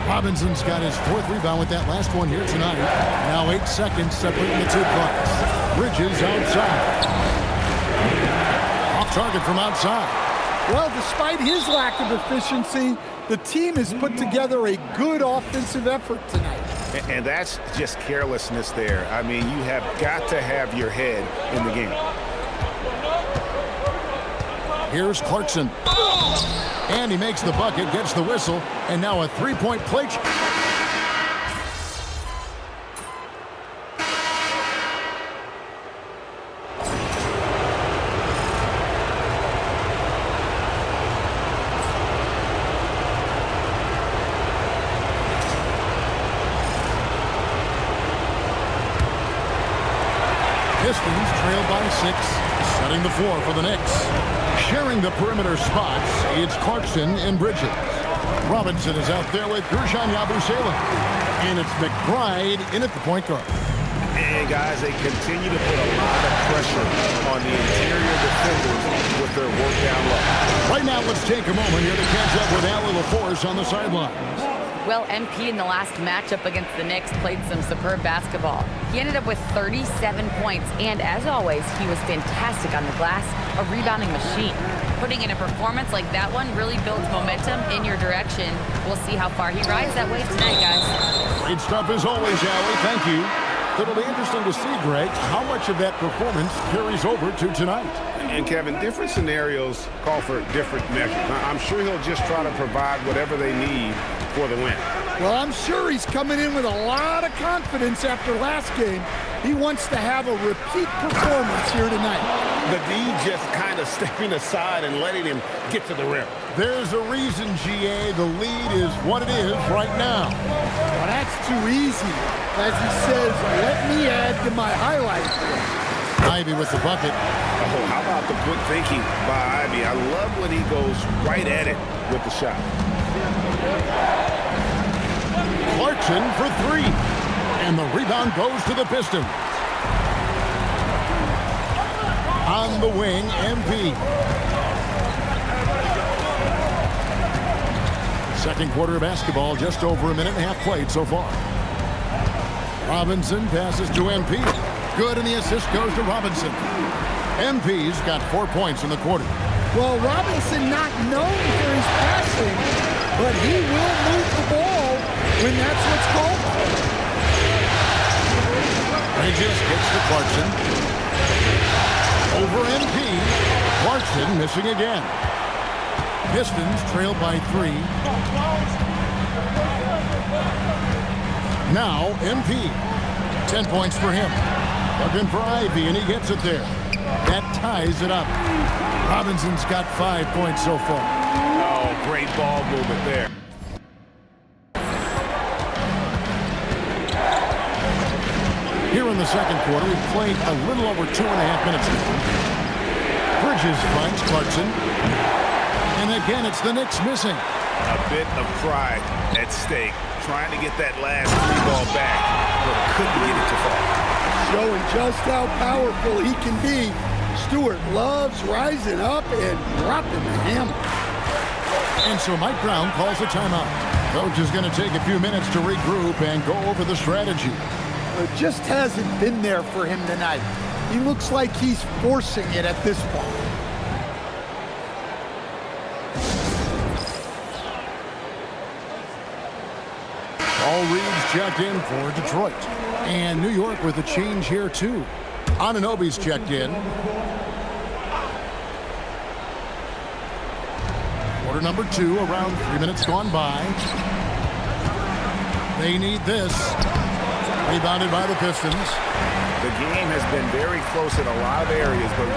Robinson's got his 4th rebound with that last one here tonight. Now 8 seconds separating the 2 clocks. Bridges outside. Off target from outside. Well, despite his lack of efficiency, the team has put together a good offensive effort tonight. And that's just carelessness there. I mean, you have got to have your head in the game. Here's Clarkson. And he makes the bucket, gets the whistle, and now a 3-point play. Pistons trail by 6, setting the floor for the Knicks. Sharing the perimeter spots, it's Clarkson and Bridges. Robinson is out there with Gershon Yabusele. And it's McBride in at the point guard. And guys, they continue to put a lot of pressure on the interior defenders with their work down low. Right now, let's take a moment here to catch up with Allie LaForce on the sidelines. Well, MP in the last matchup against the Knicks played some superb basketball. He ended up with 37 points, and as always, he was fantastic on the glass, a rebounding machine. Putting in a performance like that one really builds momentum in your direction. We'll see how far he rides that wave tonight, guys. Great stuff as always, Allie. Thank you. It'll be interesting to see, Greg, how much of that performance carries over to tonight. And Kevin, different scenarios call for different measures. I'm sure he'll just try to provide whatever they need for the win. Well, I'm sure he's coming in with a lot of confidence after last game. He wants to have a repeat performance here tonight. The D just kind of stepping aside and letting him get to the rim. There's a reason, GA, the lead is what it is right now. Well, that's too easy. As he says, let me add to my highlight. Ivy with the bucket. Oh, how about the quick thinking by Ivy? I love when he goes right at it with the shot. Clarkson for three. And the rebound goes to the Pistons. On the wing, MP. Second quarter of basketball, just over a minute and a half played so far. Robinson passes to MP. Good, and the assist goes to Robinson. MP's got 4 points in the quarter. Well, Robinson not known for his passing, but he will move the ball when that's what's called for. Bridges gets to Clarkson. Over MP. Clarkson missing again. Pistons trail by 3. Now MP. 10 points for him. Looking for Ivy, and he gets it there. That ties it up. Robinson's got 5 points so far. Oh, great ball movement there. Here in the second quarter, we've played a little over 2.5 minutes now. Bridges finds Clarkson. And again, it's the Knicks missing. A bit of pride at stake. Trying to get that last three ball back, but couldn't get it to fall. Showing just how powerful he can be. Stewart loves rising up and dropping the hammer. And so Mike Brown calls a timeout. Coach is going to take a few minutes to regroup and go over the strategy. It just hasn't been there for him tonight. He looks like he's forcing it at this point. All Reeves checked in for Detroit. And New York with a change here, too. Anunoby's checked in. Quarter number 2, around 3 minutes gone by. They need this. Rebounded by the Pistons. The game has been very close in a lot of areas, but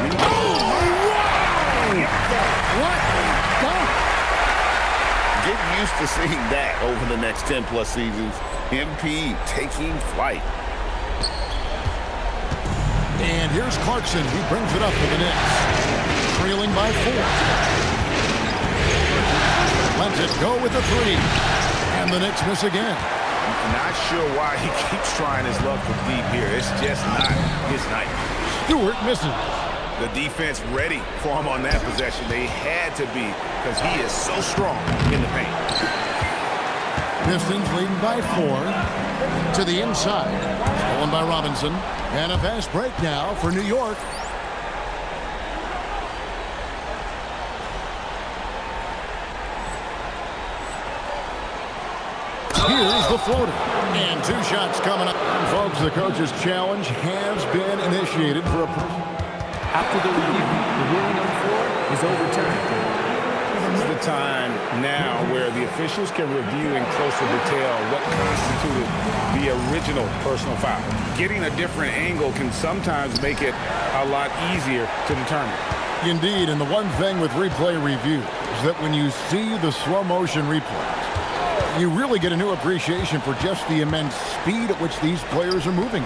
What a dunk! Get used to seeing that over the next 10-plus seasons. MP taking flight. And here's Clarkson. He brings it up for the Knicks. Trailing by 4. Lets it go with the 3. And the Knicks miss again. Not sure why he keeps trying his luck from deep here. It's just not his night. Stewart misses. The defense ready for him on that possession. They had to be because he is so strong in the paint. Pistons leading by 4 to the inside. Stolen by Robinson. And a fast break now for New York. Here's the floater. And 2 shots coming up. And folks, the coach's challenge has been initiated for a... After the review, the ruling on the floor is overturned. This is the time now where the officials can review in closer detail what constituted the original personal foul. Getting a different angle can sometimes make it a lot easier to determine. Indeed, and the one thing with replay review is that when you see the slow motion replays, you really get a new appreciation for just the immense speed at which these players are moving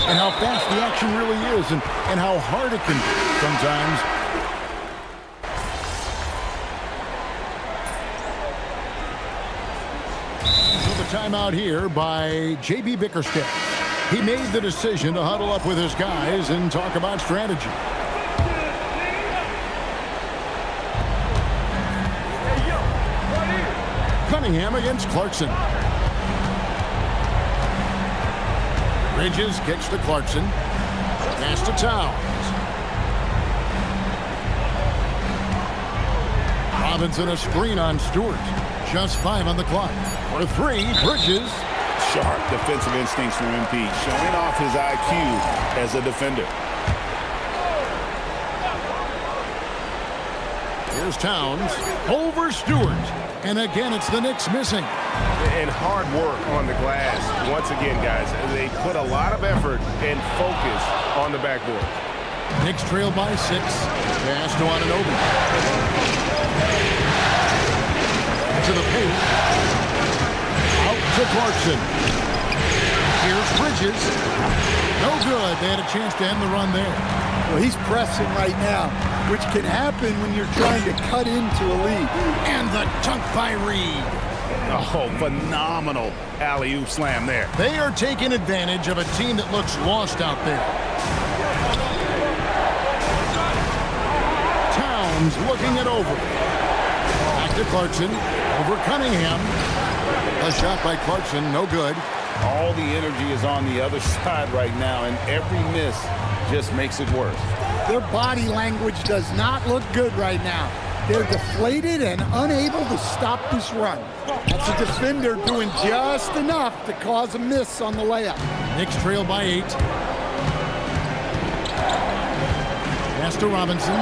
and how fast the action really is and how hard it can be sometimes. So the timeout here by J.B. Bickerstaff. He made the decision to huddle up with his guys and talk about strategy. Cunningham against Clarkson. Bridges kicks to Clarkson. Pass to Towns. Robinson a screen on Stewart. Just 5 on the clock. For 3, Bridges. Sharp defensive instincts from MP, showing off his IQ as a defender. Here's Towns over Stewart. And again, it's the Knicks missing. And hard work on the glass. Once again, guys, they put a lot of effort and focus on the backboard. Knicks trail by 6. Pass to Anunoby. To the paint. Out to Clarkson. Here's Bridges. No good. They had a chance to end the run there. Well, he's pressing right now, which can happen when you're trying to cut into a lead. And the dunk by Reed. Oh, phenomenal alley-oop slam there. They are taking advantage of a team that looks lost out there. Towns looking it over. Back to Clarkson. Over Cunningham. A shot by Clarkson, no good. All the energy is on the other side right now, and every miss just makes it worse. Their body language does not look good right now. They're deflated and unable to stop this run. That's a defender doing just enough to cause a miss on the layup. Knicks trail by 8. Pass to Robinson.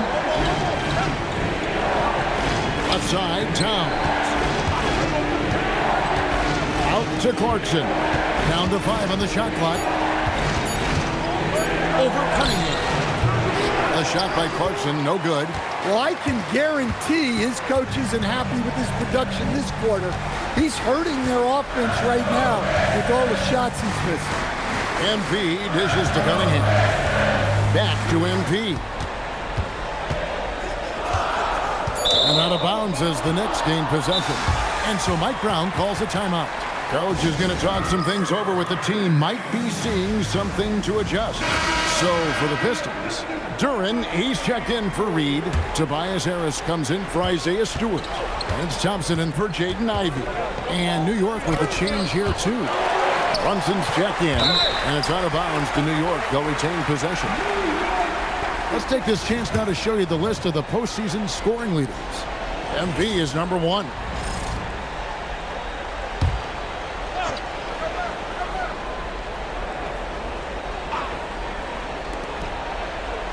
Left side, Towns. Out to Clarkson. Down to 5 on the shot clock. Over Cunningham. A shot by Clarkson, no good. Well, I can guarantee his coach isn't happy with his production this quarter. He's hurting their offense right now with all the shots he's missing. MP dishes to Cunningham. Back to MP. And out of bounds as the Knicks gain possession. And so Mike Brown calls a timeout. Coach is going to talk some things over with the team. Might be seeing something to adjust. So for the Pistons, Duren, he's checked in for Reed. Tobias Harris comes in for Isaiah Stewart. And it's Thompson in for Jaden Ivey. And New York with a change here too. Brunson's checked in, and it's out of bounds to New York. They'll retain possession. Let's take this chance now to show you the list of the postseason scoring leaders. MP is number 1.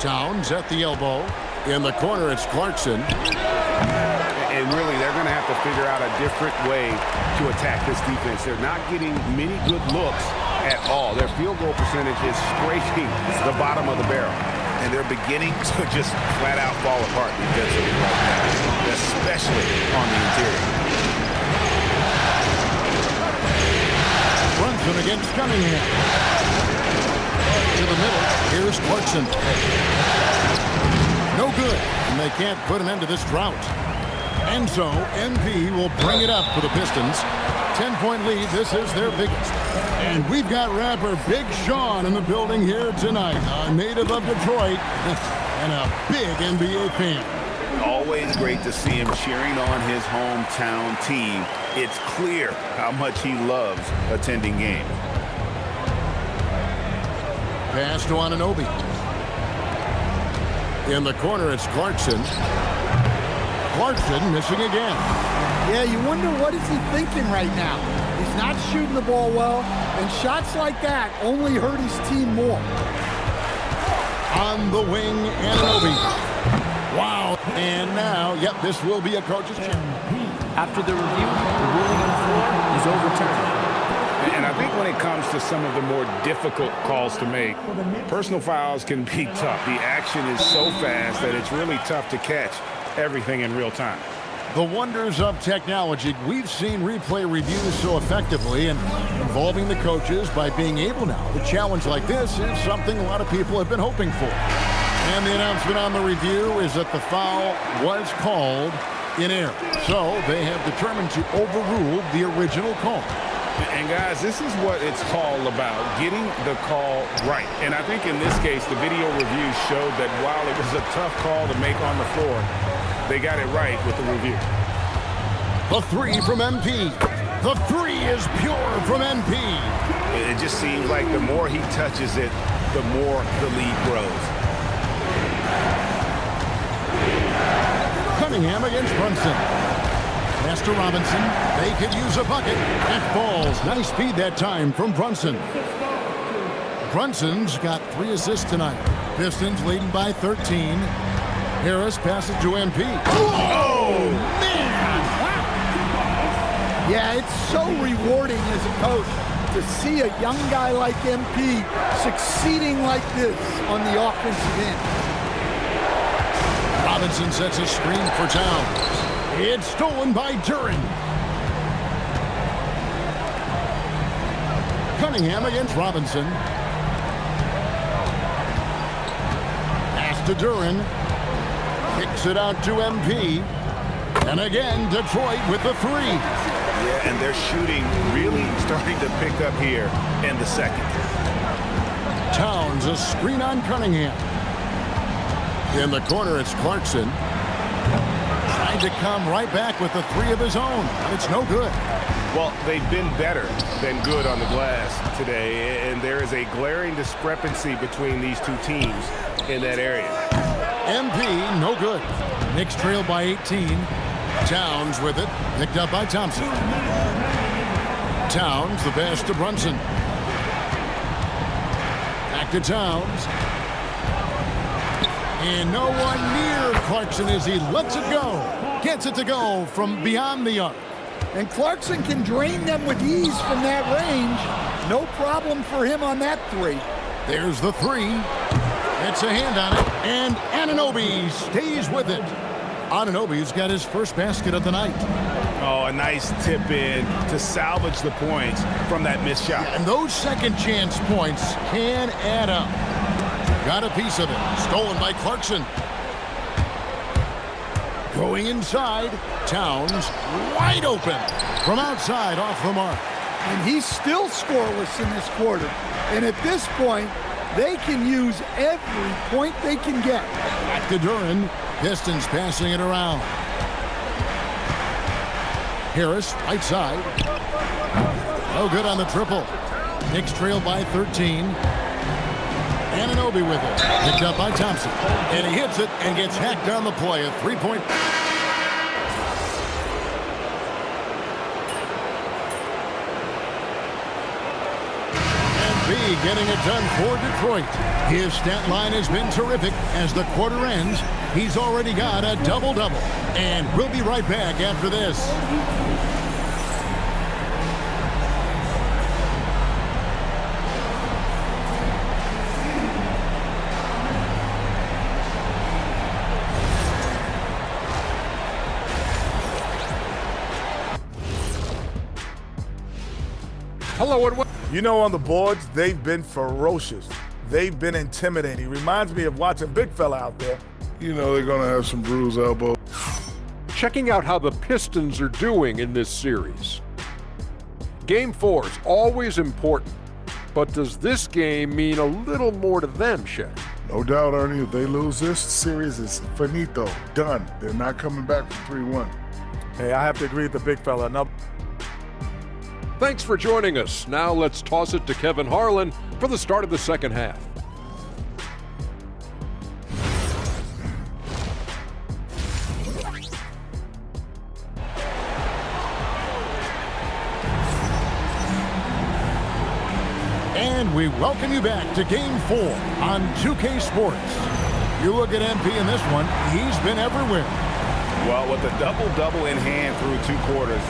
Towns at the elbow. In the corner, it's Clarkson. And really, they're going to have to figure out a different way to attack this defense. They're not getting many good looks at all. Their field goal percentage is scraping the bottom of the barrel. And they're beginning to just flat out fall apart defensively right now, especially on the interior. Brunson against Cunningham. To the middle, here's Clarkson. No good, and they can't put an end to this drought. And so, MP will bring it up for the Pistons. 10-point lead, this is their biggest. And we've got rapper Big Sean in the building here tonight. A native of Detroit and a big NBA fan. Always great to see him cheering on his hometown team. It's clear how much he loves attending games. Pass to Anunoby. In the corner, it's Clarkson. Clarkson missing again. Yeah, you wonder what is he thinking right now. He's not shooting the ball well, and shots like that only hurt his team more. On the wing, Anunoby. Wow. And now, yep, this will be a coach's change. After the review, the ruling on the floor is overturned. And I think when it comes to some of the more difficult calls to make, personal fouls can be tough. The action is so fast that it's really tough to catch everything in real time. The wonders of technology. We've seen replay reviews so effectively, and involving the coaches by being able now to challenge like this is something a lot of people have been hoping for. And the announcement on the review is that the foul was called in air. So they have determined to overrule the original call. And guys, this is what it's all about, getting the call right. And I think in this case, the video review showed that while it was a tough call to make on the floor, they got it right with the review. The three from MP. The three is pure from MP. It just seems like the more he touches it, the more the lead grows. Cunningham against Brunson. Pass to Robinson. They could use a bucket. It falls. Nice speed that time from Brunson. Brunson's got 3 assists tonight. Pistons leading by 13. Harris passes to MP. Oh, man! Yeah, it's so rewarding as a coach to see a young guy like MP succeeding like this on the offensive end. Robinson sets a screen for Towns. It's stolen by Duren. Cunningham against Robinson. Pass to Duren. Kicks it out to MP. And again, Detroit with the 3. Yeah, and they're shooting really starting to pick up here in the second. Towns, a screen on Cunningham. In the corner, it's Clarkson. Trying to come right back with the 3 of his own, but it's no good. Well, they've been better than good on the glass today, and there is a glaring discrepancy between these two teams in that area. MP, no good. Knicks trail by 18. Towns with it, picked up by Thompson. Towns, the pass to Brunson. Back to Towns. And no one near Clarkson as he lets it go. Gets it to go from beyond the arc. And Clarkson can drain them with ease from that range. No problem for him on that 3. There's the 3. It's a hand on it, and Anunoby stays with it. Anunoby's got his first basket of the night. Oh, a nice tip in to salvage the points from that missed shot. And those second chance points can add up. Got a piece of it. Stolen by Clarkson. Going inside. Towns wide open. From outside off the mark. And he's still scoreless in this quarter. And at this point, they can use every point they can get. Back to Duren. Pistons passing it around. Harris, right side. No good on the triple. Knicks trail by 13. Anunoby with it. Picked up by Thompson. And he hits it and gets hacked on the play. A 3-point. MP getting it done for Detroit. His stat line has been terrific. As the quarter ends, he's already got a double-double. And we'll be right back after this. Hello, and you know, on the boards, they've been ferocious. They've been intimidating. Reminds me of watching big fella out there. You know they're going to have some bruised elbows. Checking out how the Pistons are doing in this series. Game 4 is always important, but does this game mean a little more to them, Shaq? No doubt, Ernie. If they lose this series, it's finito. Done. They're not coming back from 3-1. Hey, I have to agree with the big fella. Now, thanks for joining us. Now let's toss it to Kevin Harlan for the start of the second half. And we welcome you back to Game 4 on 2K Sports. You look at MP in this one, he's been everywhere. Well, with a double-double in hand through 2 quarters,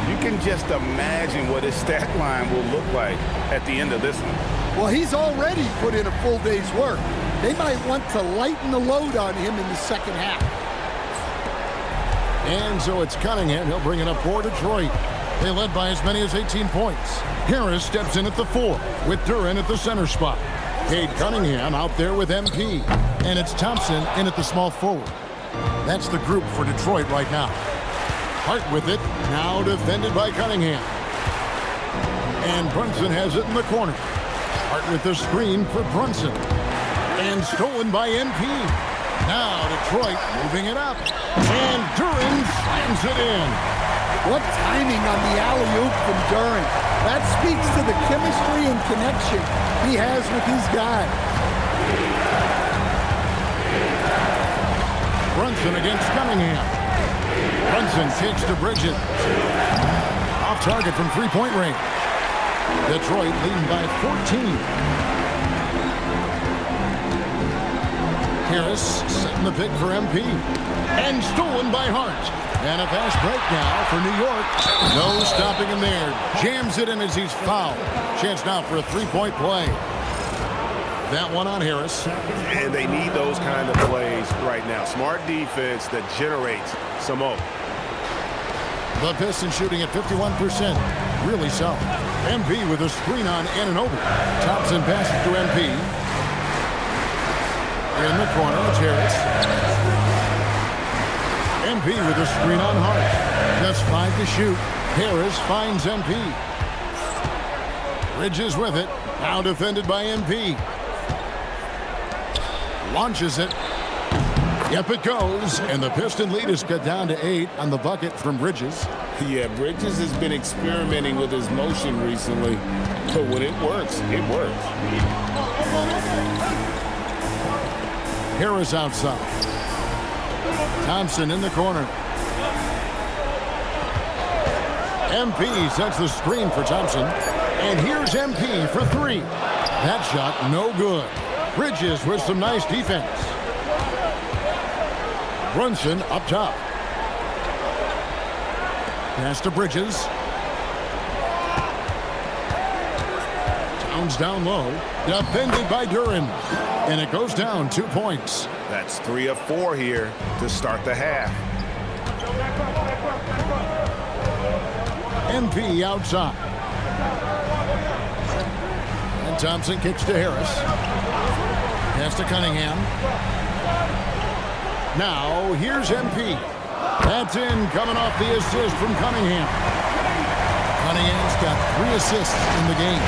you can just imagine what his stat line will look like at the end of this one. Well, he's already put in a full day's work. They might want to lighten the load on him in the second half. And so it's Cunningham. He'll bring it up for Detroit. They led by as many as 18 points. Harris steps in at the 4 with Duren at the center spot. Cade Cunningham out there with MP. And it's Thompson in at the small forward. That's the group for Detroit right now. Hart with it, now defended by Cunningham. And Brunson has it in the corner. Hart with the screen for Brunson. And stolen by MP. Now Detroit moving it up. And Duren slams it in. What timing on the alley-oop from Duren. That speaks to the chemistry and connection he has with his guy. Brunson against Cunningham. Brunson takes to Bridges. Off target from three-point range. Detroit leading by 14. Harris setting the pick for MP. And stolen by Hart. And a fast break now for New York. No stopping him there. Jams it in as he's fouled. Chance now for a three-point play. That one on Harris. And they need those kind of plays right now. Smart defense that generates some hope. The Pistons shooting at 51%. Really solid. MP with a screen on Anunoby. Thompson passes to MP. In the corner, it's Harris. MP with a screen on Hart. Just 5 to shoot. Harris finds MP. Bridges with it. Now defended by MP. Launches it. Yep, it goes. And the Piston lead is cut down to 8 on the bucket from Bridges. Yeah, Bridges has been experimenting with his motion recently. But when it works, it works. Harris outside. Thompson in the corner. MP sets the screen for Thompson. And here's MP for 3. That shot no good. Bridges with some nice defense. Brunson up top. Pass to Bridges. Towns down low. Defended by Duren. And it goes down 2 points. That's 3 of 4 here to start the half. MP outside. And Thompson kicks to Harris. Pass to Cunningham. Now, here's MP. That's in, coming off the assist from Cunningham. Cunningham's got 3 assists in the game.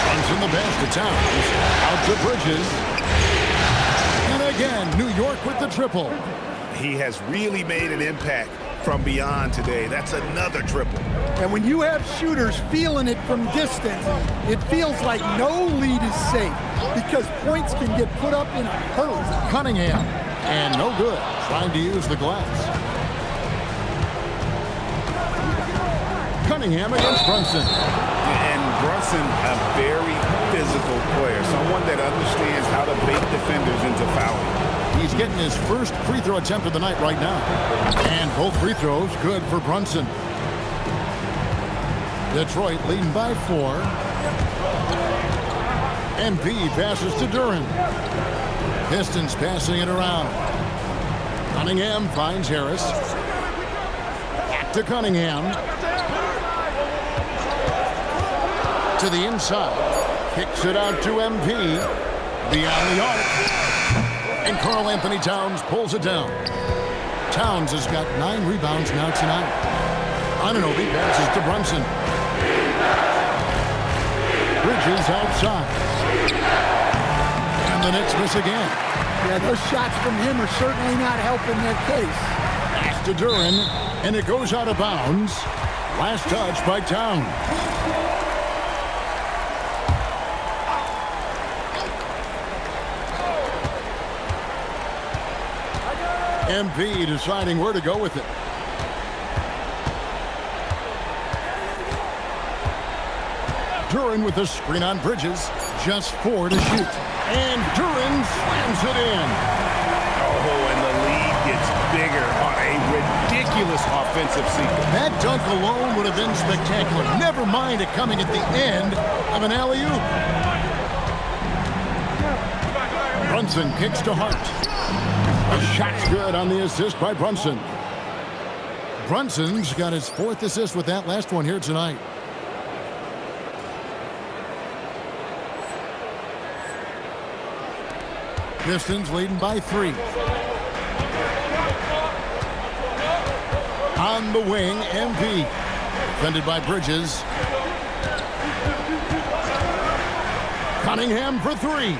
Runs in the pass to Towns. Out to Bridges. And again, New York with the triple. He has really made an impact from beyond today. That's another triple. And when you have shooters feeling it from distance, it feels like no lead is safe because points can get put up in a hurry. Cunningham, and no good, trying to use the glass. Cunningham against Brunson. And Brunson, a very physical player, someone that understands how to bait defenders into fouling. He's getting his first free throw attempt of the night right now. And both free throws good for Brunson. Detroit leading by 4. MP passes to Duren. Pistons passing it around. Cunningham finds Harris. Back to Cunningham. To the inside. Kicks it out to MP. Beyond the arc. And Karl Anthony Towns pulls it down. Towns has got 9 rebounds now tonight. Anunoby passes to Brunson. Bridges outside. And the Knicks miss again. Yeah, those shots from him are certainly not helping their case. Pass to Duren, and it goes out of bounds. Last touch by Towns. MP deciding where to go with it. Duren with a screen on Bridges. Just 4 to shoot. And Duren slams it in. Oh, and the lead gets bigger on a ridiculous offensive sequence. That dunk alone would have been spectacular. Never mind it coming at the end of an alley-oop. Brunson kicks to Hart. A shot's good on the assist by Brunson. Brunson's got his 4th assist with that last one here tonight. Pistons leading by 3. On the wing, MP. Defended by Bridges. Cunningham for three.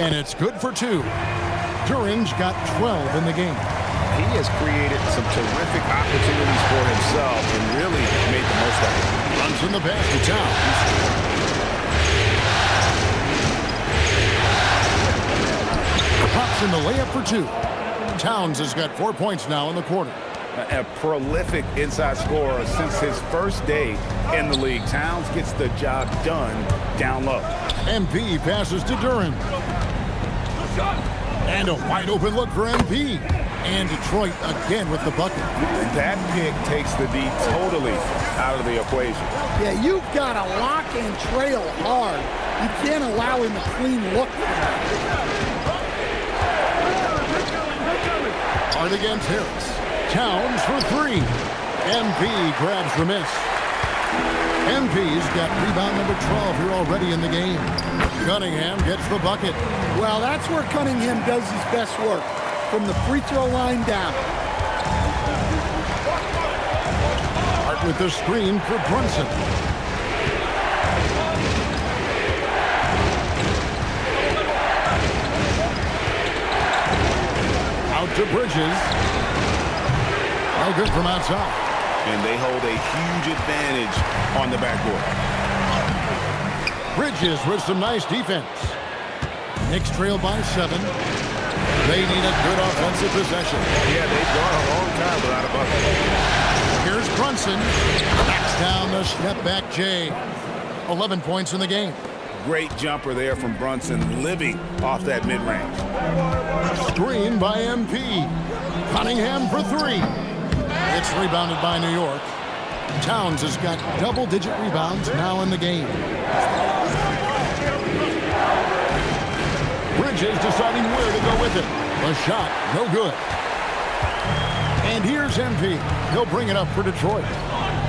And it's good for two. Duran's got 12 in the game. He has created some terrific opportunities for himself and really made the most of it. Runs in the basket, Towns. Pops in the layup for two. Towns has got 4 points now in the quarter. A prolific inside scorer since his first day in the league. Towns gets the job done down low. MP passes to Duran. And a wide open look for MP. And Detroit again with the bucket. That pick takes the D totally out of the equation. Yeah, you've got to lock and trail hard. You can't allow him a clean look for that. Hard against Harris. Towns for three. MP grabs the miss. MP's got rebound number 12 here already in the game. Cunningham gets the bucket. Well, that's where Cunningham does his best work, from the free throw line down. Hart with the screen for Brunson. Out to Bridges. No good from outside. And they hold a huge advantage on the backboard. Bridges with some nice defense. Knicks trail by 7. They need a good offensive possession. Yeah, they've gone a long time without a bucket. Here's Brunson. Backs down the step back J. 11 points in the game. Great jumper there from Brunson, living off that mid-range. Screen by MP. Cunningham for three. It's rebounded by New York. Towns has got double-digit rebounds now in the game. Bridges deciding where to go with it. The shot, no good. And here's MP. He'll bring it up for Detroit.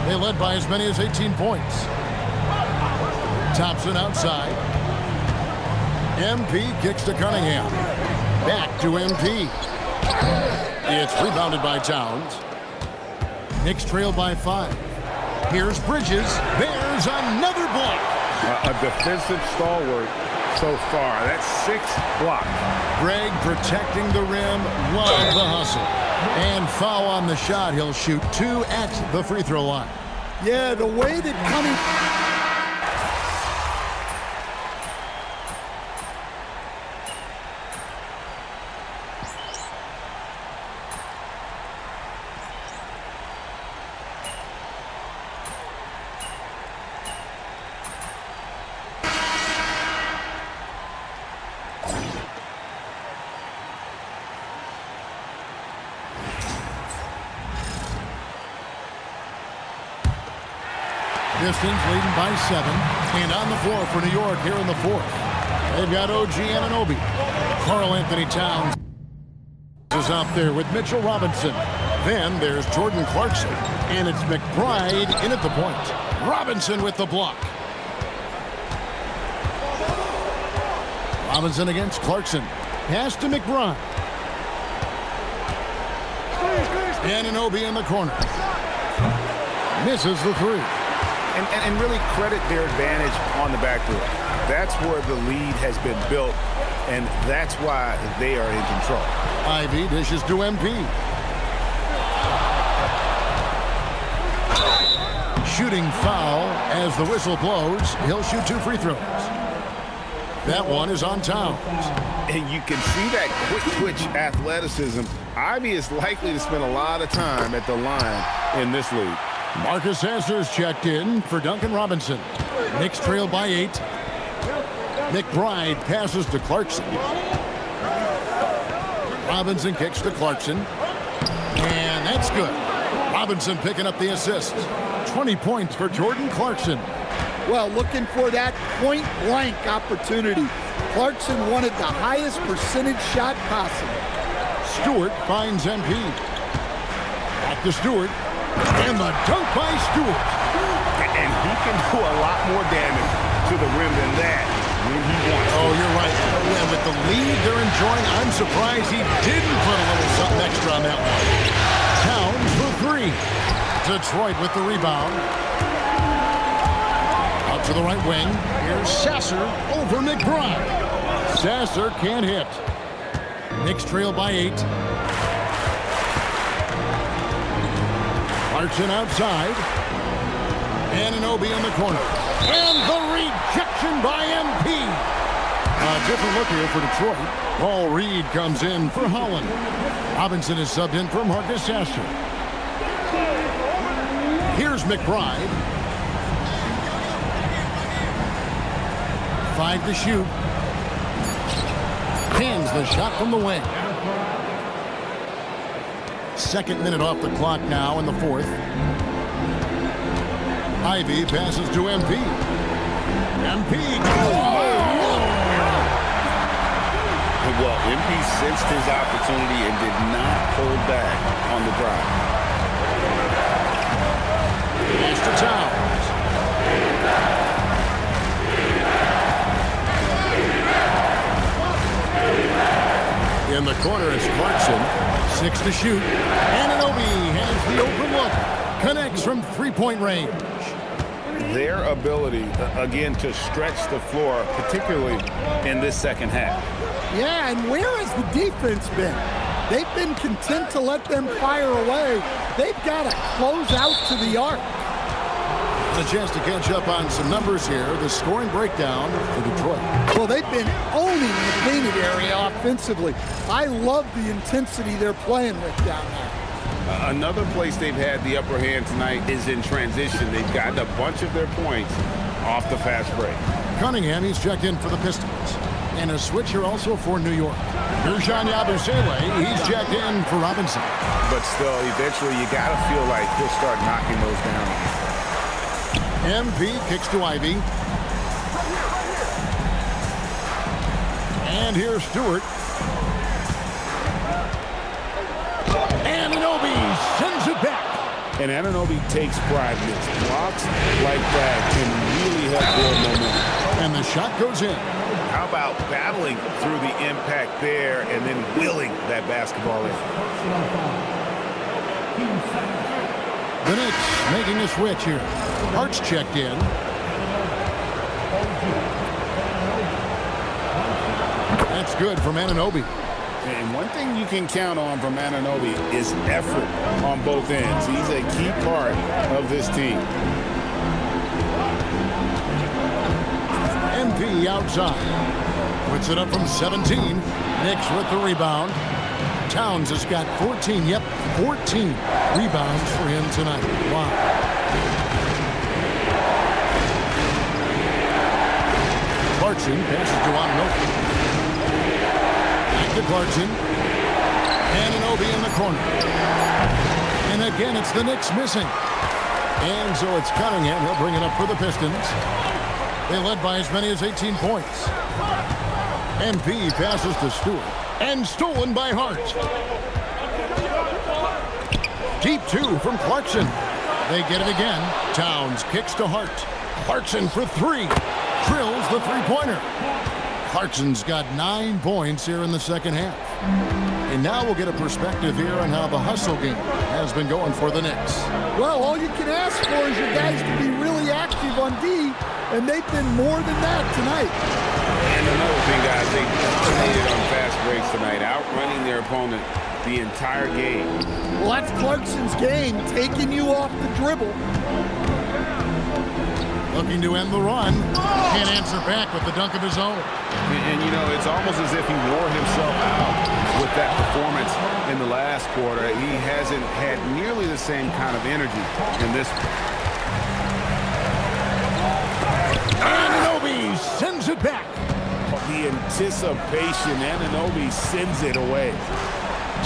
They led by as many as 18 points. Thompson outside. MP kicks to Cunningham. Back to MP. It's rebounded by Towns. Knicks trail by 5. Here's Bridges. There's another block. A defensive stalwart so far. That's 6 blocks. Greg protecting the rim. Love the hustle. And foul on the shot. He'll shoot 2 at the free throw line. Yeah, the way that Cunningham... Pistons leading by 7. And on the floor for New York here in the 4th. They've got OG Anunoby. Karl Anthony Towns is out there with Mitchell Robinson. Then there's Jordan Clarkson. And it's McBride in at the point. Robinson with the block. Robinson against Clarkson. Pass to McBride. Anunoby in the corner. Misses the three. And really credit their advantage on the backboard. That's where the lead has been built, and that's why they are in control. Ivy dishes to MP. Shooting foul as the whistle blows. He'll shoot 2 free throws. That one is on Towns. And you can see that quick twitch athleticism. Ivy is likely to spend a lot of time at the line in this league. Marcus Sasser's checked in for Duncan Robinson. Knicks trail by 8. McBride passes to Clarkson. Robinson kicks to Clarkson. And that's good. Robinson picking up the assist. 20 points for Jordan Clarkson. Well, looking for that point-blank opportunity. Clarkson wanted the highest percentage shot possible. Stewart finds MP. Back to Stewart. And the dunk by Stewart. And he can do a lot more damage to the rim than that when he wants to. Oh, you're right. And with the lead they're enjoying, I'm surprised he didn't put a little something extra on that one. Towns for 3. three. Detroit with the rebound. Out to the right wing. Here's Sasser over McBride. Sasser can't hit. Knicks trail by 8. Clarkson outside. Anunoby in the corner. And the rejection by MP. A different look here for Detroit. Paul Reed comes in for Holland. Robinson is subbed in for Marcus Sasser. Here's McBride. 5 to shoot. Pins the shot from the wing. Second minute off the clock now in the fourth. Ivy passes to MP. MP. Well, MP sensed his opportunity and did not hold back on the drive. Pass to Towns. In the corner is Clarkson. 6 to shoot. Anunoby has the open look. Connects from three-point range. Their ability, again, to stretch the floor, particularly in this second half. Yeah, and where has the defense been? They've been content to let them fire away. They've got to close out to the arc. A chance to catch up on some numbers here. The scoring breakdown for Detroit. Well, they've been owning the painted area offensively. I love the intensity they're playing with down there. Another place they've had the upper hand tonight is in transition. They've gotten a bunch of their points off the fast break. Cunningham, he's checked in for the Pistons. And a switch here also for New York. Ersan Yabusele, he's checked in for Robinson. But still, eventually you got to feel like he'll start knocking those down. MP kicks to Ivy. And here's Stewart. Anunoby sends it back. And Anunoby takes pride in this. Blocks like that can really help build momentum. And the shot goes in. How about battling through the impact there and then willing that basketball in? The Knicks making a switch here. Hart's checked in. That's good from Anunoby. And one thing you can count on from Anunoby is effort on both ends. He's a key part of this team. MP outside. Puts it up from 17. Knicks with the rebound. Towns has got 14. Yep, 14 rebounds for him tonight. Wow. Clarkson passes to Anunoby. Back to Clarkson. Anunoby in the corner. And again, it's the Knicks missing. And so it's Cunningham. He'll bring it up for the Pistons. They led by as many as 18 points. MP passes to Stewart. And stolen by Hart. Deep 2 from Clarkson. They get it again. Towns kicks to Hart. Clarkson for 3. Drills the three-pointer. Clarkson's got 9 points here in the second half. And now we'll get a perspective here on how the hustle game has been going for the Knicks. Well, all you can ask for is your guys to be really active on D, and they've been more than that tonight. And another thing, guys, they dominated on fast breaks tonight, outrunning their opponent the entire game. Well, that's Clarkson's game, taking you off the dribble. Looking to end the run. Can't answer back with the dunk of his own. And you know, it's almost as if he wore himself out with that performance in the last quarter. He hasn't had nearly the same kind of energy in this one. Anunoby sends it back. The anticipation, Anunoby sends it away.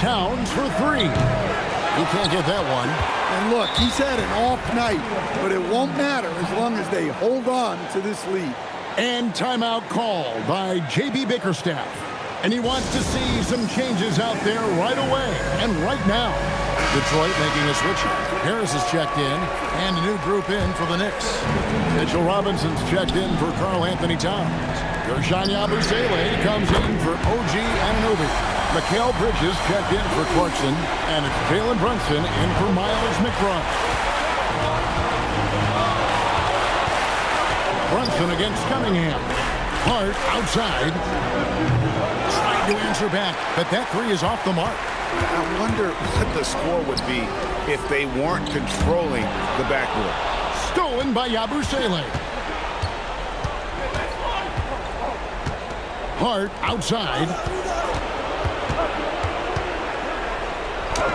Towns for 3. He can't get that one. And look, he's had an off night, but it won't matter as long as they hold on to this lead. And timeout called by J.B. Bickerstaff. And he wants to see some changes out there right away and right now. Detroit making a switch. Harris is checked in, and a new group in for the Knicks. Mitchell Robinson's checked in for Karl Anthony Towns. Ersan Yabusele comes in for OG Anunoby. Mikal Bridges checked in for Clarkson, and it's Jalen Brunson in for Miles McBride. Brunson against Cunningham. Hart outside. Trying to answer back, but that three is off the mark. I wonder what the score would be if they weren't controlling the backboard. Stolen by Yabusele. Hart outside.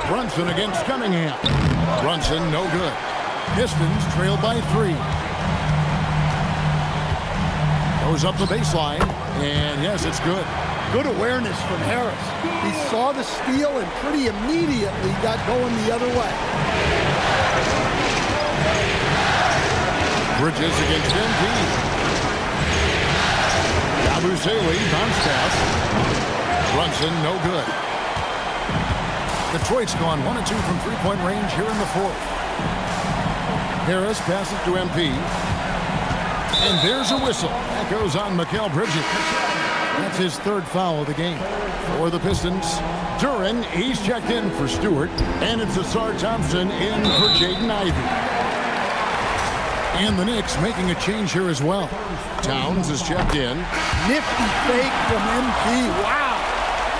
Brunson against Cunningham. Brunson no good. Pistons trail by 3. Goes up the baseline, and yes, it's good. Good awareness from Harris. He saw the steal and pretty immediately got going the other way. Bridges against MP. Yabusele bounce pass. Brunson no good. Detroit's gone 1 of 2 from three-point range here in the fourth. Harris passes to MP. And there's a whistle. That goes on Mikal Bridges. That's his 3rd foul of the game. For the Pistons, Duren, he's checked in for Stewart. And it's Asar Thompson in for Jaden Ivey. And the Knicks making a change here as well. Towns is checked in. Nifty fake from MP. Wow.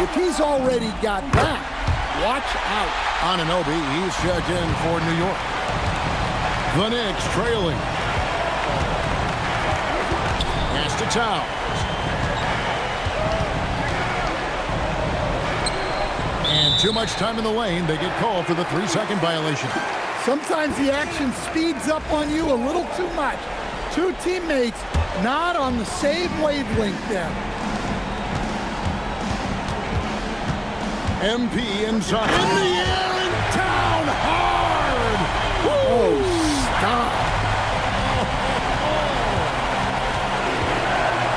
If he's already got that, watch out. Anunoby, he's checked in for New York. The Knicks trailing. Pass to Towns. And too much time in the lane. They get called for the 3-second violation. Sometimes the action speeds up on you a little too much. 2 teammates not on the same wavelength there. MP inside. In the air and down hard. Oh, stop.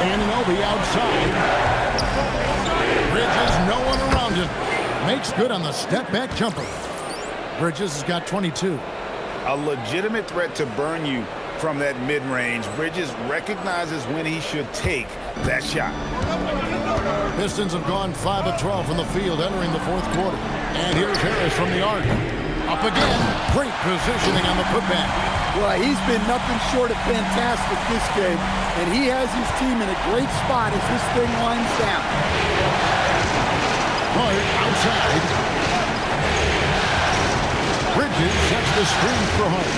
Anunoby outside. Bridges, no one around him. Makes good on the step-back jumper. Bridges has got 22. A legitimate threat to burn you from that mid-range. Bridges recognizes when he should take that shot. Pistons have gone 5 of 12 from the field entering the fourth quarter. And here's Harris from the arc. Up again. Great positioning on the putback. Well, he's been nothing short of fantastic this game, and he has his team in a great spot as this thing winds down. Hart outside. Bridges sets the screen for Hart.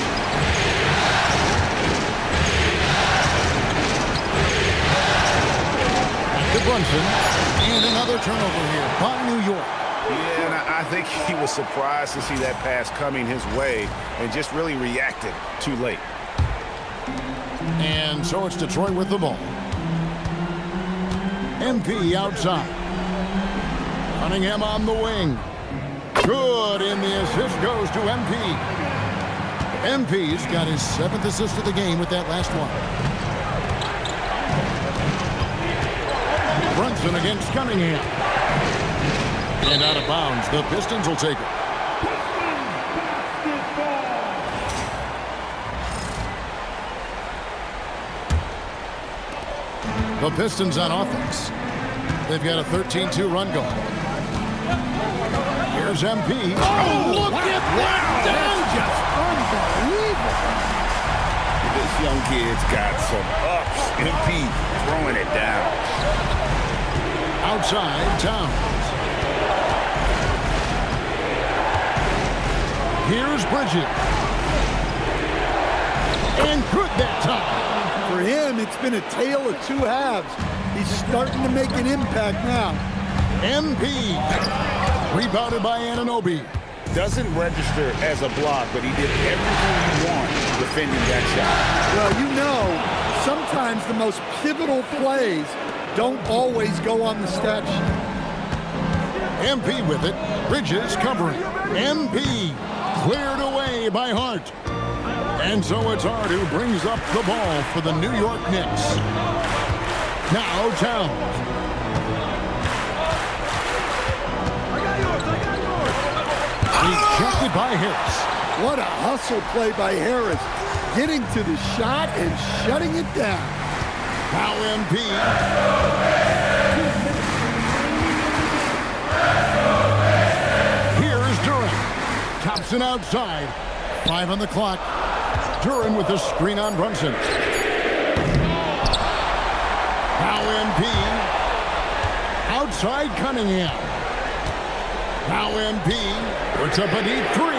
To Brunson, and another turnover here by New York. Yeah, and I think he was surprised to see that pass coming his way and just really reacted too late. And so it's Detroit with the ball. MP outside. Cunningham on the wing. Good, and the assist goes to MP. MP's got his 7th assist of the game with that last one. Brunson against Cunningham. And out of bounds, the Pistons will take it. The Pistons on offense. They've got a 13-2 run going. Here's MP. Oh, look at that just unbelievable. This young kid's got some ups. MP throwing it down. Outside, Towns. Here's Bridges. And good that time. For him, it's been a tale of 2 halves. He's starting to make an impact now. MP. Rebounded by Anunoby. Doesn't register as a block, but he did everything you want defending that shot. Well, you know, sometimes the most pivotal plays don't always go on the stat sheet. MP with it. Bridges covering. MP cleared away by Hart. And so it's Hart who brings up the ball for the New York Knicks. Now Towns. Rejected by Harris. What a hustle play by Harris. Getting to the shot and shutting it down. Now MP. Thompson outside. 5 on the clock. Duran with the screen on Brunson. Now MP. Outside Cunningham. Now MP. Puts up a deep 3.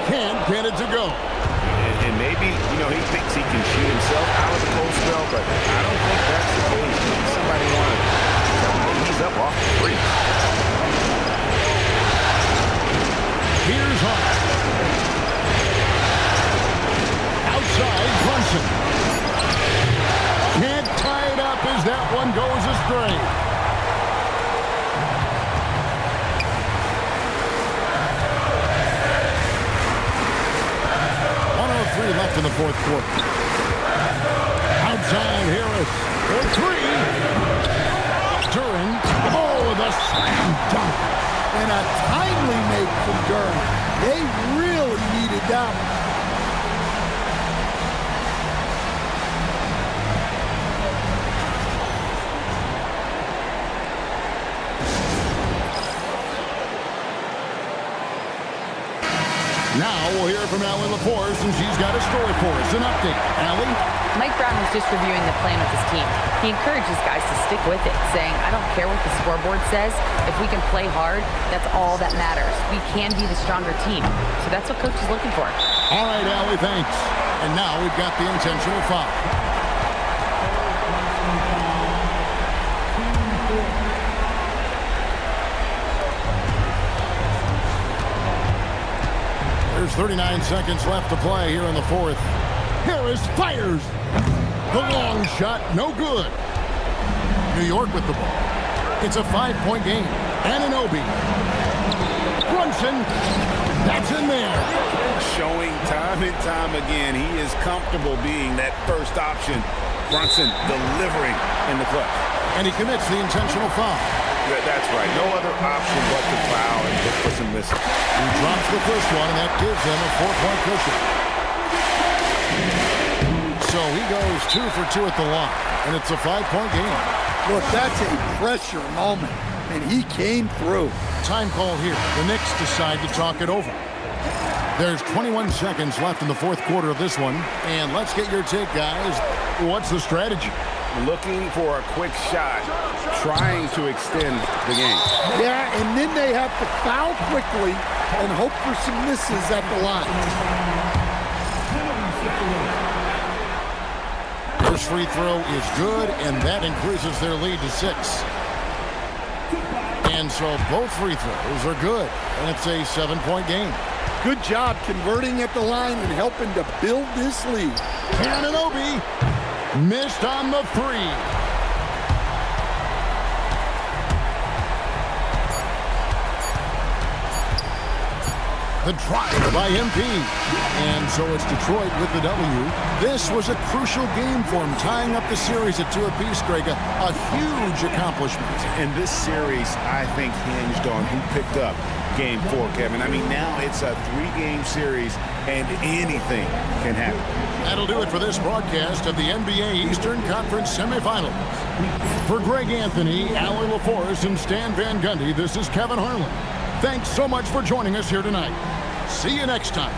Can't get it to go. And maybe, he thinks he can shoot himself out of the cold spell, but I don't think that's the case. Somebody wanted to tell him that he's up off the 3. Here's Hart. Outside, Brunson. Can't tie it up as that one goes astray. Left in the fourth quarter. Outside Harris for 3. Duran. Oh, the slam dunk. And a timely make from Duran. They really needed that one. Now we'll hear from Allie LaForce, and she's got a story for us. An update. Allie? Mike Brown was just reviewing the plan with his team. He encourages guys to stick with it, saying, I don't care what the scoreboard says. If we can play hard, that's all that matters. We can be the stronger team. So that's what Coach is looking for. All right, Allie, thanks. And now we've got the intentional foul. There's 39 seconds left to play here in the fourth. Harris fires. The long shot, no good. New York with the ball. It's a 5-point game. Anunoby. Brunson. That's in there. Showing time and time again, he is comfortable being that first option. Brunson delivering in the clutch. And he commits the intentional foul. That's right. No other option but to foul and look for some misses. He drops the first one, and that gives them a 4-point cushion. So he goes 2 for 2 at the line, and it's a 5-point game. Look, that's a pressure moment, and he came through. Time call here. The Knicks decide to talk it over. There's 21 seconds left in the fourth quarter of this one, and let's get your take, guys. What's the strategy? Looking for a quick shot, trying to extend the game. Yeah, and then they have to foul quickly and hope for some misses at the line. First free throw is good, and that increases their lead to 6. And so both free throws are good, and it's a 7-point game. Good job converting at the line and helping to build this lead. Anunoby missed on the 3. The drive by MP. And so it's Detroit with the W. This was a crucial game for him, tying up the series at 2 apiece, Greg. A huge accomplishment. And this series, I think, hinged on who picked up Game 4, Kevin. I mean, now it's a 3-game series, and anything can happen. That'll do it for this broadcast of the NBA Eastern Conference semifinals. For Greg Anthony, Allie LaForce, and Stan Van Gundy, this is Kevin Harlan. Thanks so much for joining us here tonight. See you next time.